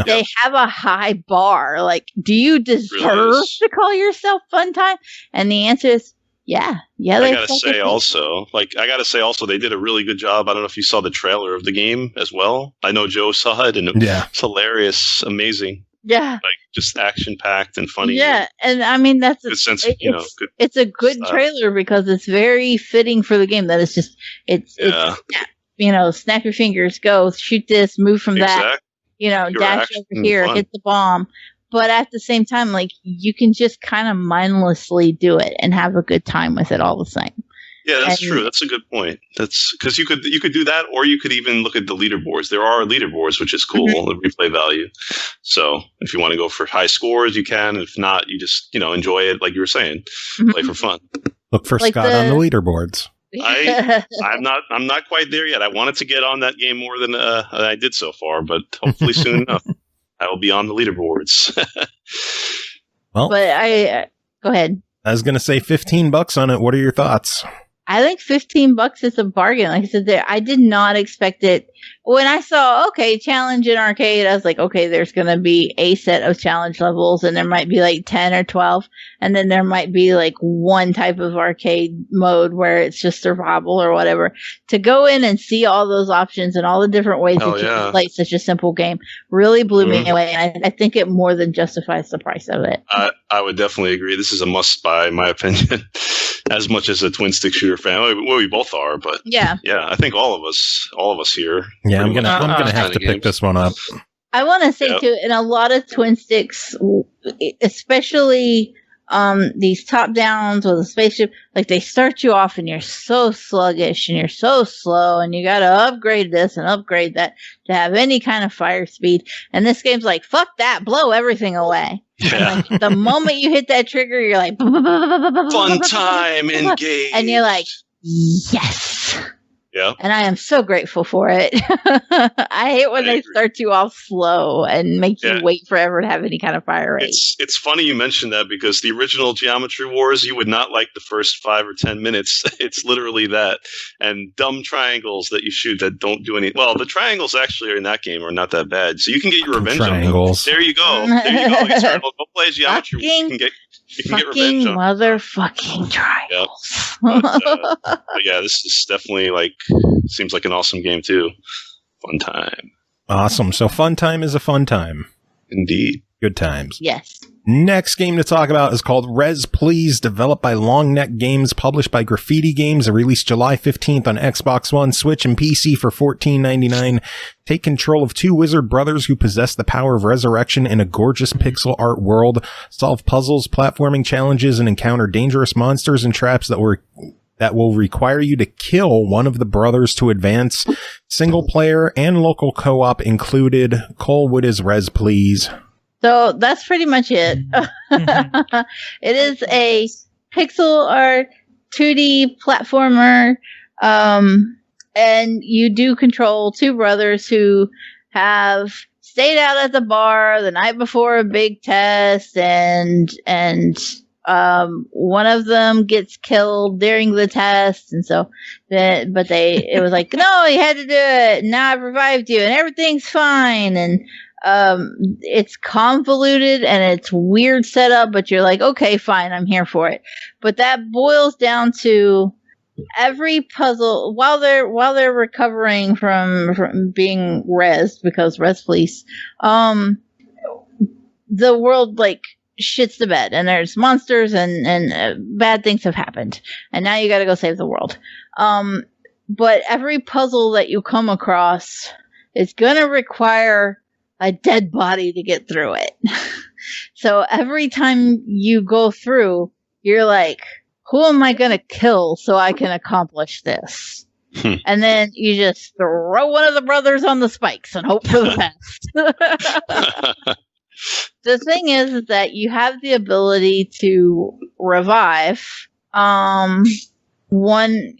have a high bar. Like, do you deserve to call yourself Funtime? And the answer is yeah. I gotta say also, they did a really good job. I don't know if you saw the trailer of the game as well. I know Joe saw it, and it's hilarious, amazing. Yeah, like just action packed and funny. Yeah, and I mean that's good sense. Good it's a good trailer because it's very fitting for the game. That it's just it's snap your fingers, go shoot this, move from that, dash over here, hit the bomb. But at the same time, like, you can just kind of mindlessly do it and have a good time with it all the same. Yeah, that's true. That's a good point. That's because you could do that, or you could even look at the leaderboards. There are leaderboards, which is cool, the replay value. So if you want to go for high scores, you can. If not, you just enjoy it, like you were saying, play for fun. Look for Like Scott on the leaderboards. I'm not quite there yet. I wanted to get on that game more than I did so far, but hopefully soon enough, I will be on the leaderboards. Well, but go ahead. I was going to say $15 on it. What are your thoughts? I think $15 is a bargain. Like I said, I did not expect it. When I saw, challenge in arcade, I was like, okay, there's going to be a set of challenge levels, and there might be like 10 or 12, and then there might be like one type of arcade mode where it's just survival or whatever. To go in and see all those options and all the different ways that you can play such a simple game really blew me away, and I think it more than justifies the price of it. I would definitely agree. This is a must-buy, in my opinion. As much as a twin stick shooter fan, well, we both are, but yeah, I think all of us here. Yeah, I'm gonna have to pick this one up. I want to say too, in a lot of twin sticks, especially these top downs with a spaceship, like they start you off and you're so sluggish and you're so slow, and you got to upgrade this and upgrade that to have any kind of fire speed. And this game's like, fuck that, blow everything away. Yeah. Like, the moment you hit that trigger, you're like, Funtime, engage. And you're like, yes. Yeah. And I am so grateful for it. I hate when they start you off slow and make you wait forever to have any kind of fire rate. It's funny you mentioned that, because the original Geometry Wars, you would not like the first 5 or 10 minutes. It's literally that. And dumb triangles that you shoot that don't do any... Well, the triangles actually in that game are not that bad. So you can get your revenge on them. There you go. Eternal. Go play Geometry Wars. You can get revenge on motherfucking triangles. Yep. But yeah, this is definitely seems like an awesome game too. Funtime. Awesome. So Funtime is a fun time. Indeed. Good times. Yes. Next game to talk about is called Res Please, developed by Longneck Games, published by Graffiti Games, and released July 15th on Xbox One, Switch, and PC for $14.99. Take control of two wizard brothers who possess the power of resurrection in a gorgeous pixel art world. Solve puzzles, platforming challenges, and encounter dangerous monsters and traps that will require you to kill one of the brothers to advance. Single player and local co-op included. Cole, what is Res Please? So that's pretty much it. It is a pixel art 2D platformer, and you do control two brothers who have stayed out at the bar the night before a big test, and one of them gets killed during the test, and so it was like, no, you had to do it, and now I've revived you and everything's fine. And it's convoluted and it's weird setup, but you're like, okay, fine, I'm here for it. But that boils down to every puzzle while they're recovering from being rezzed, because Res Police, the world shits the bed and there's monsters and bad things have happened, and now you got to go save the world. But every puzzle that you come across is gonna require a dead body to get through it. So every time you go through, you're like, who am I going to kill so I can accomplish this? And then you just throw one of the brothers on the spikes and hope for the best. The thing is that you have the ability to revive one,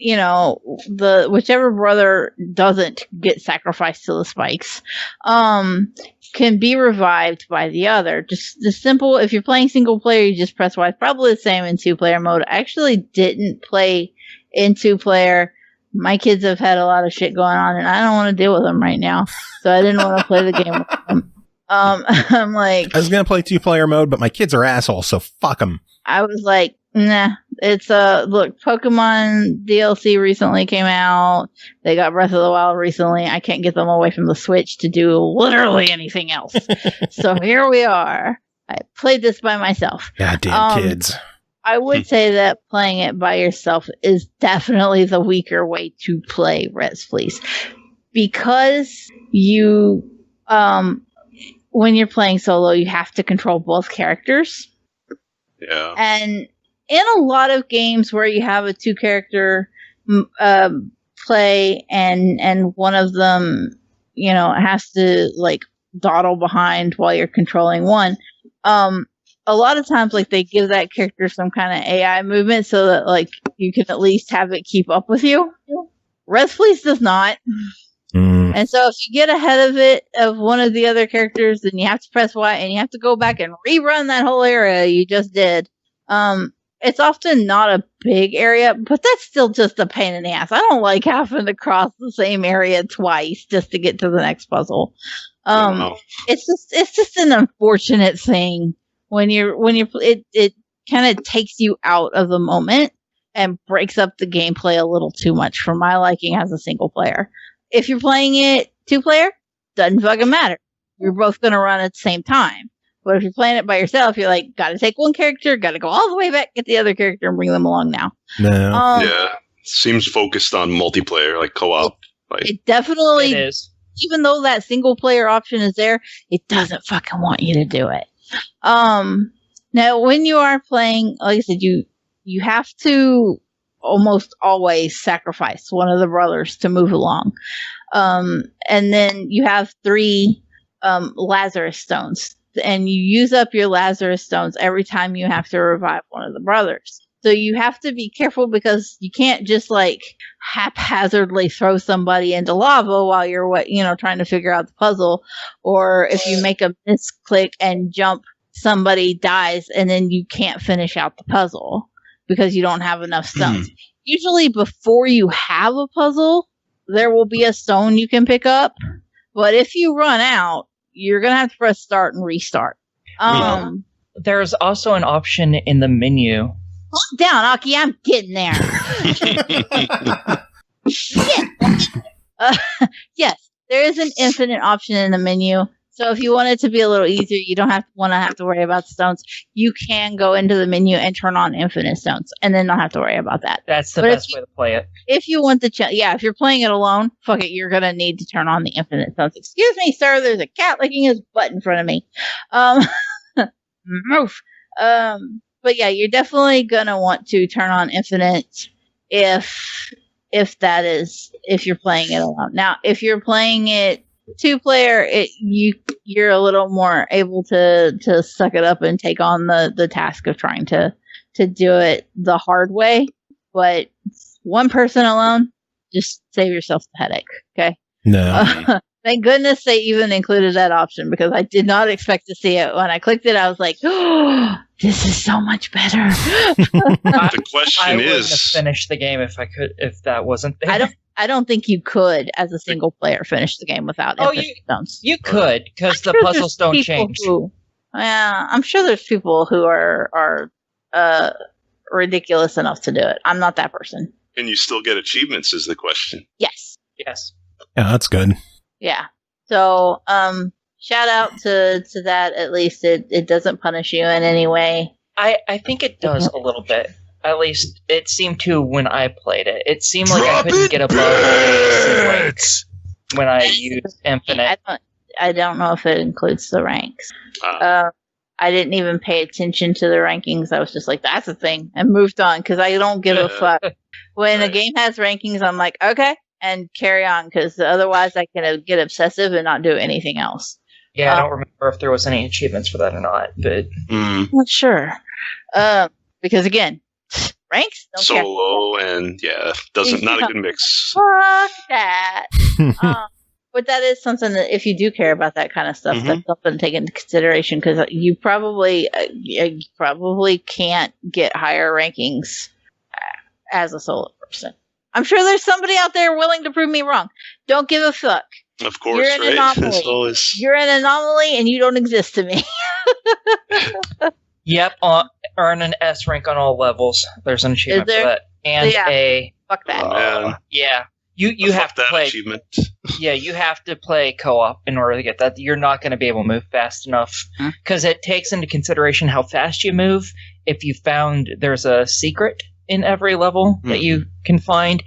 whichever brother doesn't get sacrificed to the spikes, can be revived by the other. Just the simple, if you're playing single player, you just press Y. Probably the same in 2-player mode. I actually didn't play in 2-player. My kids have had a lot of shit going on, and I don't want to deal with them right now. So I didn't want to play the game with them. I'm like, I was going to play 2-player mode, but my kids are assholes, so fuck them. I was like, nah, it's look, Pokemon DLC recently came out. They got Breath of the Wild recently. I can't get them away from the Switch to do literally anything else. So here we are. I played this by myself. Goddamn kids. I would say that playing it by yourself is definitely the weaker way to play Res Please, because you, when you're playing solo, you have to control both characters. Yeah. And in a lot of games where you have a 2-character play and one of them, has to dawdle behind while you're controlling one, a a lot of times, like, they give that character some kind of AI movement so that, like, you can at least have it keep up with you. Res Police does not. And so if you get ahead of it, of one of the other characters, then you have to press Y and you have to go back and rerun that whole area you just did. It's often not a big area, but that's still just a pain in the ass. I don't like having to cross the same area twice just to get to the next puzzle. It's just an unfortunate thing when it kind of takes you out of the moment and breaks up the gameplay a little too much for my liking as a single player. If you're playing it 2-player, doesn't fucking matter. You're both going to run at the same time. But if you're playing it by yourself, you're like, gotta take one character, gotta go all the way back, get the other character, and bring them along now. No. Yeah. Seems focused on multiplayer, like co-op. It definitely is. Even though that single player option is there, it doesn't fucking want you to do it. Now, when you are playing, like I said, you have to almost always sacrifice one of the brothers to move along. And then you have 3 Lazarus stones. And you use up your Lazarus stones every time you have to revive one of the brothers. So you have to be careful because you can't just like haphazardly throw somebody into lava while you're trying to figure out the puzzle. Or if you make a misclick and jump, somebody dies and then you can't finish out the puzzle because you don't have enough stones. Usually before you have a puzzle, there will be a stone you can pick up. But if you run out, you're going to have to press start and restart. There's also an option in the menu. Calm down, Aki. I'm getting there. Yes, there is an infinite option in the menu. So if you want it to be a little easier, you don't have to worry about the stones. You can go into the menu and turn on infinite stones, and then not have to worry about that. That's the best way to play it. If you want if you're playing it alone, fuck it, you're gonna need to turn on the infinite stones. Excuse me, sir. There's a cat licking his butt in front of me. Move. But yeah, you're definitely gonna want to turn on infinite if you're playing it alone. Now, if you're playing it 2-player, you're a little more able to suck it up and take on the task of trying to do it the hard way. But one person alone, just save yourself the headache. Okay. No. Thank goodness they even included that option because I did not expect to see it. When I clicked it, I was like, "Oh, this is so much better." The question I is, wouldn't have finished the game if that wasn't there. I don't think you could, as a single player, finish the game without infinite stones. You could, because the puzzles don't change. I'm sure there's people who are ridiculous enough to do it. I'm not that person. And you still get achievements is the question. Yes. Yeah, that's good. Yeah. So, shout out to that. At least it doesn't punish you in any way. I think it does a little bit. At least it seemed to when I played it. It seemed like I couldn't get above ranks when I used infinite. I don't know if it includes the ranks. I didn't even pay attention to the rankings. I was just like, that's a thing, and moved on because I don't give a fuck. When a game has rankings, I'm like, okay, and carry on because otherwise I can get obsessive and not do anything else. Yeah, I don't remember if there was any achievements for that or not, but not sure. Because again, ranks don't solo and not a good mix. Fuck that. But that is something that if you do care about that kind of stuff, that's something to take into consideration because you probably can't get higher rankings as a solo person. I'm sure there's somebody out there willing to prove me wrong. Don't give a fuck. Of course, you're an anomaly. You're an anomaly, and you don't exist to me. Yep, earn an S rank on all levels. There's an achievement for that, and fuck that. You have to play achievement. Yeah, you have to play co-op in order to get that. You're not going to be able to move fast enough because it takes into consideration how fast you move. If you found there's a secret in every level that you can find,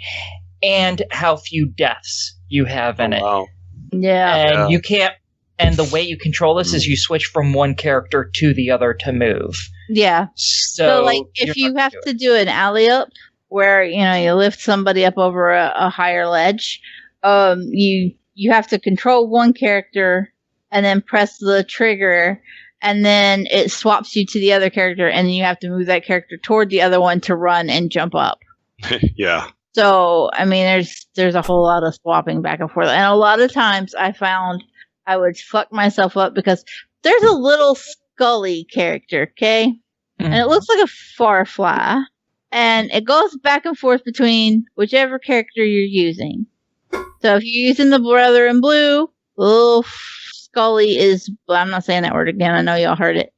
and how few deaths you have in it. Wow. Yeah, and you can't. And the way you control this is you switch from one character to the other to move. Yeah. So like, if you have to do an alley up where you lift somebody up over a higher ledge, you have to control one character and then press the trigger and then it swaps you to the other character, and then you have to move that character toward the other one to run and jump up. Yeah. So, I mean, there's a whole lot of swapping back and forth. And a lot of times I found I would fuck myself up because there's a little Scully character, okay? Mm-hmm. And it looks like a Farfly. And it goes back and forth between whichever character you're using. So if you're using the brother in blue, little Scully is... I'm not saying that word again. I know y'all heard it.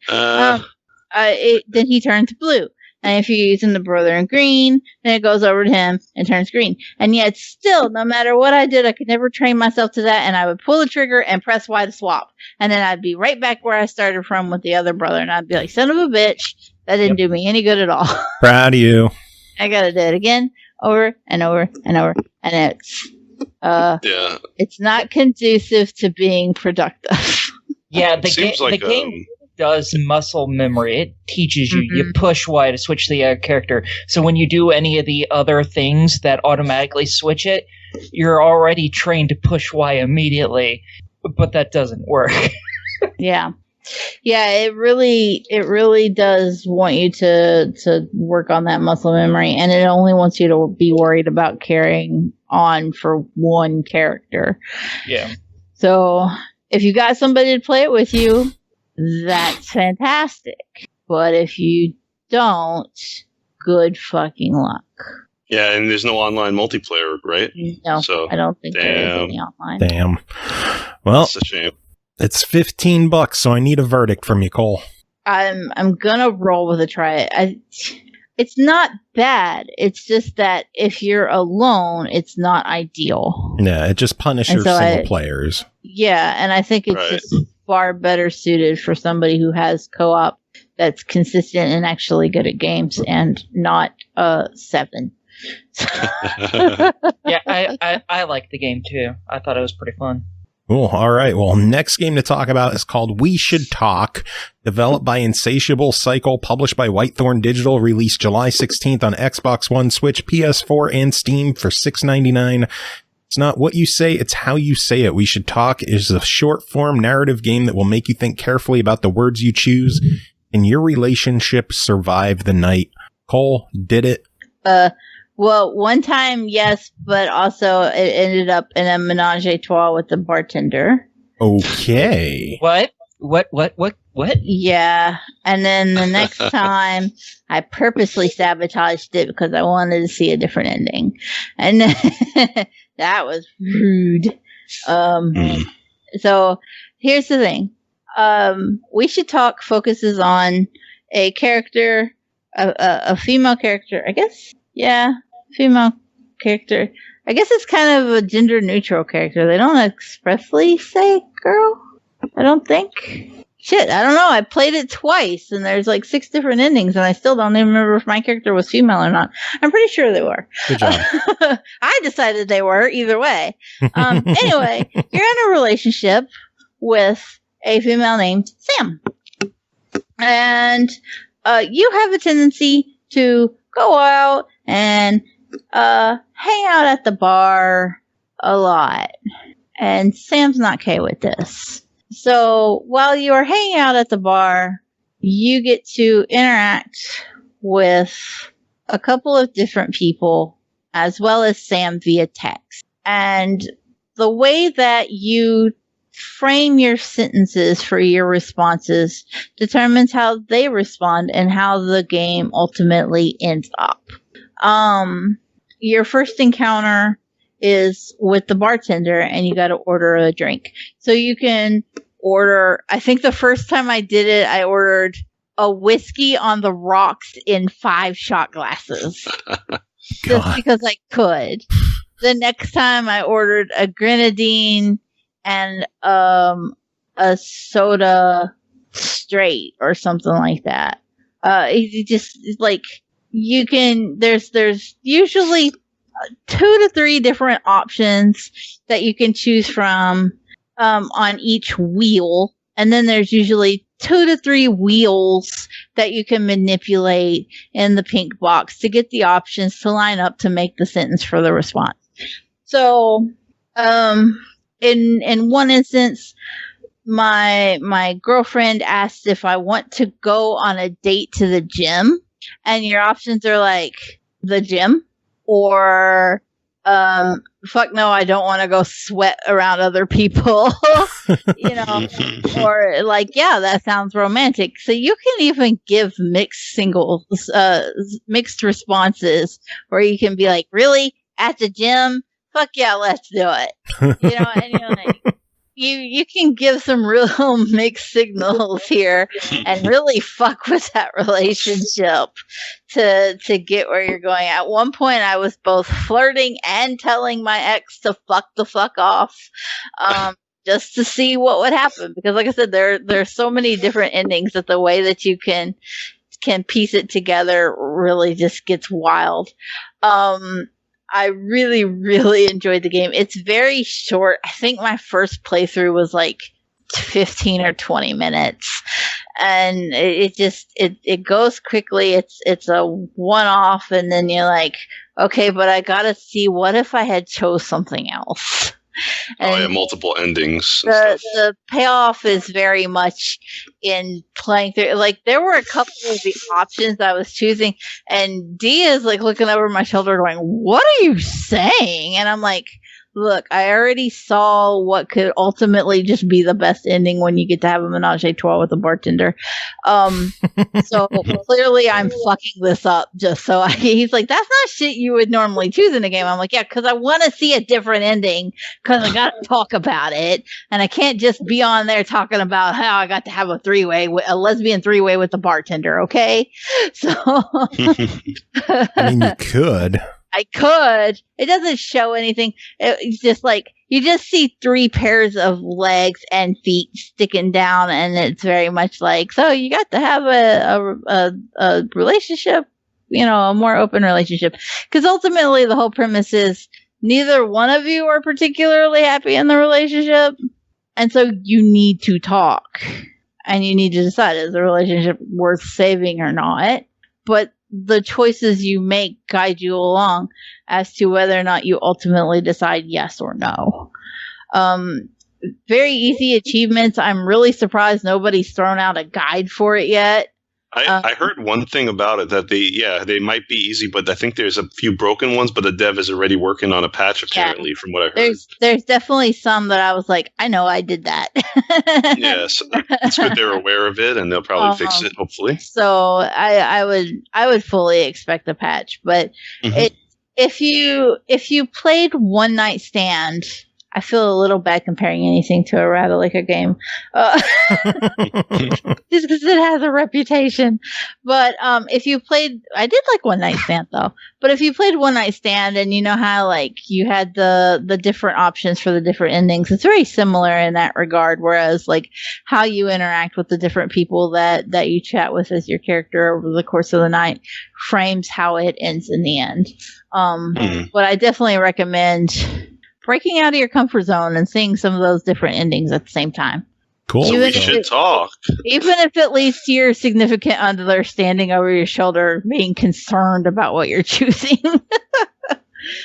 Then he turns blue. And if you're using the brother in green, then it goes over to him and turns green. And yet still, no matter what I did, I could never train myself to that. And I would pull the trigger and press Y to swap. And then I'd be right back where I started from with the other brother. And I'd be like, son of a bitch, that didn't do me any good at all. Proud of you. I gotta do it again, over and over and over. And it's not conducive to being productive. Yeah, the game does muscle memory. It teaches you. You push Y to switch the other character. So when you do any of the other things that automatically switch it, you're already trained to push Y immediately. But that doesn't work. Yeah. Yeah, it really does want you to work on that muscle memory, and it only wants you to be worried about carrying on for one character. Yeah. So if you got somebody to play it with you, that's fantastic. But if you don't, good fucking luck. Yeah, and there's no online multiplayer, right? No, so, I don't think there is any online. Damn. Well, that's a shame. It's $15, so I need a verdict from you, Cole. I'm gonna roll with a try. It's not bad. It's just that if you're alone, it's not ideal. Yeah, it just punishes single players. Yeah, and I think it's just far better suited for somebody who has co-op that's consistent and actually good at games, and not 7. Yeah, I like the game too. I thought it was pretty fun. Cool. All right. Well, next game to talk about is called We Should Talk, developed by Insatiable Cycle, published by Whitethorn Digital, released July 16th on Xbox One, Switch, PS4, and Steam for $6.99. It's not what you say, it's how you say it. We Should Talk is a short-form narrative game that will make you think carefully about the words you choose and your relationship survive the night. Cole, did it? Well, one time, yes, but also it ended up in a menage a trois with the bartender. Okay. What? Yeah. And then the next time, I purposely sabotaged it because I wanted to see a different ending. And that was rude. So here's the thing. We Should Talk focuses on a character, a female character, I guess. Yeah, female character. I guess it's kind of a gender neutral character. They don't expressly say girl, I don't think. Shit, I don't know. I played it twice, and there's like 6 different endings, and I still don't even remember if my character was female or not. I'm pretty sure they were. Good job. I decided they were, either way. Anyway, you're in a relationship with a female named Sam. And you have a tendency to go out and hang out at the bar a lot. And Sam's not okay with this. So while you are hanging out at the bar, you get to interact with a couple of different people as well as Sam via text. And the way that you frame your sentences for your responses determines how they respond and how the game ultimately ends up. Your first encounter is with the bartender, and you got to order a drink. So you can order, I think the first time I did it, I ordered a whiskey on the rocks in 5 shot glasses. Just because I could. The next time I ordered a grenadine and a soda straight or something like that. It just like you can. There's usually 2 to 3 different options that you can choose from on each wheel, and then there's usually 2 to 3 wheels that you can manipulate in the pink box to get the options to line up to make the sentence for the response. So, in one instance, my girlfriend asked if I want to go on a date to the gym, and your options are like the gym or fuck no, I don't want to go sweat around other people, or like, yeah, that sounds romantic. So you can even give mixed responses where you can be like, really? At the gym? Fuck yeah, let's do it. And you're like, you can give some real mixed signals here and really fuck with that relationship to get where you're going. At one point, I was both flirting and telling my ex to fuck the fuck off, just to see what would happen. Because, like I said, there's so many different endings that the way that you can piece it together really just gets wild. I really, really enjoyed the game. It's very short. I think my first playthrough was like 15 or 20 minutes. And it goes quickly. It's a one-off, and then you're like, okay, but I gotta see, what if I had chose something else? And multiple endings. The payoff is very much in playing through. Like, there were a couple of the options I was choosing, and Dee is like looking over my shoulder going, what are you saying? And I'm like, look, I already saw what could ultimately just be the best ending when you get to have a menage a trois with a bartender. So clearly I'm fucking this up just so he's like, that's not shit you would normally choose in a game. I'm like, yeah, because I want to see a different ending, because I got to talk about it, and I can't just be on there talking about how I got to have a lesbian three-way with the bartender, okay? So I mean, you could. I could. It doesn't show anything. It's just like, you just see 3 pairs of legs and feet sticking down, and it's very much like, so you got to have a relationship, a more open relationship. Because ultimately the whole premise is neither one of you are particularly happy in the relationship, and so you need to talk, and you need to decide, is the relationship worth saving or not? But the choices you make guide you along as to whether or not you ultimately decide yes or no. Very easy achievements. I'm really surprised nobody's thrown out a guide for it yet. I heard one thing about it, that they might be easy, but I think there's a few broken ones, but the dev is already working on a patch, apparently, from what I heard. There's definitely some that I was like, I know I did that. Yes, it's good they're aware of it, and they'll probably fix it, hopefully. So I would fully expect a patch, but if you played One Night Stand, I feel a little bad comparing anything to a Ratalaika game, just because it has a reputation. But if you played, I did like One Night Stand though. But if you played One Night Stand, and you know how like you had the different options for the different endings, it's very similar in that regard. Whereas like how you interact with the different people that you chat with as your character over the course of the night frames how it ends in the end. But I definitely recommend breaking out of your comfort zone and seeing some of those different endings at the same time. Cool. We should talk. Even if it leads to your significant other standing over your shoulder, being concerned about what you're choosing.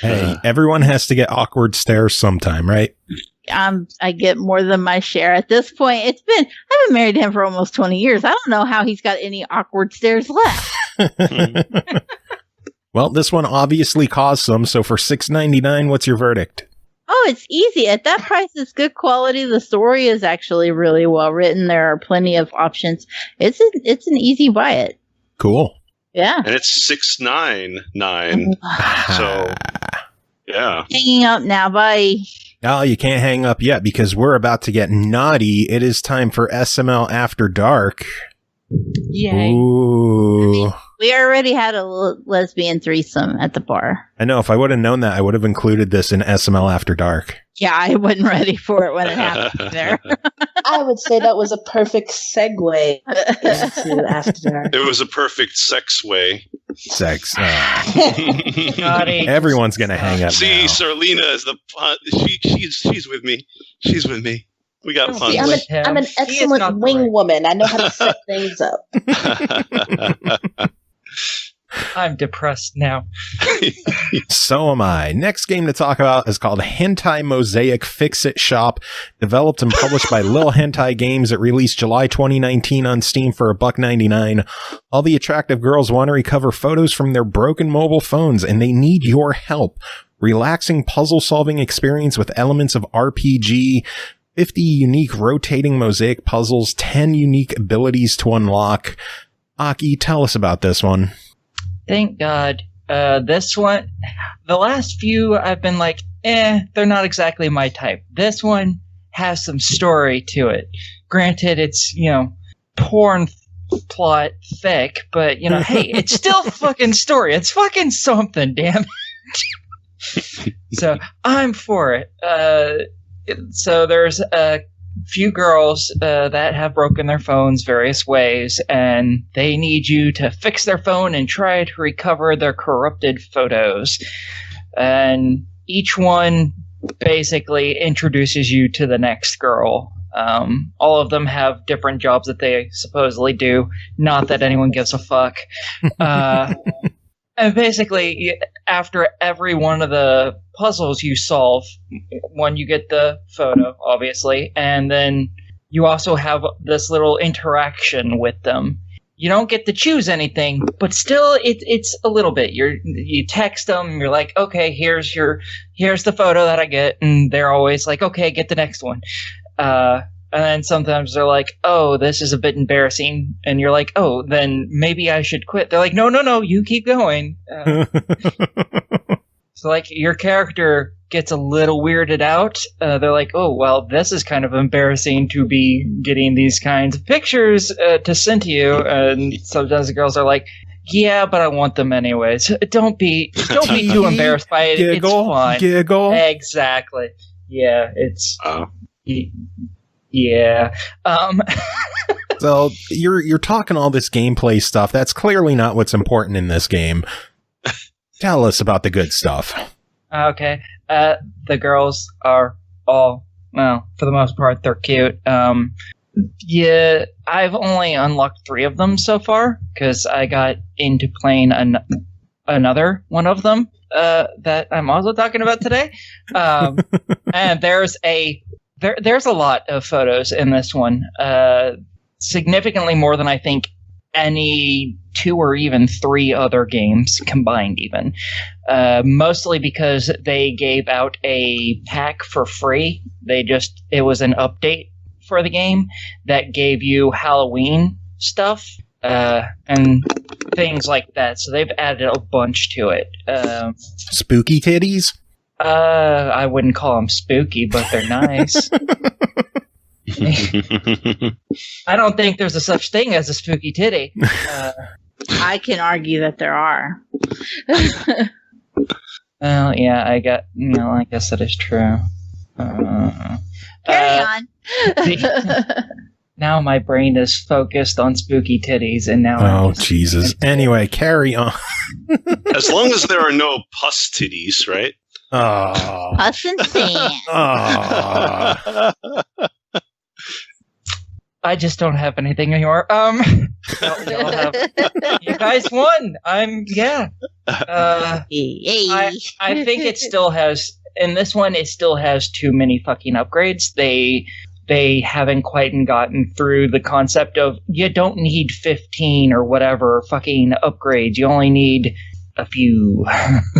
Hey, everyone has to get awkward stares sometime, right? I get more than my share at this point. I've been married to him for almost 20 years. I don't know how he's got any awkward stares left. Well, this one obviously caused some, so for $6.99, what's your verdict? Oh, it's easy. At that price, it's good quality. The story is actually really well written. There are plenty of options. It's an easy buy it. Cool. Yeah. And it's $6.99. So, yeah. Hanging up now. Bye. Oh, you can't hang up yet because we're about to get naughty. It is time for SML After Dark. Yay. Ooh. We already had a lesbian threesome at the bar. I know. If I would have known that, I would have included this in SML After Dark. Yeah, I wasn't ready for it when it happened there. I would say that was a perfect segue into After Dark. It was a perfect sex way. Sex. Everyone's going to hang up See, now. Surlyna is the... she's with me. She's with me. We got fun. I'm an excellent wing woman. I know how to set things up. I'm depressed now. So am I. Next game to talk about is called Hentai Mosaic Fix-It Shop. Developed and published by Lil Hentai Games. It released July 2019 on Steam for $1.99. All the attractive girls want to recover photos from their broken mobile phones, and they need your help. Relaxing puzzle-solving experience with elements of RPG, 50 unique rotating mosaic puzzles, 10 unique abilities to unlock. Aki, tell us about this one. Thank God. This one, the last few I've been like, they're not exactly my type. This one has some story to it. Granted, it's, porn plot thick, but, hey, it's still fucking story. It's fucking something, damn it. So I'm for it. So there's a few girls that have broken their phones various ways, and they need you to fix their phone and try to recover their corrupted photos. And each one basically introduces you to the next girl. All of them have different jobs that they supposedly do. Not that anyone gives a fuck. And basically, after every one of the puzzles you solve, one, you get the photo, obviously, and then you also have this little interaction with them. You don't get to choose anything, but still, it's a little bit. You text them, you're like, okay, here's the photo that I get, and they're always like, okay, get the next one. And then sometimes they're like, oh, this is a bit embarrassing. And you're like, oh, then maybe I should quit. They're like, no, you keep going. So, like, your character gets a little weirded out. They're like, oh, well, this is kind of embarrassing to be getting these kinds of pictures to send to you. And sometimes the girls are like, yeah, but I want them anyways. Don't be too embarrassed by it. Giggle, it's fun. Giggle. Exactly. Yeah, it's... Yeah. So you're talking all this gameplay stuff. That's clearly not what's important in this game. Tell us about the good stuff. Okay. The girls are all, well, for the most part, they're cute. Yeah, I've only unlocked 3 of them so far because I got into playing another one of them that I'm also talking about today. And there's a lot of photos in this one, significantly more than I think any 2 or even 3 other games combined even. Mostly because they gave out a pack for free. It was an update for the game that gave you Halloween stuff and things like that. So they've added a bunch to it. Spooky titties? I wouldn't call them spooky, but they're nice. I don't think there's a such thing as a spooky titty. I can argue that there are. Well, yeah, I guess that is true. Carry on. Now my brain is focused on spooky titties, and now... Oh, Jesus. Anyway, carry on. As long as there are no pus titties, right? Oh. Pus and sand. Oh. I just don't have anything anymore. You guys won. I think it still has, in this one, it still has too many fucking upgrades. They haven't quite gotten through the concept of you don't need 15 or whatever fucking upgrades. You only need a few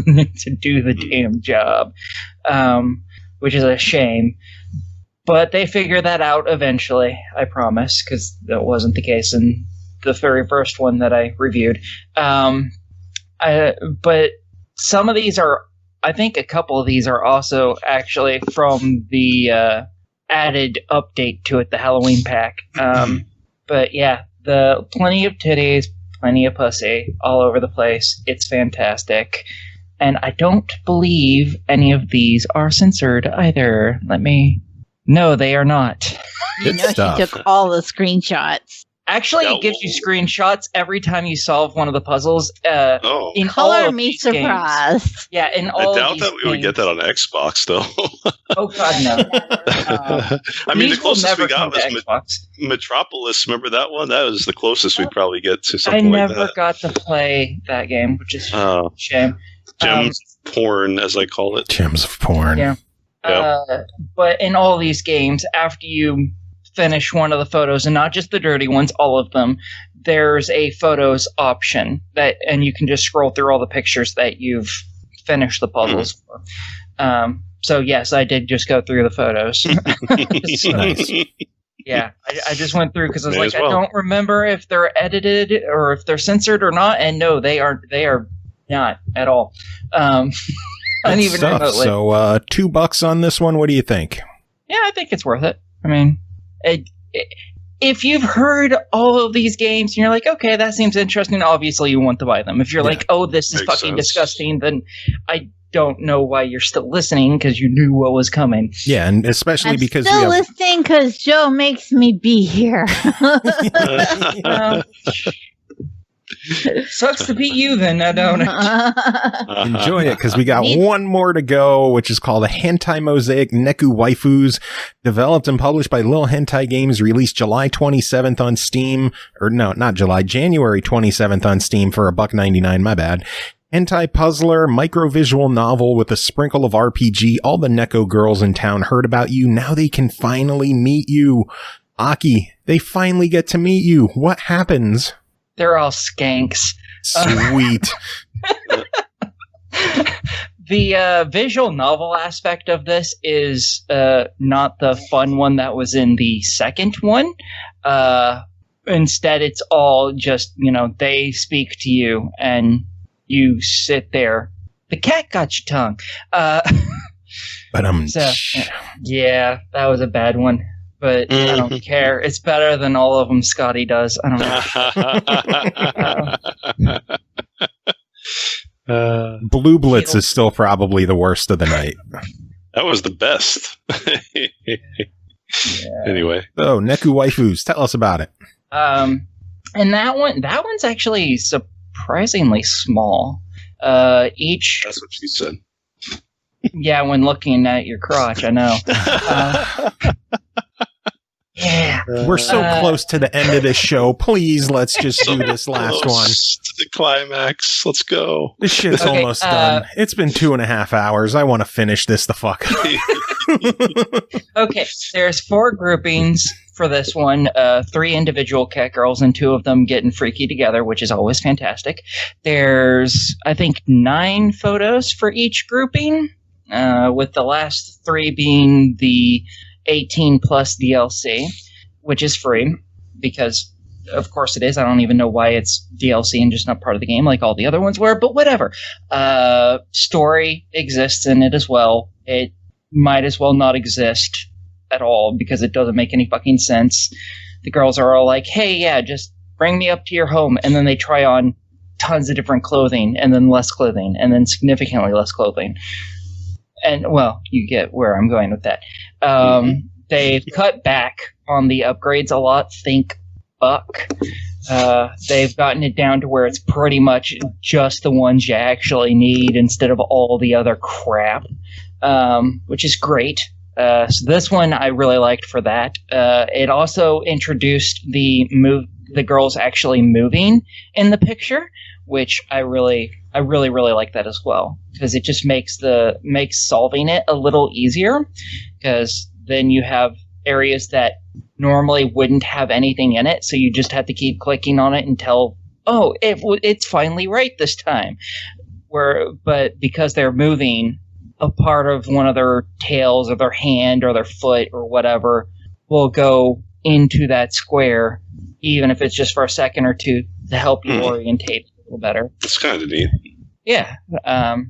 to do the damn job, which is a shame. But they figure that out eventually, I promise, because that wasn't the case in the very first one that I reviewed. But some of these are, I think a couple of these are also actually from the added update to it, the Halloween pack. But yeah, plenty of titties, plenty of pussy all over the place. It's fantastic. And I don't believe any of these are censored either. No, they are not. You know, he took all the screenshots. Actually, it gives you screenshots every time you solve one of the puzzles. In color me surprised. Yeah, in all. I doubt that we would get that on Xbox, though. Oh God, no. I mean, the closest we got was Metropolis. Remember that one? That was the closest we'd probably get to something like that. I never got to play that game, which is a shame. Gems of porn, as I call it. Gems of porn. Yeah. But in all these games, after you finish one of the photos, and not just the dirty ones, all of them, there's a photos option and you can just scroll through all the pictures that you've finished the puzzles for. So yes, I did just go through the photos. Nice. Yeah, I just went through because I was like, I don't remember if they're edited or if they're censored or not, and no, they are not at all. Not even stuff. remotely. So $2 on this one. What do you think? Yeah, I think it's worth it. I mean, if you've heard all of these games and you're like, okay, that seems interesting, obviously you want to buy them. If you're like, oh, this is fucking disgusting, then I don't know why you're still listening, because you knew what was coming. Yeah, and especially because still listening because Joe makes me be here. Sucks to be you then, now don't it? Enjoy it, because we got one more to go, which is called a Hentai Mosaic Neku Waifus, developed and published by Lil Hentai Games, released July 27th on Steam, or no, not July, January 27th on Steam for $1.99, my bad. Hentai puzzler, microvisual novel with a sprinkle of RPG. All the Neko girls in town heard about you. Now they can finally meet you. Aki, they finally get to meet you. What happens? They're all skanks. Sweet. The visual novel aspect of this is not the fun one that was in the second one. Instead, it's all just, they speak to you and you sit there. The cat got your tongue. Yeah, that was a bad one. But I don't care. It's better than all of them Scotty does. I don't know. Blue Blitz is still probably the worst of the night. That was the best. Anyway. So, Neku Waifus, tell us about it. And that one's actually surprisingly small. That's what she said. Yeah, when looking at your crotch, I know. Yeah. We're so close to the end of this show. Please, let's just do this last one. To the climax. Let's go. This shit's almost done. It's been 2.5 hours. I want to finish this the fuck up. Okay, there's 4 groupings for this one. 3 individual cat girls and 2 of them getting freaky together, which is always fantastic. There's, I think, 9 photos for each grouping, with the last 3 being the 18 plus DLC, which is free, because of course it is. I don't even know why it's DLC and just not part of the game like all the other ones were, but whatever. Story exists in it as well. It might as well not exist at all because it doesn't make any fucking sense. The girls are all like, hey, yeah, just bring me up to your home, and then they try on tons of different clothing, and then less clothing, and then significantly less clothing. And, well, you get where I'm going with that. They've cut back on the upgrades a lot. Think buck. They've gotten it down to where it's pretty much just the ones you actually need instead of all the other crap, which is great. So this one I really liked for that. It also introduced the girls actually moving in the picture, which I really like that as well, because it just makes solving it a little easier, because then you have areas that normally wouldn't have anything in it, so you just have to keep clicking on it until it's finally right this time. But because they're moving, a part of one of their tails or their hand or their foot or whatever will go into that square, even if it's just for a second or two, to help you orientate a little better. It's kind of neat. Yeah.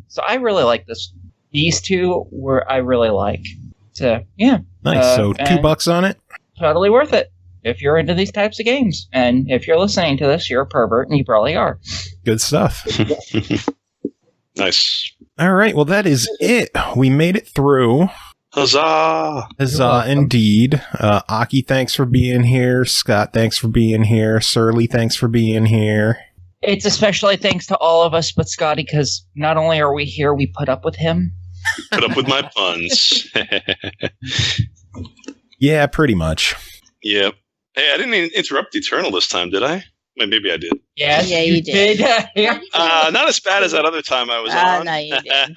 So I really like this. These 2 I really like. So, yeah. Nice. So $2 on it? Totally worth it if you're into these types of games. And if you're listening to this, you're a pervert, and you probably are. Good stuff. Nice. All right. Well, that is it. We made it through Huzzah! Huzzah, indeed. Aki, thanks for being here. Scott, thanks for being here. Surly, thanks for being here. It's especially thanks to all of us but Scotty, because not only are we here, we put up with him. Put up with my puns. Yeah, pretty much. Yep. Hey, I didn't interrupt Eternal this time, did I? Maybe I did. Yeah, you did. Not as bad as that other time I was on. No, you didn't.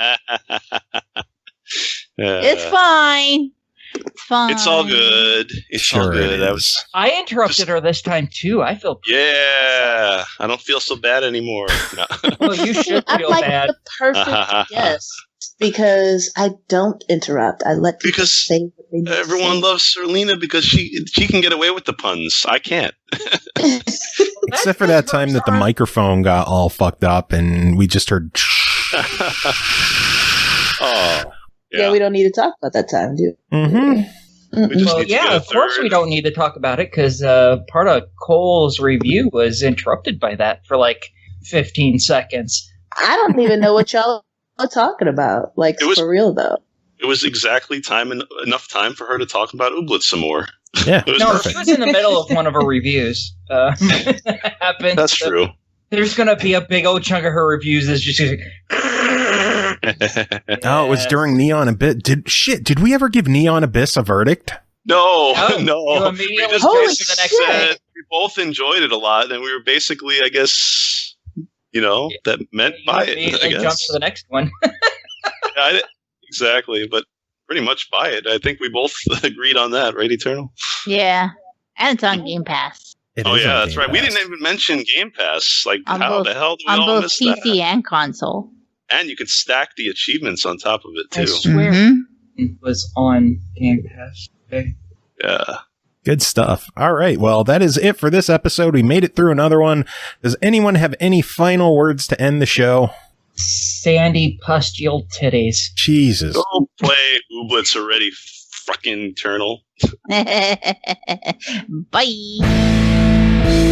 It's fine. It's fine. It's all good. It's all good. I interrupted her this time too. I feel. Yeah, I don't feel so bad anymore. No. Well, you should feel I'm bad. the perfect guest because I don't interrupt. I let people say what they need to everyone say. loves Surlyna because she can get away with the puns. I can't. Except for that time that the microphone got all fucked up and we just heard. Oh. Yeah, we don't need to talk about that time, do we? Mm-hmm. Well, yeah, of course we don't need to talk about it because part of Cole's review was interrupted by that for like 15 seconds. I don't even know what y'all are talking about. Like, for real, though. It was exactly enough time for her to talk about Ooblets some more. Yeah, she was in the middle of one of her reviews. Happened. That's true. There's going to be a big old chunk of her reviews that's just like, Oh, it was during Neon Abyss. Did we ever give Neon Abyss a verdict? No. You immediately We jumped to the next one. we both enjoyed it a lot, and we were basically, I guess, that meant buy it. I guess. Jumped to the next one. Exactly, but pretty much buy it. I think we both agreed on that, right, Eternal? Yeah, and it's on Game Pass. That's right. We didn't even mention Game Pass. Like, how the hell do we all miss both PC that? and console. And you can stack the achievements on top of it, too. I swear it was on Game Pass. Okay. Yeah. Good stuff. All right. Well, that is it for this episode. We made it through another one. Does anyone have any final words to end the show? Sandy pustule titties. Jesus. Go play Ooblets already, fucking Eternal. Bye.